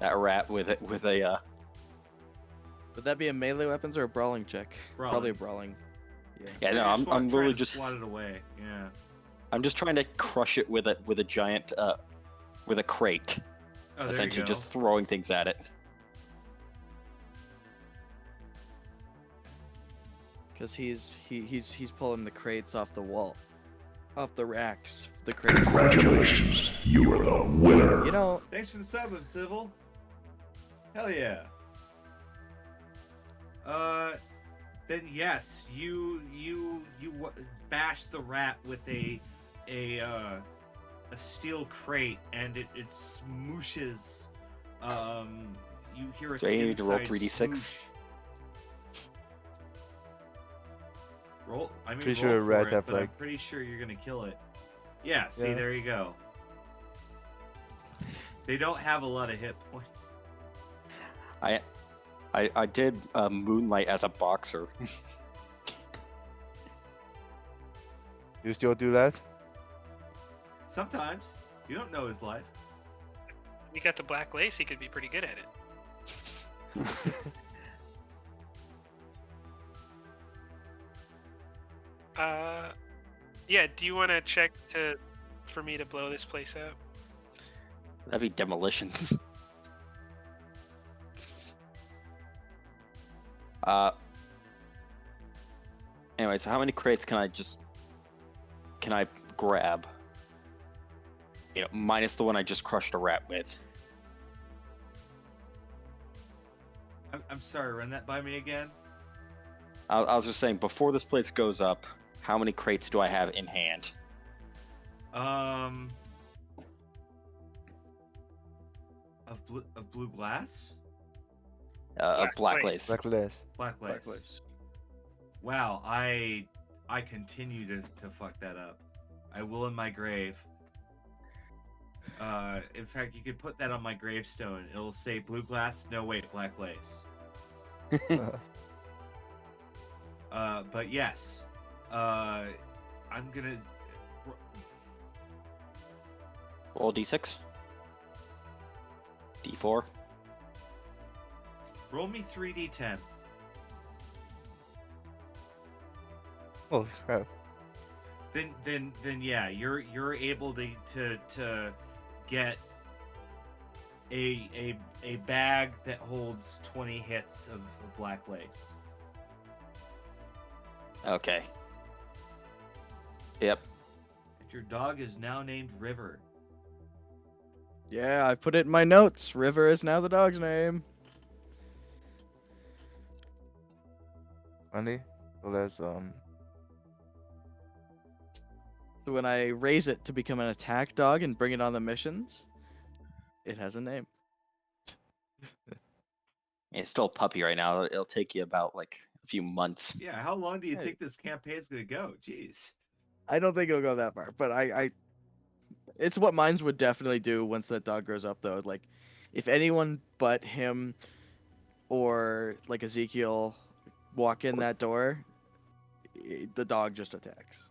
B: that rat with a.
C: Would that be a melee weapons or a brawling check?
A: Brawling.
C: Probably a brawling. Yeah.
B: Yeah, no,
A: You're
B: I'm
A: trying
B: really
A: to
B: just
A: swat it away. Yeah.
B: I'm just trying to crush it with a giant with a crate.
A: Oh, there you
B: Essentially,
A: go.
B: just throwing things at it.
C: Because he's pulling the crates off the wall, off the racks. The crates.
F: Congratulations, you are the winner.
C: You know,
A: Thanks for the sub, Civil. Hell yeah. Then yes, you bash the rat with a steel crate, and it smooshes. You hear a
B: Do I need to roll
A: inside
B: 3d6?
A: smoosh. Roll. I mean,
E: Pretty
A: roll
E: sure
A: for
E: rat
A: it,
E: have,
A: but I'm
E: like-
A: pretty sure you're gonna kill it. Yeah. See,
E: Yeah.
A: there you go. They don't have a lot of hit points.
B: I did moonlight as a boxer.
E: You still do that?
A: Sometimes you don't know his life.
D: We got the black lace. He could be pretty good at it. Yeah. Do you want to check for me to blow this place up?
B: That'd be demolitions. Anyway, so how many crates can I grab? You know, minus the one I just crushed a rat with.
A: I'm sorry. Run that by me again.
B: I was just saying, before this place goes up, how many crates do I have in hand?
A: Of blue glass.
B: Black
D: Black
B: lace.
E: Black list.
A: Black lace.
C: Blacklists.
A: Wow, I continue to fuck that up. I will in my grave. In fact, you could put that on my gravestone. It'll say blue glass. No, wait, black lace. But yes, I'm gonna.
B: Roll d6. d4.
A: Roll me 3d10.
E: Holy crap.
A: Then yeah, you're able to get a bag that holds 20 hits of black lace.
B: Okay. Yep.
A: And your dog is now named River.
C: Yeah, I put it in my notes. River is now the dog's name.
E: Andy? So let's
C: So when I raise it to become an attack dog and bring it on the missions, it has a name.
B: It's still a puppy right now. It'll take you about like a few months.
A: Yeah, how long do you
C: Hey.
A: think this campaign's gonna go? Jeez.
C: I don't think it'll go that far, but I it's what mines would definitely do once that dog grows up though. Like if anyone but him or like Ezekiel walk in that door, the dog just attacks.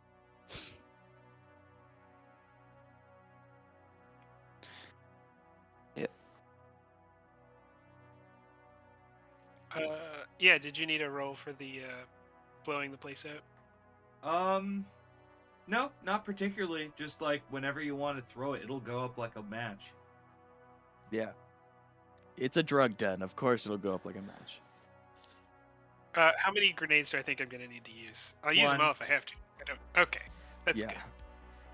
D: Yeah. Did you need a roll for the blowing the place up?
A: No, not particularly. Just like whenever you want to throw it, it'll go up like a match.
C: Yeah. It's a drug den. Of course it'll go up like a match.
D: How many grenades do I think I'm gonna need to use? I'll use them
A: One.
D: all if I have to. I don't. Okay, that's
C: Yeah.
D: good.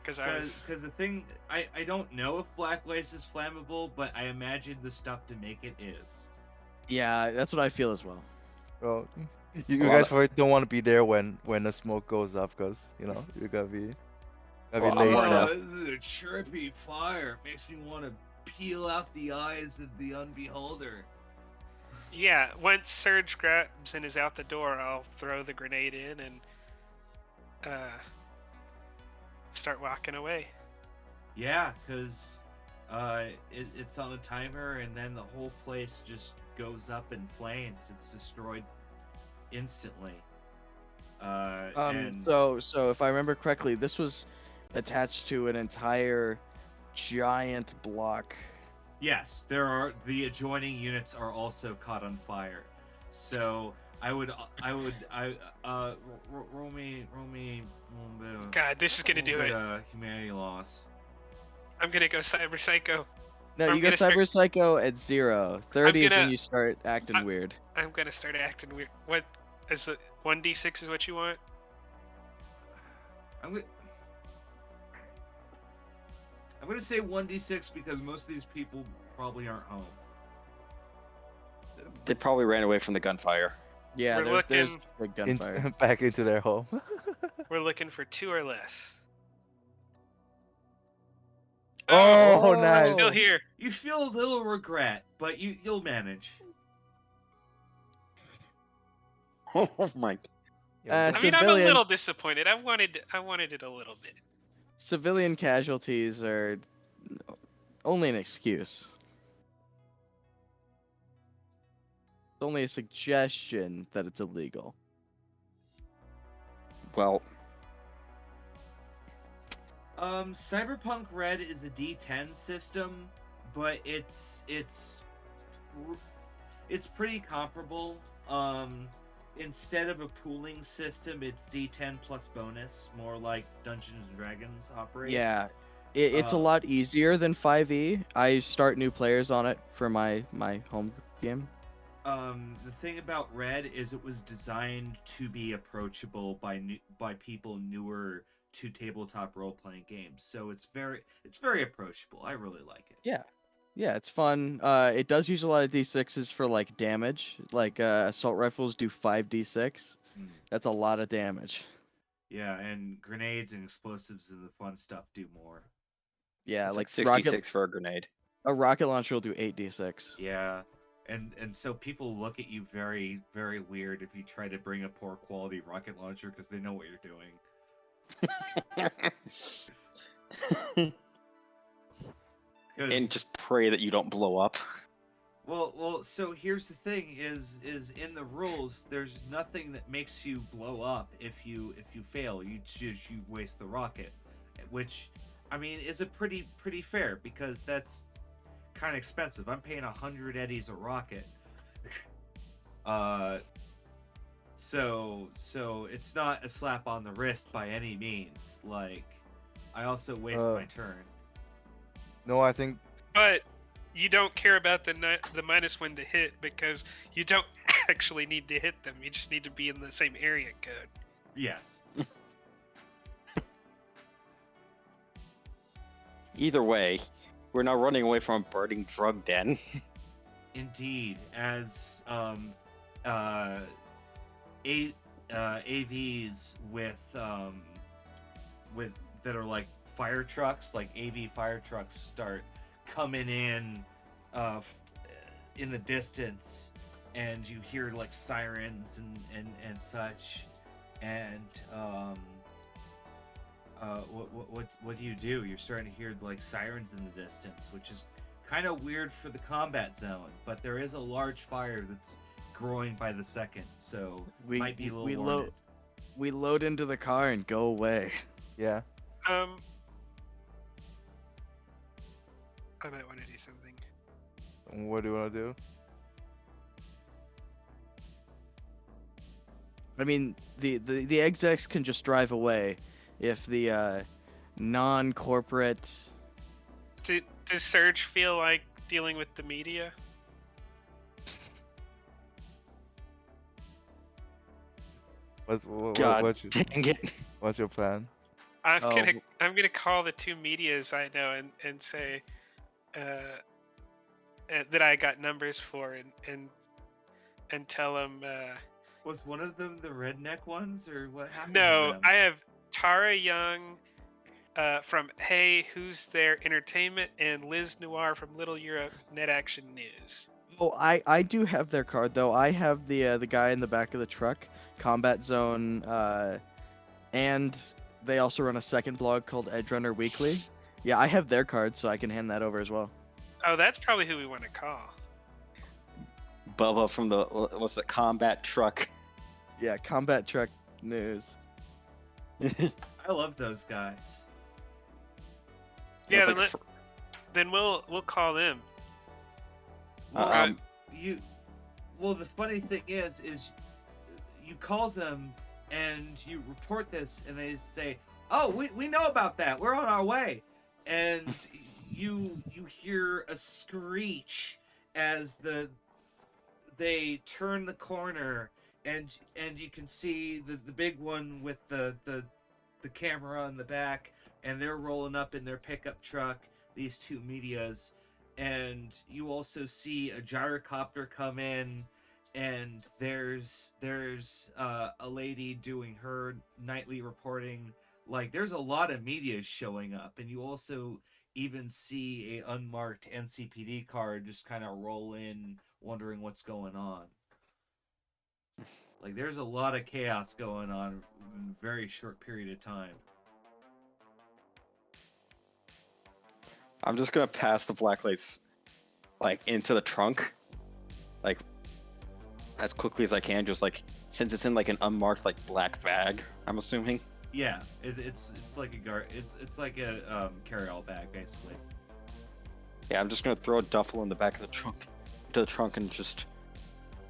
D: Because I was.
A: Because the thing, I don't know if black lace is flammable, but I imagine the stuff to make it is.
C: Yeah, that's what I feel as well.
E: well, you
B: A lot
E: guys
B: of-
E: probably don't want to be there when the smoke goes up, cause you know you're gonna be
B: Well, I'm
E: late.
B: worried
A: Oh,
B: now.
A: this is a chirpy fire. Makes me want to peel out the eyes of the unbeholder.
D: Yeah, once Surge grabs and is out the door, I'll throw the grenade in and start walking away.
A: Yeah, because it's on a timer, and then the whole place just goes up in flames. It's destroyed instantly. And
C: So if I remember correctly, this was attached to an entire giant block.
A: yes, the adjoining units are also caught on fire. So roll me a little bit
D: God, this is gonna do it.
A: humanity loss.
D: I'm gonna go Cyber Psycho.
C: No,
D: I'm
C: you go
D: gonna start-
C: Cyber Psycho at 0. 30 is when
D: gonna-
C: you start acting
D: I-
C: weird.
D: I'm gonna start acting weird. What is it? 1d6 is what you want?
A: I'm gonna say 1d6 because most of these people probably aren't home.
B: They probably ran away from the gunfire.
C: Yeah,
D: We're
C: there's
D: looking-
C: big gunfire.
E: Back into their home.
D: We're looking for 2 or less.
E: Oh,
D: I'm
E: nice.
D: still here.
A: You feel a little regret, but you'll manage.
B: Oh my.
E: Yeah,
D: I mean, I'm a
C: Civilian-
D: little disappointed. I wanted it a little bit.
C: Civilian casualties are only an excuse. It's only a suggestion that it's illegal.
B: Well,
A: Cyberpunk Red is a D10 system, but it's pretty comparable. Instead of a pooling system, it's D10 plus bonus, more like Dungeons and Dragons operates.
C: Yeah, it's a
A: Uh,
C: lot easier than 5e. I start new players on it for my home game.
A: The thing about Red is it was designed to be approachable by people newer to tabletop role-playing games. So it's very approachable. I really like it.
C: Yeah, it's fun. It does use a lot of d6s for like damage. Like assault rifles do 5d6.
A: Mm.
C: That's a lot of damage.
A: Yeah, and grenades and explosives and the fun stuff do more.
C: Yeah,
B: it's
C: like
B: like 66 for a grenade.
C: a rocket launcher will do 8d6.
A: Yeah. And so people look at you very, very weird if you try to bring a poor quality rocket launcher because they know what you're doing. 'Cause-
B: And just pray that you don't blow up.
A: well, so here's the thing: is in the rules, there's nothing that makes you blow up if you fail. You waste the rocket, which, I mean, is a pretty fair because that's kind of expensive. I'm paying 100 eddies a rocket. So it's not a slap on the wrist by any means. Like, I also waste my turn.
E: No, I think
D: But you don't care about the -1 to hit because you don't actually need to hit them. You just need to be in the same area code.
A: Yes.
B: Either way, we're not running away from a burning drug den.
A: Indeed, as AVs with that are like fire trucks, like AV fire trucks, start coming in in the distance, and you hear like sirens and such, and what do? You're starting to hear like sirens in the distance, which is kind of weird for the combat zone, but there is a large fire that's growing by the second, so might be a little warranted.
C: We load into the car and go away.
E: yeah.
D: I might want to do something.
E: What do you want to do?
C: I mean, the execs can just drive away if the non-corporate.
D: Does Surge feel like dealing with the media?
B: God
E: what's your,
B: dang it.
E: what's your plan?
D: I'm
C: Oh.
D: gonna call the 2 medias I know and say that I got numbers for and tell them.
A: Was one of them the redneck ones, or what happened?
D: No,
A: to them?
D: I have Tara Young from Hey Who's There Entertainment and Liz Noir from Little Europe Net Action News.
C: Oh, I do have their card though. I have the guy in the back of the truck, Combat Zone, and they also run a second blog called Edge Runner Weekly. Yeah, I have their card, so I can hand that over as well.
D: Oh, that's probably who we want to call.
B: Bubba from the what's it, combat truck.
C: Yeah, Combat Truck News.
A: I love those guys.
D: Yeah,
B: It's
D: then,
B: like
D: then we'll call them.
A: Well,
B: Um,
A: well, the funny thing is you call them and you report this, and they say, "Oh, we know about that. We're on our way." And you hear a screech as they turn the corner, and you can see the big one with the camera on the back, and they're rolling up in their pickup truck, these two medias. And you also see a gyrocopter come in, and there's a lady doing her nightly reporting. Like, there's a lot of media showing up, and you also even see a unmarked NCPD car just kind of roll in, wondering what's going on. Like, there's a lot of chaos going on in a very short period of time.
B: I'm just gonna pass the black lights like into the trunk, like as quickly as I can. Just like since it's in like an unmarked like black bag, I'm assuming.
A: Yeah, it's like it's like a carry-all bag basically.
B: Yeah, I'm just gonna throw a duffel in the back of the trunk, to the trunk, and just.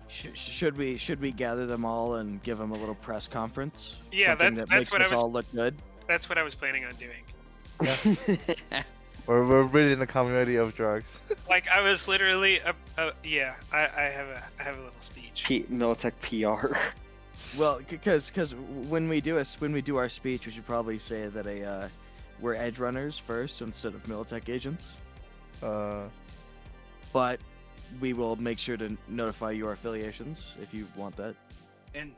C: Should we gather them all and give them a little press conference?
D: Yeah,
C: Something
D: that's
C: that makes
D: what I
C: us
D: was.
C: all look good.
D: That's what I was planning on doing.
E: We're really in the community of drugs.
D: Like, I was literally, yeah, I have a little speech.
B: Militech PR.
C: Well, because when we do our speech, we should probably say that we're edge runners first instead of Militech agents. But we will make sure to notify your affiliations if you want that.
A: And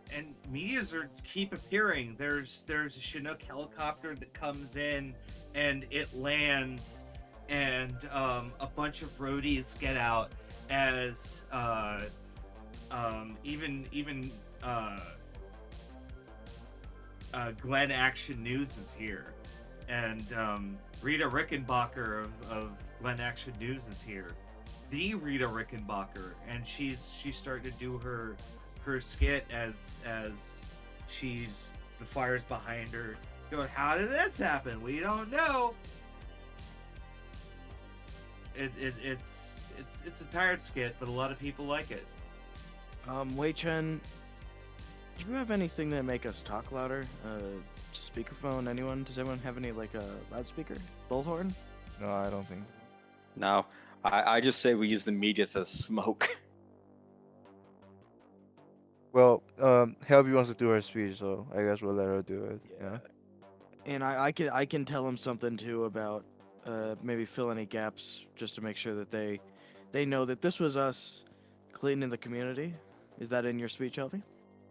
A: medias keep appearing. There's a Chinook helicopter that comes in, and it lands, and a bunch of roadies get out as even Glen Action News is here, and Rita Rickenbacker of Glen Action News is here, the Rita Rickenbacker, and she's starting to do her skit as she's the fire's behind her, going, "How did this happen? We don't know." It's a tired skit, but a lot of people like it.
C: Wei Chen, do you have anything that make us talk louder? Speakerphone, anyone? Does anyone have any, like, a loudspeaker? Bullhorn?
E: No, I don't think.
B: No, I just say we use the media as smoke.
E: Well, Helby wants to do her speech, so I guess we'll let her do it. Yeah.
C: And I can tell him something too about maybe fill any gaps just to make sure that they know that this was us cleaning the community. Is that in your speech, Helby?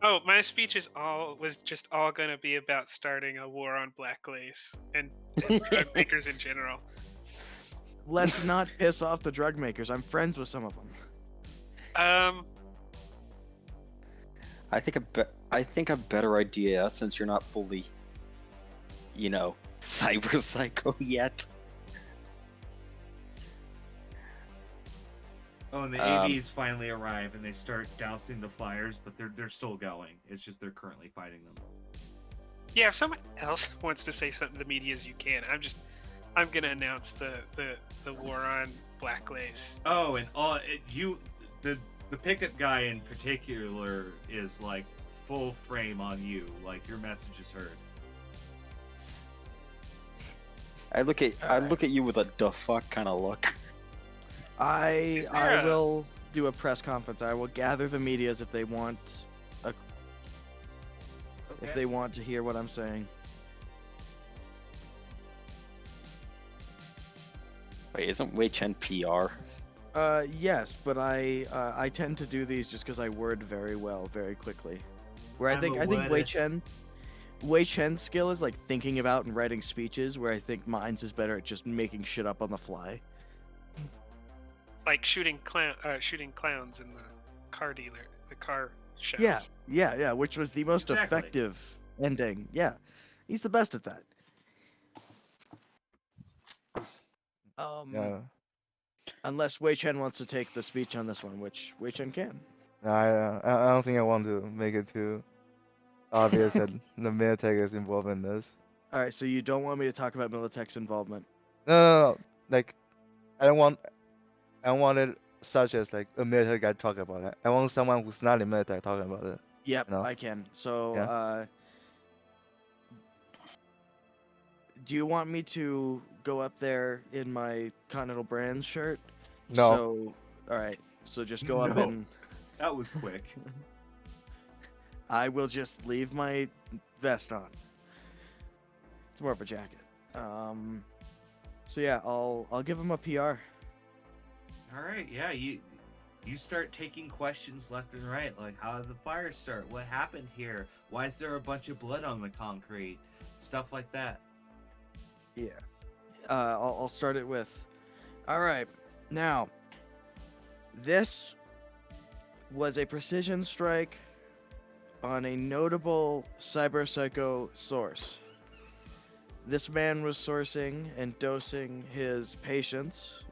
D: Oh, my speech was just all gonna be about starting a war on black lace and drug makers in general.
C: Let's not piss off the drug makers. I'm friends with some of them.
B: I think a better idea, since you're not fully, cyber psycho yet.
A: Oh, and the AVs finally arrive, and they start dousing the fires, but they're still going. It's just they're currently fighting them.
D: Yeah, if someone else wants to say something to the media, you can. I'm gonna announce the war on black lace.
A: Oh, and the pickup guy in particular is like full frame on you. Like, your message is heard.
B: I look at you with a "the fuck" kind of look.
C: I will do a press conference. I will gather the medias if they want if they want to hear what I'm saying.
B: Wait, isn't Wei Chen PR?
C: Yes, but I tend to do these just because I word very well, very quickly. Where I think Wei Chen's skill is like thinking about and writing speeches, where I think mine's is better at just making shit up on the fly.
D: Like shooting clowns in the car show.
C: Yeah, which was the most
A: Exactly.
C: effective ending. Yeah, he's the best at that.
E: Yeah.
C: Unless Wei Chen wants to take the speech on this one, which Wei Chen can.
E: No, I don't think I want to make it too obvious that the Militech is involved in this.
C: All right, so you don't want me to talk about Militech's involvement?
E: No. Like, I don't want it such as like a military guy talking about it. I want someone who's not in military talking about it.
C: Yep,
E: No?
C: I can. So,
E: Yeah.
C: do you want me to go up there in my Continental Brands shirt?
E: No.
C: So, all right. So just go up
A: No.
C: and
A: That was quick.
C: I will just leave my vest on. It's more of a jacket. So yeah, I'll give him a PR.
A: All right, yeah, you start taking questions left and right, like how did the fire start? What happened here? Why is there a bunch of blood on the concrete? Stuff like that.
C: Yeah. I'll start it with. All right. Now, this was a precision strike on a notable cyber psycho source. This man was sourcing and dosing his patients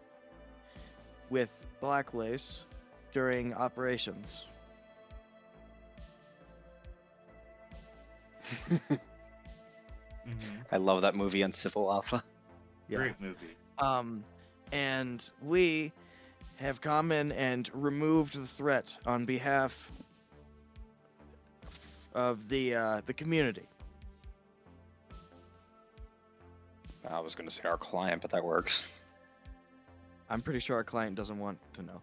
C: with black lace during operations.
A: Mm-hmm.
B: I love that movie on Civil Alpha.
C: Yeah.
A: Great movie.
C: And we have come in and removed the threat on behalf of the community.
B: I was gonna say our client, but that works.
C: I'm pretty sure our client doesn't want to know.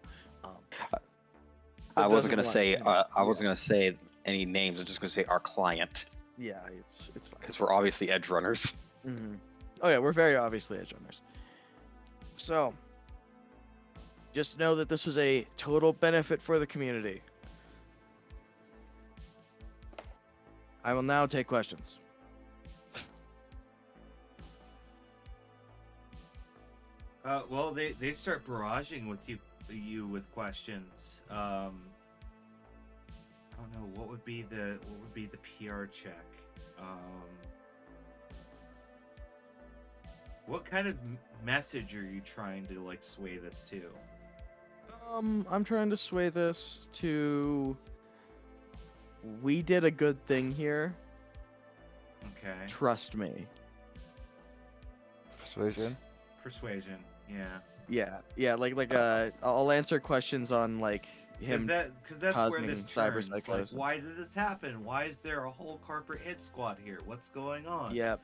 B: I wasn't gonna
C: doesn't
B: say.
C: want-
B: I wasn't gonna say any names. I'm just gonna say our client,
C: Yeah, it's fine.
B: because we're obviously edge runners.
C: Mm-hmm. Oh yeah, we're very obviously edge runners. So, just know that this was a total benefit for the community. I will now take questions.
A: Well, they start barraging with you with questions. I don't know what would be the PR check. What kind of message are you trying to like sway this to?
C: I'm trying to sway this to. We did a good thing here.
A: Okay.
C: Trust me.
E: Persuasion.
A: Persuasion. Yeah.
C: Yeah. Like I'll answer questions on like him.
A: Because that's where
C: causing
A: this
C: cyber
A: turns. Like,
C: psychosis.
A: why did this happen? Why is there a whole corporate hit squad here? What's going on?
C: Yep.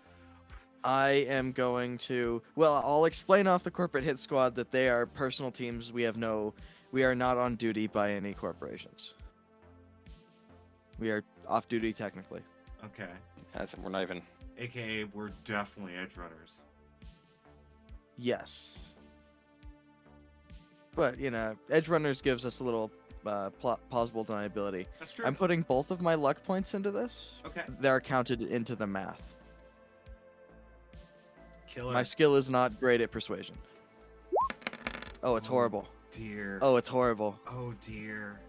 C: I am going to. Well, I'll explain off the corporate hit squad that they are personal teams. We are not on duty by any corporations. We are off duty technically.
A: Okay.
B: We're not even.
A: AKA, we're definitely edge runners.
C: Yes. But Edge Runners gives us a little plausible deniability.
A: That's true.
C: I'm putting both of my luck points into this.
A: Okay.
C: They're counted into the math.
A: Killer.
C: My skill is not great at persuasion. Oh, it's
A: Oh.
C: horrible.
A: Dear.
C: Oh, it's horrible.
A: Oh dear.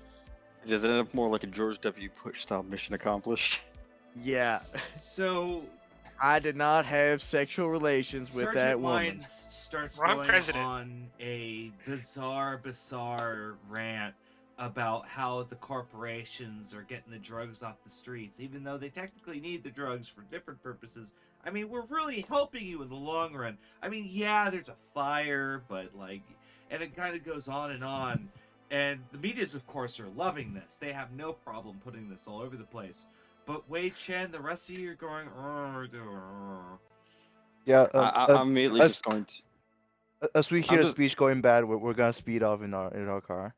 B: Does it end up more like a George W. Bush style mission accomplished?
C: Yeah.
A: So
C: I did not have sexual relations with
A: Sergeant
C: that woman.
A: Mines starts
D: Wrong
A: going
D: president.
A: on a bizarre rant about how the corporations are getting the drugs off the streets, even though they technically need the drugs for different purposes. I mean, we're really helping you in the long run. I mean, yeah, there's a fire, but like, and it kind of goes on. And the medias, of course, are loving this. They have no problem putting this all over the place. But Wei Chen, the rest of you are going,
E: Yeah.
B: I'm immediately
E: as-
B: just going to.
E: As we hear
B: I'm
E: the
B: just-
E: speech going bad, we're gonna speed off in our car.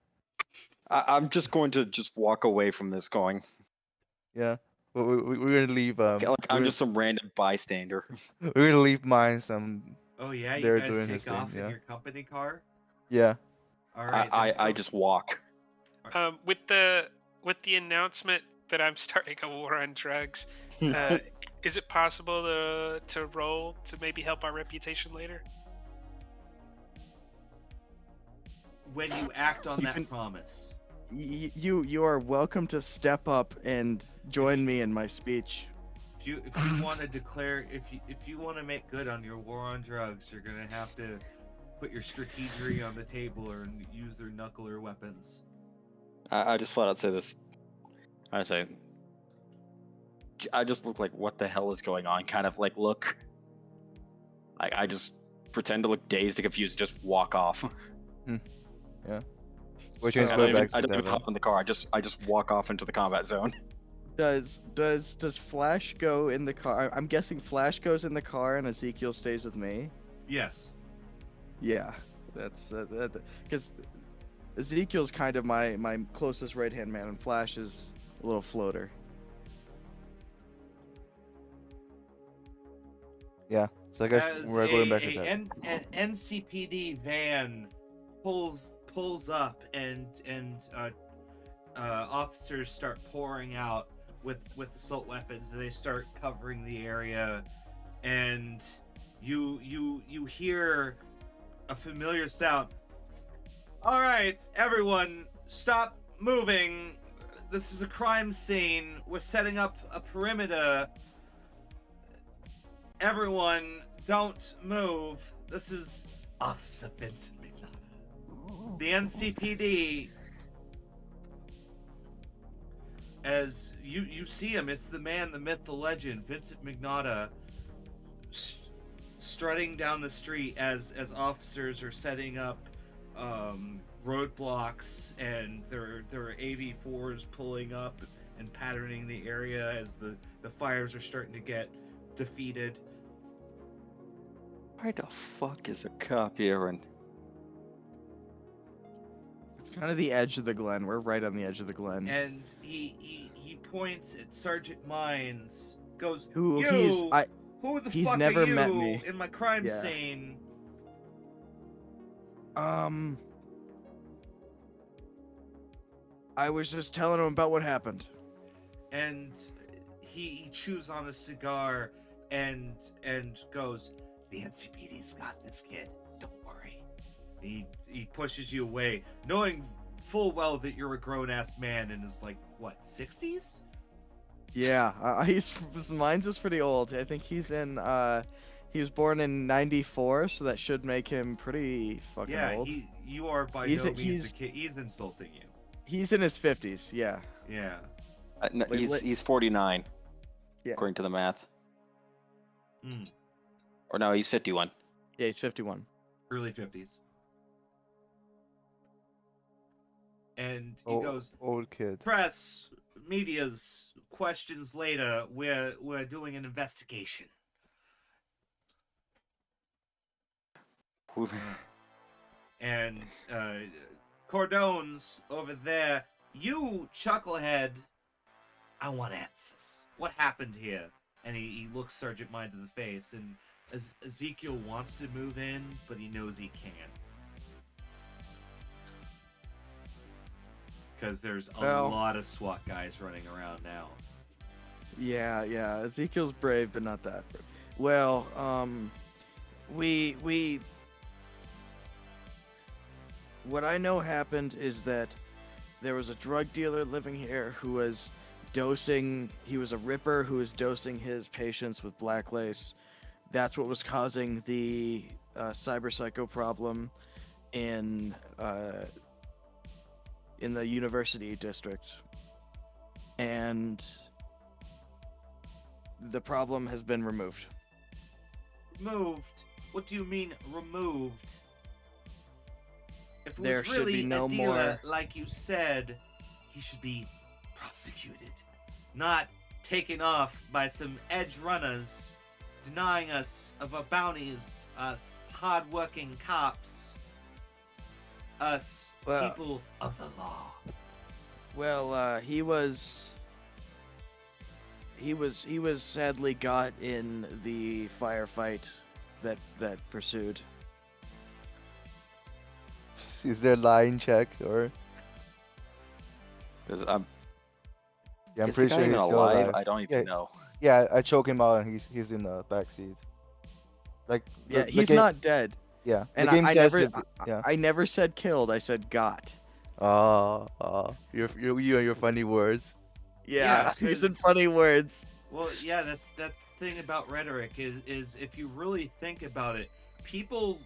B: I'm just going to just walk away from this, going.
E: Yeah. We're gonna leave.
B: Like I'm
E: we're-
B: just some random bystander.
E: We're gonna leave mines.
A: oh yeah, you
E: They're
A: guys
E: doing his
A: take off
E: thing,
A: in
E: yeah.
A: your company car?
E: Yeah.
A: All right.
B: I just walk.
D: With the announcement that I'm starting a war on drugs, is it possible to roll to maybe help our reputation later?
A: When you act on
C: You
A: that
C: can-
A: promise.
C: You are welcome to step up and join me in my speech.
A: If you want to declare, if you want to make good on your war on drugs, you're gonna have to put your strategery on the table or use their knuckler weapons.
B: I just flat out say this. I say. I just look like, what the hell is going on? Kind of like look. I just pretend to look dazed and confused, and just walk off.
E: We're
A: So-
E: changing
B: I
E: go
B: don't even,
E: back to
B: I don't even
E: Devon.
B: hop in the car. I just walk off into the combat zone.
C: Does Flash go in the car? I'm guessing Flash goes in the car and Ezekiel stays with me.
A: Yes.
C: Yeah, that's because Ezekiel's kind of my closest right hand man, and Flash is a little floater.
E: Yeah. So I guess
A: As
E: we're going back to that.
A: an NCPD van pulls up and officers start pouring out with assault weapons. They start covering the area, and you hear a familiar sound. All right, everyone, stop moving. This is a crime scene. We're setting up a perimeter. Everyone, don't move. This is Officer Vincent McNaughton. The NCPD. As you see him, it's the man, the myth, the legend, Vincent McNaughton, strutting down the street as officers are setting up roadblocks, and their AV4s pulling up and patterning the area as the fires are starting to get defeated.
B: Why the fuck is a cop here? And
C: It's kind of the edge of the Glen. We're right on the edge of the Glen.
A: And he points at Sergeant Mines, goes,
C: Who
A: "You, who the
C: he's
A: fuck
C: never
A: are you
C: met me."
A: in my crime
C: Yeah.
A: scene?"
C: I was just telling him about what happened.
A: And he chews on a cigar and goes, "The NCPD's got this, kid. Don't worry." He pushes you away, knowing full well that you're a grown-ass man in his, like, what, 60s?
C: Yeah, mine's is pretty old. I think he's in he was born in '94, so that should make him pretty fucking
A: Yeah,
C: old.
A: you are by
C: He's-
A: no means
C: he's-
A: a kid. He's insulting you.
C: He's in his 50s. Yeah.
A: Yeah.
B: no,
C: Like,
B: he's 49,
C: Yeah.
B: according to the math.
A: Mm,
B: Or no, he's 51.
C: Yeah, he's 51.
A: early 50s. And he goes,
E: Old kid.
A: "Press, media's, questions later. We're doing an investigation." And Cordone's over there. "You, chucklehead, I want answers. What happened here?" And he looks Sergeant Mines in the face, and Ezekiel wants to move in, but he knows he can't. Because there's a
C: Well-
A: lot of SWAT guys running around now.
C: Yeah. Ezekiel's brave, but not that brave. Well, we what I know happened is that there was a drug dealer living here who was dosing. He was a ripper who was dosing his patients with black lace. That's what was causing the cyber psycho problem in the university district, and the problem has been removed.
A: Moved? What do you mean removed? If it
C: There
A: was
C: should
A: really
C: be no
A: a dealer,
C: more-
A: like you said, he should be prosecuted, not taken off by some edge runners, denying us of our bounties, us hard-working cops, us
C: Well-
A: people of the law.
C: Well, he was sadly got in the firefight that pursued.
E: Is there line check or?
B: Because
E: Yeah, I'm
B: is the
E: pretty
B: guy
E: sure he's
B: even
E: still
B: alive?
E: alive.
B: I don't even know.
E: Yeah, I choke him out and he's in the back seat. Like
C: Yeah,
E: the
C: he's
E: game,
C: not dead.
E: Yeah,
C: And
E: the game
C: I
E: says
C: never,
E: that- yeah.
C: I never said killed. I said got.
E: You and your funny words.
C: Yeah,
A: Yeah,
C: using
A: 'cause-
C: funny words.
A: Well, yeah, that's the thing about rhetoric is if you really think about it, people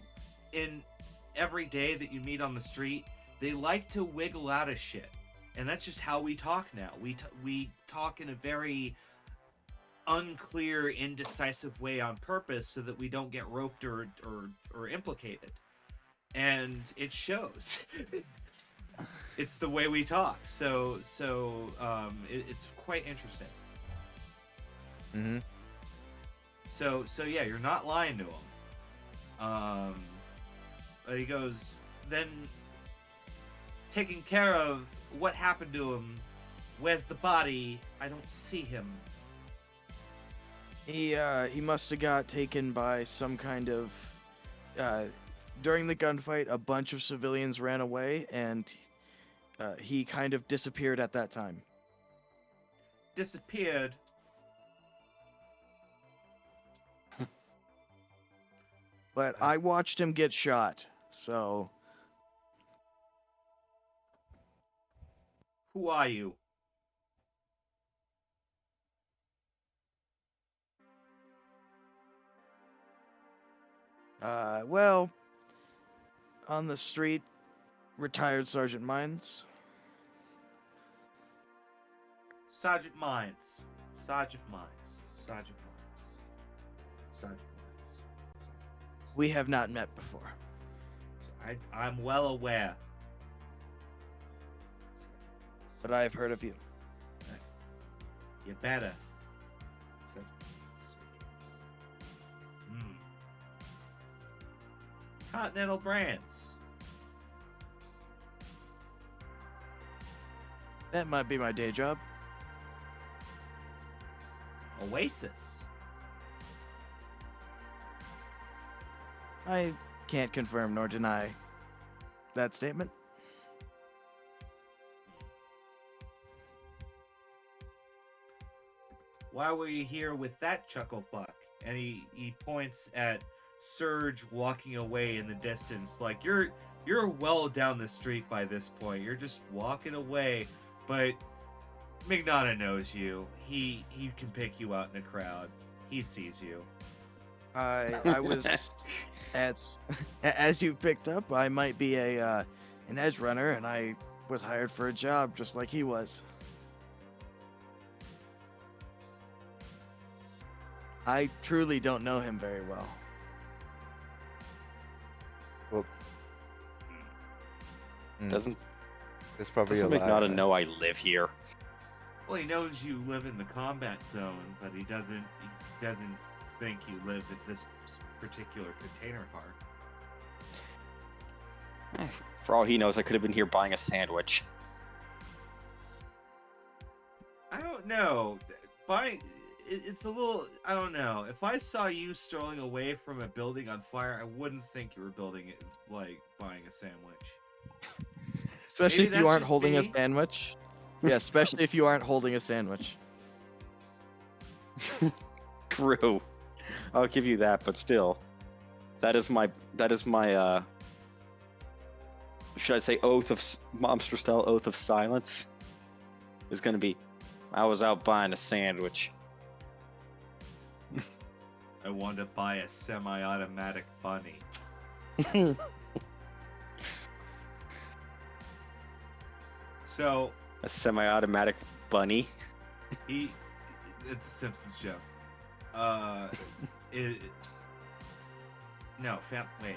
A: in every day that you meet on the street, they like to wiggle out of shit, and that's just how we talk now. We talk in a very unclear, indecisive way on purpose so that we don't get roped or implicated, and it shows. it's the way we talk. So it's quite interesting.
E: Mm-hmm.
A: So yeah, you're not lying to him. But he goes, then taking care of what happened to him. Where's the body? I don't see him.
C: He must have got taken by some kind of during the gunfight. A bunch of civilians ran away, and he kind of disappeared at that time.
A: Disappeared.
C: But I watched him get shot, so
A: Who are you?
C: well, on the street, retired Sergeant Mines.
A: Sergeant Mines. Sergeant Mines. Sergeant Mines. Sergeant Mines.
C: We have not met before.
A: I'm well aware.
C: But I have heard of you.
A: You better. Continental Brands.
C: That might be my day job.
A: Oasis.
C: I can't confirm nor deny that statement.
A: Why were you here with that chucklefuck? And he points at Surge walking away in the distance. Like you're well down the street by this point. You're just walking away, but Mignata knows you. He can pick you out in a crowd. He sees you.
C: I was as you picked up, I might be an edge runner, and I was hired for a job just like he was. I truly don't know him very well.
E: Well,
B: Doesn't
E: it's probably
B: doesn't
E: a lie,
B: Mignata
E: right?
B: know I live here?
A: Well, he knows you live in the combat zone, but he doesn't think you live at this particular container park.
B: For all he knows, I could have been here buying a sandwich.
A: I don't know. It's a little. I don't know. If I saw you strolling away from a building on fire, I wouldn't think you were building it like buying a sandwich.
C: Especially
A: Maybe
C: if you
A: that's
C: aren't
A: just
C: holding a
A: me.
C: sandwich. Yeah, especially if you aren't holding a sandwich.
B: True. I'll give you that, but still. That is my should I say monster style oath of silence? Is gonna be, I was out buying a sandwich.
A: I wanted to buy a semi-automatic bunny. So
B: A semi-automatic bunny.
A: it's a Simpsons joke. Wait.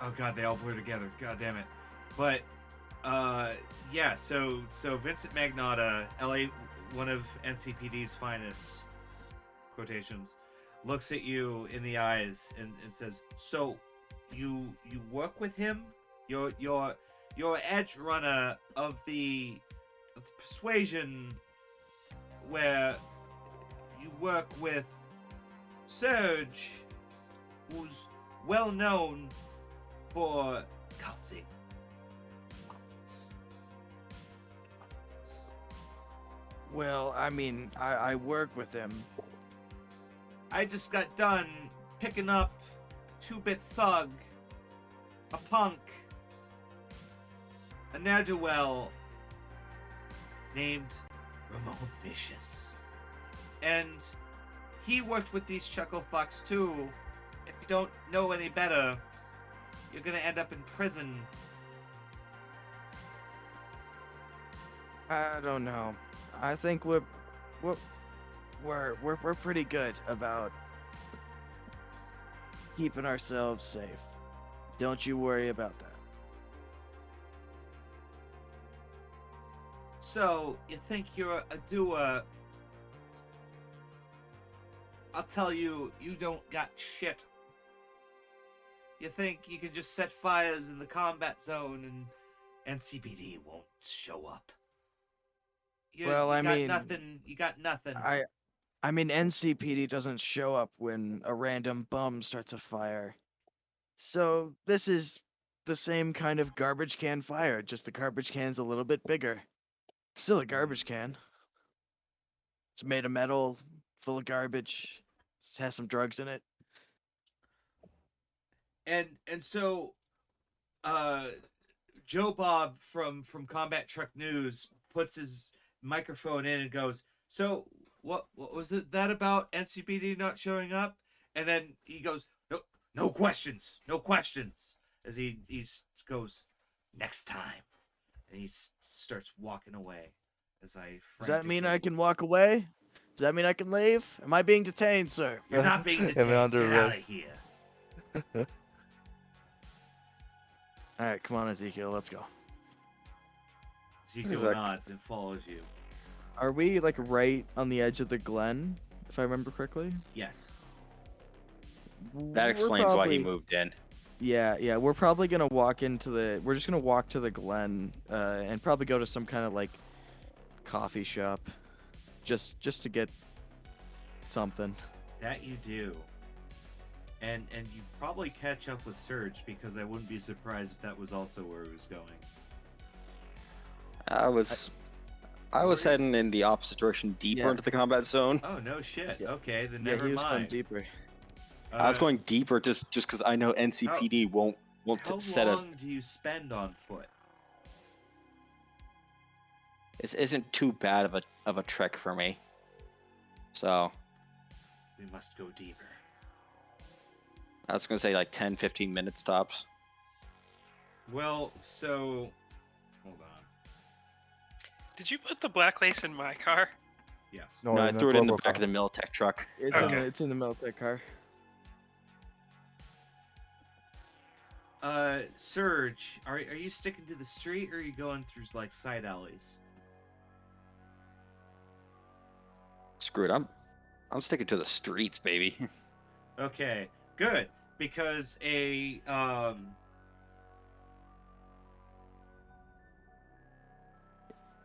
A: Oh god, they all blur together. God damn it. But yeah, so Vincent Magnotta, LA, one of NCPD's finest, quotations, looks at you in the eyes and says, "So you work with him? You're edge runner of the persuasion where you work with Surge, who's well known for causing violence."
C: Well, I mean, I work with him.
A: I just got done picking up a 2-bit thug, a punk, a ne'er-do-well named Ramon Vicious. And he worked with these chuckle fucks too. If you don't know any better, you're gonna end up in prison.
C: I don't know. I think we're pretty good about keeping ourselves safe. Don't you worry about that.
A: So, you think you're a doer? I'll tell you, you don't got shit. You think you can just set fires in the combat zone and NCPD won't show up?
C: Well, I
A: got
C: mean,
A: nothing. You got nothing.
C: I mean, NCPD doesn't show up when a random bum starts a fire. So this is the same kind of garbage can fire, just the garbage can's a little bit bigger. Still a garbage can. It's made of metal, full of garbage. It has some drugs in it.
A: And so, uh, Joe Bob from Combat Truck News puts his microphone in and goes, "So what was it that about NCPD not showing up?" And then he goes, "No questions, no questions." As he goes, "Next time," and he starts walking away. As I
C: Does that mean I
A: frantically-
C: can walk away? Does that mean I can leave? Am I being detained, sir?
A: You're not being
E: Am I
A: detained.
E: under
A: Get out of
E: arrest?
A: here.
C: All right, come on, Ezekiel, let's go.
A: Ezekiel
B: Exactly.
A: nods and follows you.
C: Are we like right on the edge of the glen, if I remember correctly?
A: Yes.
B: That
C: We're
B: explains why he
C: probably-
B: moved in.
C: Yeah, we're probably gonna walk into the. We're just gonna walk to the glen, and probably go to some kind of like coffee shop, just to get something.
A: That you do. And you probably catch up with Surge, because I wouldn't be surprised if that was also where he was going.
B: I was heading in the opposite direction, deeper
C: Yeah.
B: into the combat zone.
A: Oh no shit.
C: Yeah.
A: Okay, then
C: Yeah,
A: never
C: he was going
A: mind.
C: deeper.
B: I was going deeper just because I know NCPD won't
A: How
B: set us.
A: long do you spend on foot?
B: This isn't too bad of a trek for me. So
A: We must go deeper.
B: I was gonna say like 10-15 minutes tops.
A: Well, so hold on.
D: Did you put the black lace in my car?
A: Yes.
B: No, I threw it in the
E: Corporal
B: back of
E: car.
B: the Militech truck.
C: It's
A: Okay.
C: in the Militech car.
A: Surge, are you sticking to the street, or are you going through like side alleys?
B: Screw it, I'm sticking to the streets, baby.
A: Okay, good, because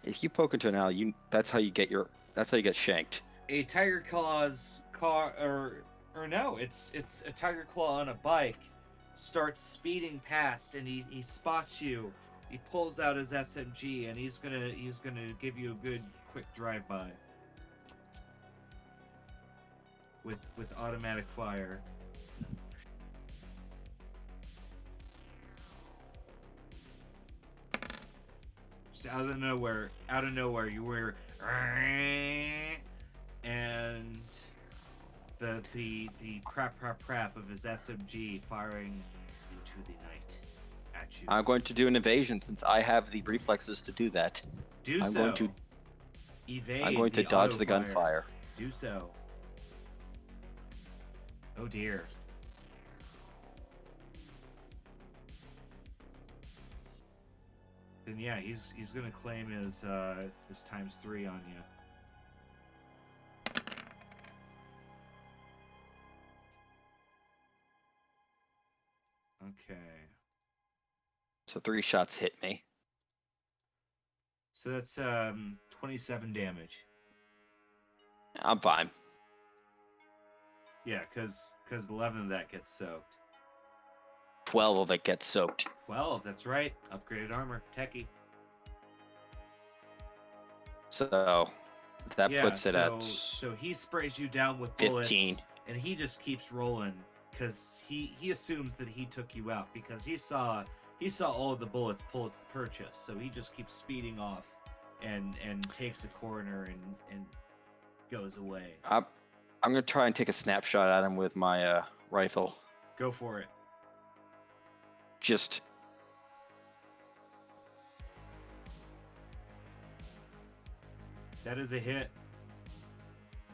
B: If you poke into an alley, that's how you get shanked.
A: a Tiger Claw's car, or no, it's a Tiger Claw on a bike, starts speeding past, and he spots you. He pulls out his SMG, and he's gonna give you a good quick drive by with automatic fire. Just out of nowhere, you were, and the prap of his SMG firing into the night at you.
B: I'm going to do an evasion since I have the reflexes to do that.
A: Do
B: I'm
A: so.
B: going to
A: Evade.
B: I'm going to
A: the
B: dodge the
A: auto-fire.
B: gunfire.
A: Do so. Oh dear. Then yeah, he's gonna claim his ×3 on you. Okay.
B: So 3 shots hit me.
A: So that's 27 damage.
B: I'm fine.
A: Yeah, cause 11 of that gets soaked.
B: 12 of it gets soaked.
A: 12, that's right. Upgraded armor, techie.
B: So that
A: Yeah,
B: puts it at
A: so he sprays you down with bullets,
B: 15.
A: and he just keeps rolling because he assumes that he took you out because he saw all of the bullets purchase, so he just keeps speeding off and takes a corner and goes away.
B: I'm gonna try and take a snapshot at him with my rifle.
A: Go for it.
B: Just
A: That is a hit.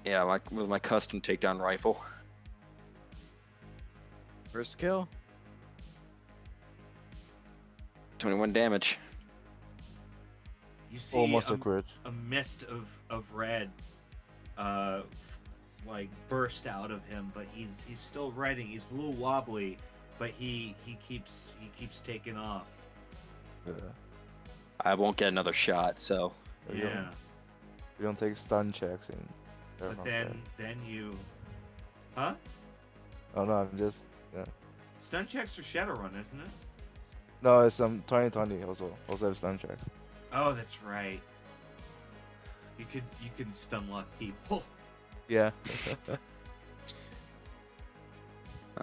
B: yeah, like with my custom takedown rifle.
C: First kill.
B: 21 damage.
A: You see
E: Almost a crit.
A: a mist of red, like burst out of him, but he's still riding. He's a little wobbly, but he keeps taking off.
E: Yeah.
B: I won't get another shot, so
E: You
A: Yeah.
E: don't, you don't take stun checks in.
A: But then you, huh?
E: Oh no, I'm just yeah.
A: Stun checks for Shadowrun, isn't it?
E: No, it's 2020 also have stun checks.
A: Oh, that's right. You can stun lock people.
E: Yeah.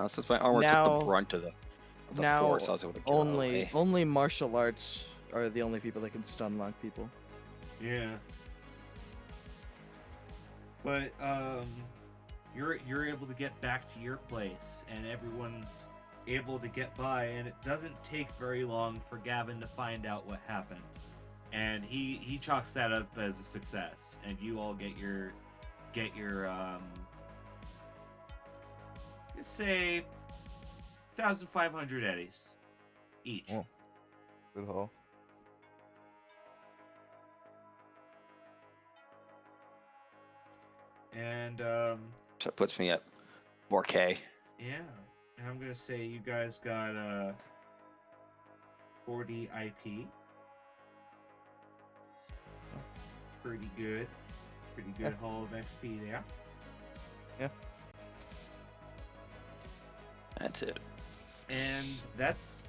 B: since my armor took
C: Now-
B: the brunt of the
C: now
B: force, I was able to get out of the way.
C: only martial arts are the only people that can stun lock people.
A: Yeah. But you're able to get back to your place, and everyone's able to get by, and it doesn't take very long for Gavin to find out what happened, and he chalks that up as a success, and you all get your let's say 1,500 eddies each.
E: Oh. Good haul.
A: And
B: So it puts me at 4K.
A: yeah, and I'm gonna say you guys got 40 IP. Pretty good haul of XP there.
B: That's it.
A: And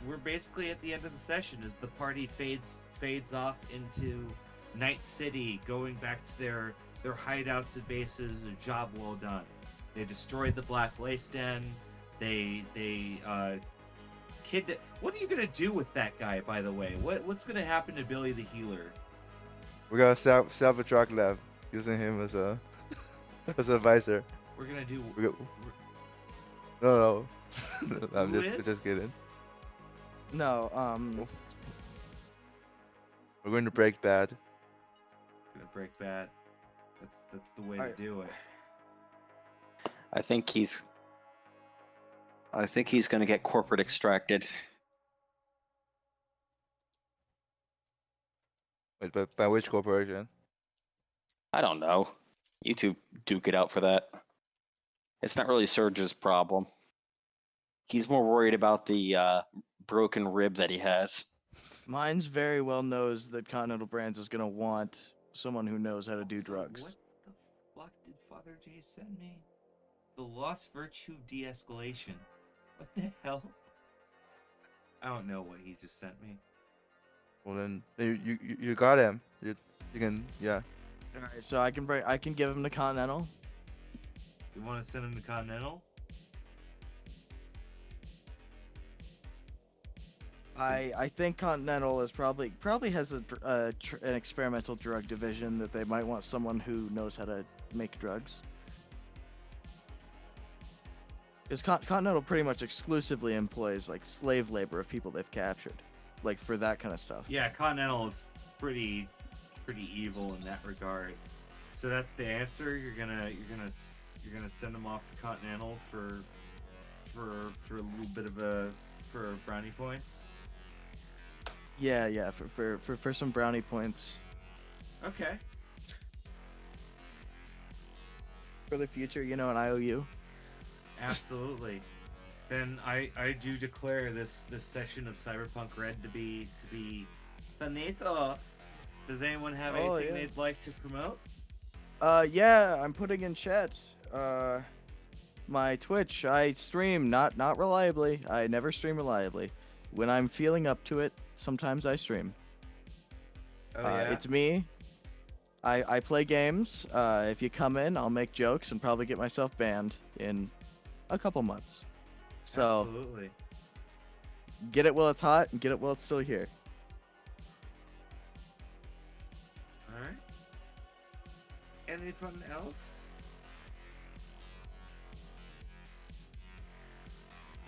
A: we're basically at the end of the session as the party fades off into Night City, going back to their hideouts and bases. A job well done. They destroyed the Black Lace Den. They What are you gonna do with that guy, by the way? What's gonna happen to Billy the Healer?
E: We gotta set up a truck lab using him as a as an advisor.
A: We're gonna do.
E: No. I'm
A: Blitz?
E: just kidding.
C: No,
E: We're going to break bad.
A: Gonna break bad. That's the way
C: Alright.
A: to do it.
B: I think he's gonna get corporate extracted.
E: Wait, but by which corporation?
B: I don't know. You two duke it out for that. It's not really Surge's problem. He's more worried about the broken rib that he has.
C: mine's very well knows that Continental Brands is gonna want someone who knows how to do
A: Also,
C: drugs.
A: What the fuck did Father J send me? The Lost Virtue De-escalation. What the hell? I don't know what he just sent me.
E: Well then, you got him. You can yeah.
C: All right, so I can give him the Continental.
A: You want to send him to Continental?
C: I think Continental is probably has an experimental drug division that they might want someone who knows how to make drugs. Because Continental pretty much exclusively employs like slave labor of people they've captured, like for that kind of stuff.
A: Yeah, Continental is pretty evil in that regard. So that's the answer. You're gonna send him off to Continental for a little bit of for brownie points.
C: Yeah, for some brownie points
A: Okay.
C: for the future, you know, an IOU.
A: Absolutely. Then I do declare this session of Cyberpunk Red to be finito. Does anyone have
C: Oh,
A: anything
C: yeah.
A: they'd like to promote?
C: Yeah, I'm putting in chat. My Twitch, I stream not reliably. I never stream reliably. When I'm feeling up to it, sometimes I stream.
A: Oh yeah.
C: It's me. I play games. If you come in, I'll make jokes and probably get myself banned in a couple months. So
A: Absolutely.
C: get it while it's hot and get it while it's still here.
A: All right. Anything else?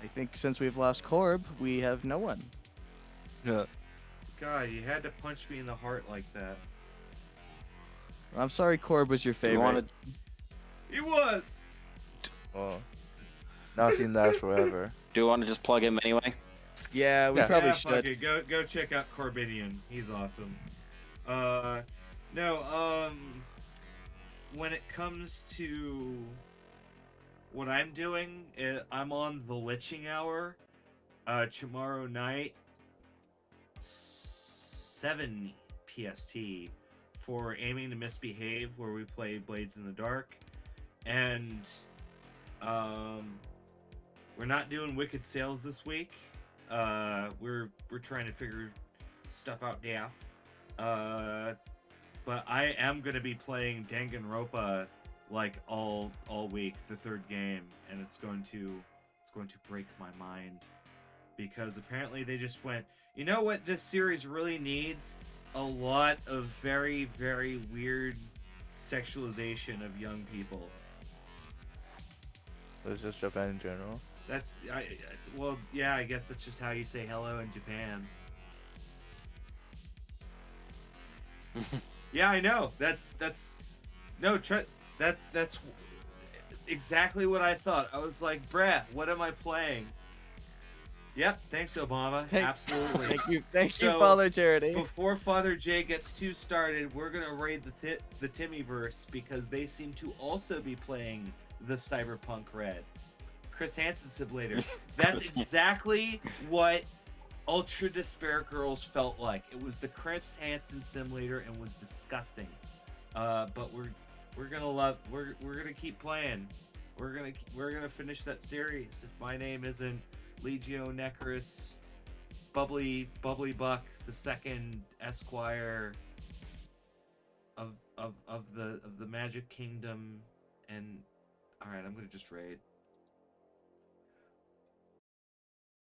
C: I think since we've lost Corb, we have no one.
E: Yeah.
A: God, you had to punch me in the heart like that.
C: I'm sorry Corb was your
B: You
C: favorite.
B: wanted
A: He was.
E: Well, nothing lasts forever.
B: do you want to just plug him anyway?
C: Yeah, we
E: Yeah.
C: probably
A: Yeah, fuck
C: should.
A: it. Go check out Corbinian. He's awesome. No, when it comes to what I'm doing, I'm on the Liching Hour, tomorrow night, 7 PST, for Aiming to Misbehave, where we play Blades in the Dark, and, we're not doing Wicked Sales this week. We're trying to figure stuff out, yeah. But I am gonna be playing Danganronpa like all week, the third game, and it's going to break my mind, because apparently they just went, you know what this series really needs? A lot of very, very weird sexualization of young people.
E: It's just Japan in general.
A: Well, yeah, I guess that's just how you say hello in Japan. Yeah, I know. That's exactly what I thought. I was like, bruh, what am I playing? Yep, thanks, Obama. Absolutely.
C: Thank
A: So,
C: you, Father Charity.
A: Before Father J gets too started, we're gonna raid the Timmyverse, because they seem to also be playing the Cyberpunk Red. Chris Hansen Simulator. That's exactly what Ultra Despair Girls felt like. It was the Chris Hansen Simulator and was disgusting. But we're gonna keep playing. We're gonna finish that series. If my name isn't Legio Necrus, Bubbly Buck, the second Esquire of the Magic Kingdom, and all right, I'm gonna just raid.